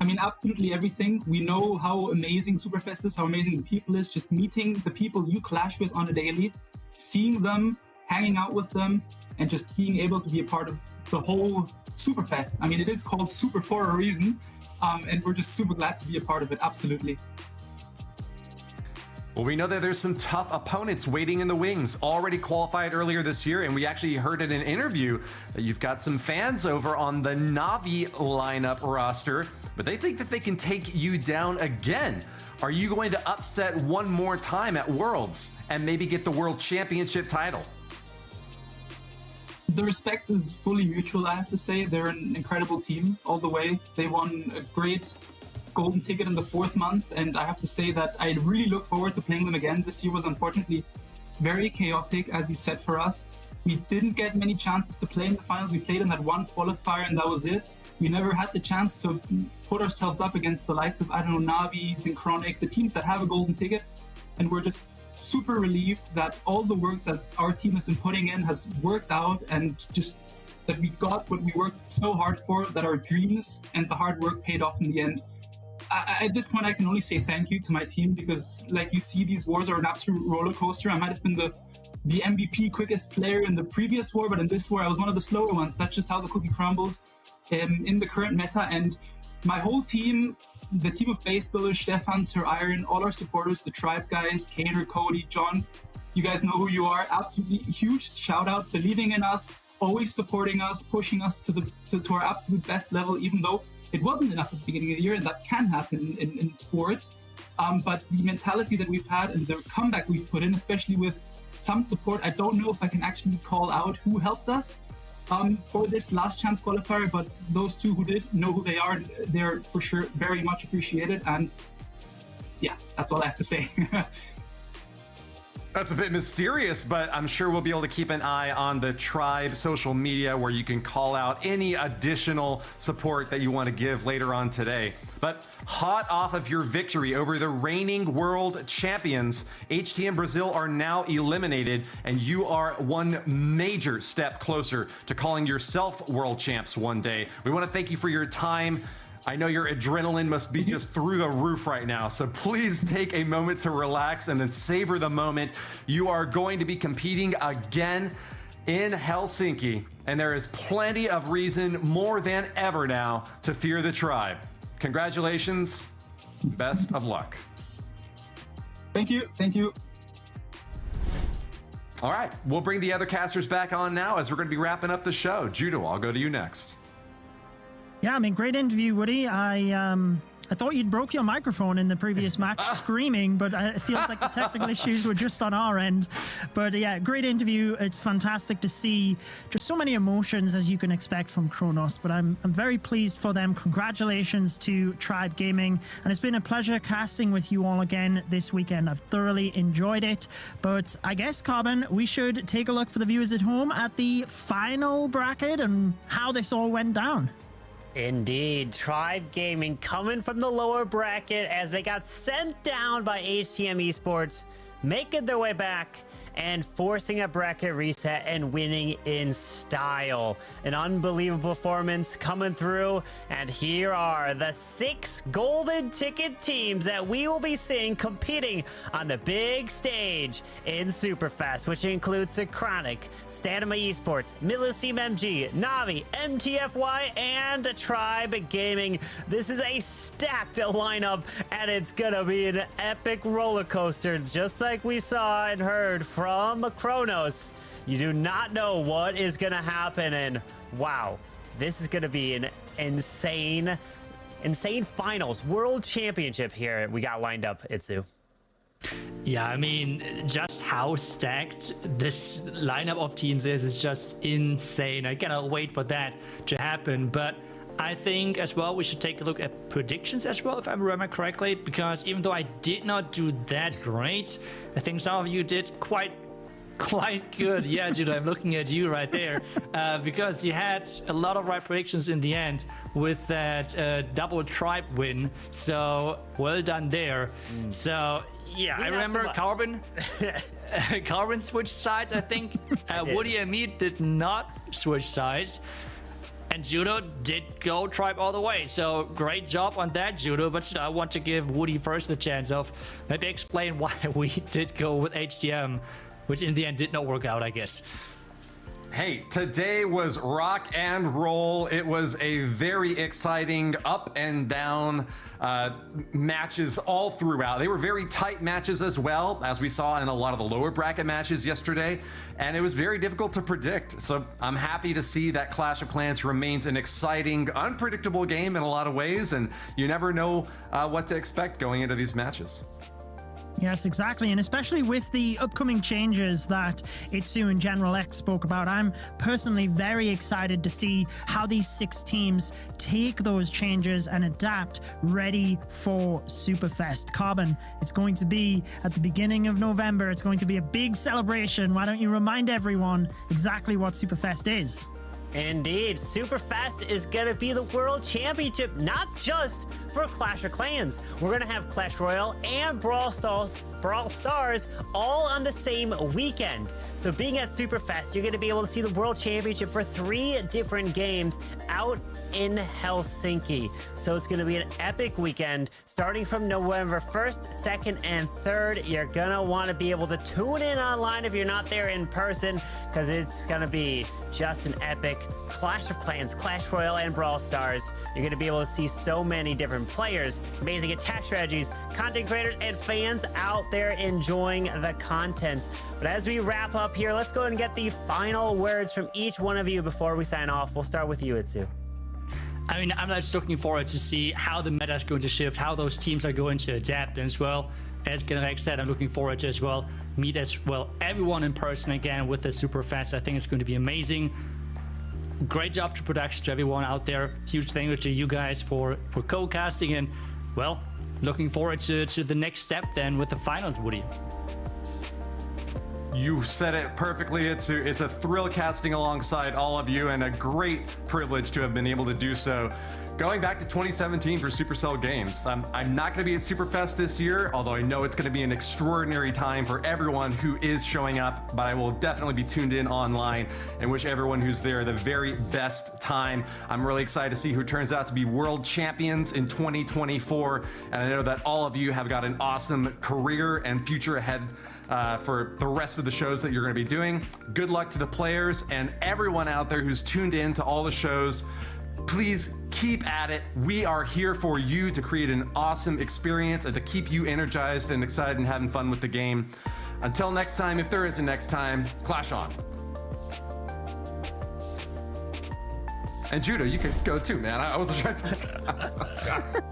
I mean, absolutely everything. We know how amazing Superfest is, how amazing the people is, just meeting the people you clash with on a daily, seeing them, hanging out with them, and just being able to be a part of the whole Superfest. I mean, it is called Super for a reason, and we're just super glad to be a part of it, absolutely. Well, we know that there's some tough opponents waiting in the wings, already qualified earlier this year, and we actually heard in an interview that you've got some fans over on the Navi lineup roster. but they think that they can take you down again. Are you going to upset one more time at Worlds and maybe get the World Championship title? The respect is fully mutual, I have to say. They're an incredible team all the way. They won a great golden ticket in the 4th month, and I have to say that I really look forward to playing them again. This year was unfortunately very chaotic, as you said, for us. We didn't get many chances to play in the finals. We played in that one qualifier and that was it. We never had the chance to put ourselves up against the likes of, I don't know, Navi, Synchronic, the teams that have a golden ticket. And we're just super relieved that all the work that our team has been putting in has worked out, and just that we got what we worked so hard for, that our dreams and the hard work paid off in the end. At this point, I can only say thank you to my team, because like you see, these wars are an absolute roller coaster. I might have been the MVP quickest player in the previous war, but in this war I was one of the slower ones. That's just how the cookie crumbles in the current meta. And my whole team, the team of base builders, Stefan, Sir Iron, all our supporters, the tribe guys, Kater, Cody, John, you guys know who you are. Absolutely huge shout out, believing in us, always supporting us, pushing us to our absolute best level, even though it wasn't enough at the beginning of the year, and that can happen in sports. But the mentality that we've had and the comeback we've put in, especially with some support, I don't know if I can actually call out who helped us for this last chance qualifier, but those two who did know who they are. They're for sure very much appreciated, and yeah, that's all I have to say. That's a bit mysterious, but I'm sure we'll be able to keep an eye on the Tribe social media, where you can call out any additional support that you want to give later on today. But hot off of your victory over the reigning world champions, HTM Brazil are now eliminated, and you are one major step closer to calling yourself world champs one day. We want to thank you for your time. I know your adrenaline must be just through the roof right now, so please take a moment to relax and then savor the moment. You are going to be competing again in Helsinki, and there is plenty of reason more than ever now to fear the Tribe. Congratulations. Best of luck. Thank you. Thank you. All right, we'll bring the other casters back on now as we're going to be wrapping up the show. Judo, I'll go to you next. Yeah, I mean, great interview, Woody. I thought you'd broke your microphone in the previous match screaming, but it feels like the technical issues were just on our end. But yeah, great interview. It's fantastic to see just so many emotions, as you can expect from Kronos. But I'm very pleased for them. Congratulations to Tribe Gaming. And it's been a pleasure casting with you all again this weekend. I've thoroughly enjoyed it. But I guess, Carbon, we should take a look for the viewers at home at the final bracket and how this all went down. Indeed, Tribe Gaming coming from the lower bracket as they got sent down by HTM Esports, making their way back and forcing a bracket reset and winning in style. An unbelievable performance coming through, and here are the 6 golden ticket teams that we will be seeing competing on the big stage in Superfest, which includes Synchronic, Stanima Esports, Milliseam MG, Navi, MTFY, and Tribe Gaming. This is a stacked lineup, and it's gonna be an epic roller coaster, just like we saw and heard from Kronos. You do not know what is going to happen, and wow, this is going to be an insane finals world championship here we got lined up, Itsu. Yeah, I mean, just how stacked this lineup of teams is just insane. I cannot wait for that to happen. But I think as well we should take a look at predictions as well, if I remember correctly, because even though I did not do that great, I think some of you did quite good. Yeah, Judo, I'm looking at you right there, because you had a lot of right predictions in the end with that double Tribe win. So well done there. So yeah, I remember so Carbon. Carbon switched sides, I think. Woody and me did not switch sides. And Judo did go Tribe all the way. So great job on that, Judo. But still, I want to give Woody first the chance of maybe explain why we did go with HTM, which in the end did not work out, I guess. Hey, today was rock and roll. It was a very exciting up and down matches all throughout. They were very tight matches as well, as we saw in a lot of the lower bracket matches yesterday, and it was very difficult to predict. So I'm happy to see that Clash of Clans remains an exciting, unpredictable game in a lot of ways, and you never know what to expect going into these matches. Yes, exactly. And especially with the upcoming changes that Itsu and General X spoke about, I'm personally very excited to see how these 6 teams take those changes and adapt ready for Superfest. Carbon, it's going to be at the beginning of November. It's going to be a big celebration. Why don't you remind everyone exactly what Superfest is? Indeed, Superfest is going to be the World Championship, not just for Clash of Clans. We're going to have Clash Royale and Brawl Stars all on the same weekend. So being at Superfest, you're going to be able to see the World Championship for 3 different games out in Helsinki. So it's going to be an epic weekend starting from November 1st, 2nd, and 3rd. You're going to want to be able to tune in online if you're not there in person, because it's going to be just an epic Clash of Clans, Clash Royale, and Brawl Stars. You're going to be able to see so many different players, amazing attack strategies, content creators, and fans out there enjoying the content. But as we wrap up here, let's go and get the final words from each one of you before we sign off. We'll start with you, Itsu. I mean, I'm just looking forward to see how the meta is going to shift, how those teams are going to adapt, and as well, as Genrek said, I'm looking forward to as well meet as well everyone in person again with the Superfest. I think it's going to be amazing. Great job to production, to everyone out there. Huge thank you to you guys for co-casting, and well, looking forward to the next step then with the finals, Woody. You said it perfectly. It's a thrill casting alongside all of you, and a great privilege to have been able to do so. Going back to 2017 for Supercell Games. I'm not going to be at Superfest this year, although I know it's going to be an extraordinary time for everyone who is showing up, but I will definitely be tuned in online and wish everyone who's there the very best time. I'm really excited to see who turns out to be world champions in 2024, and I know that all of you have got an awesome career and future ahead for the rest of the shows that you're going to be doing. Good luck to the players and everyone out there who's tuned in to all the shows. Please keep at it. We are here for you to create an awesome experience and to keep you energized and excited and having fun with the game. Until next time, if there is a next time, Clash on. And Judo, you could go too, man. I wasn't trying to...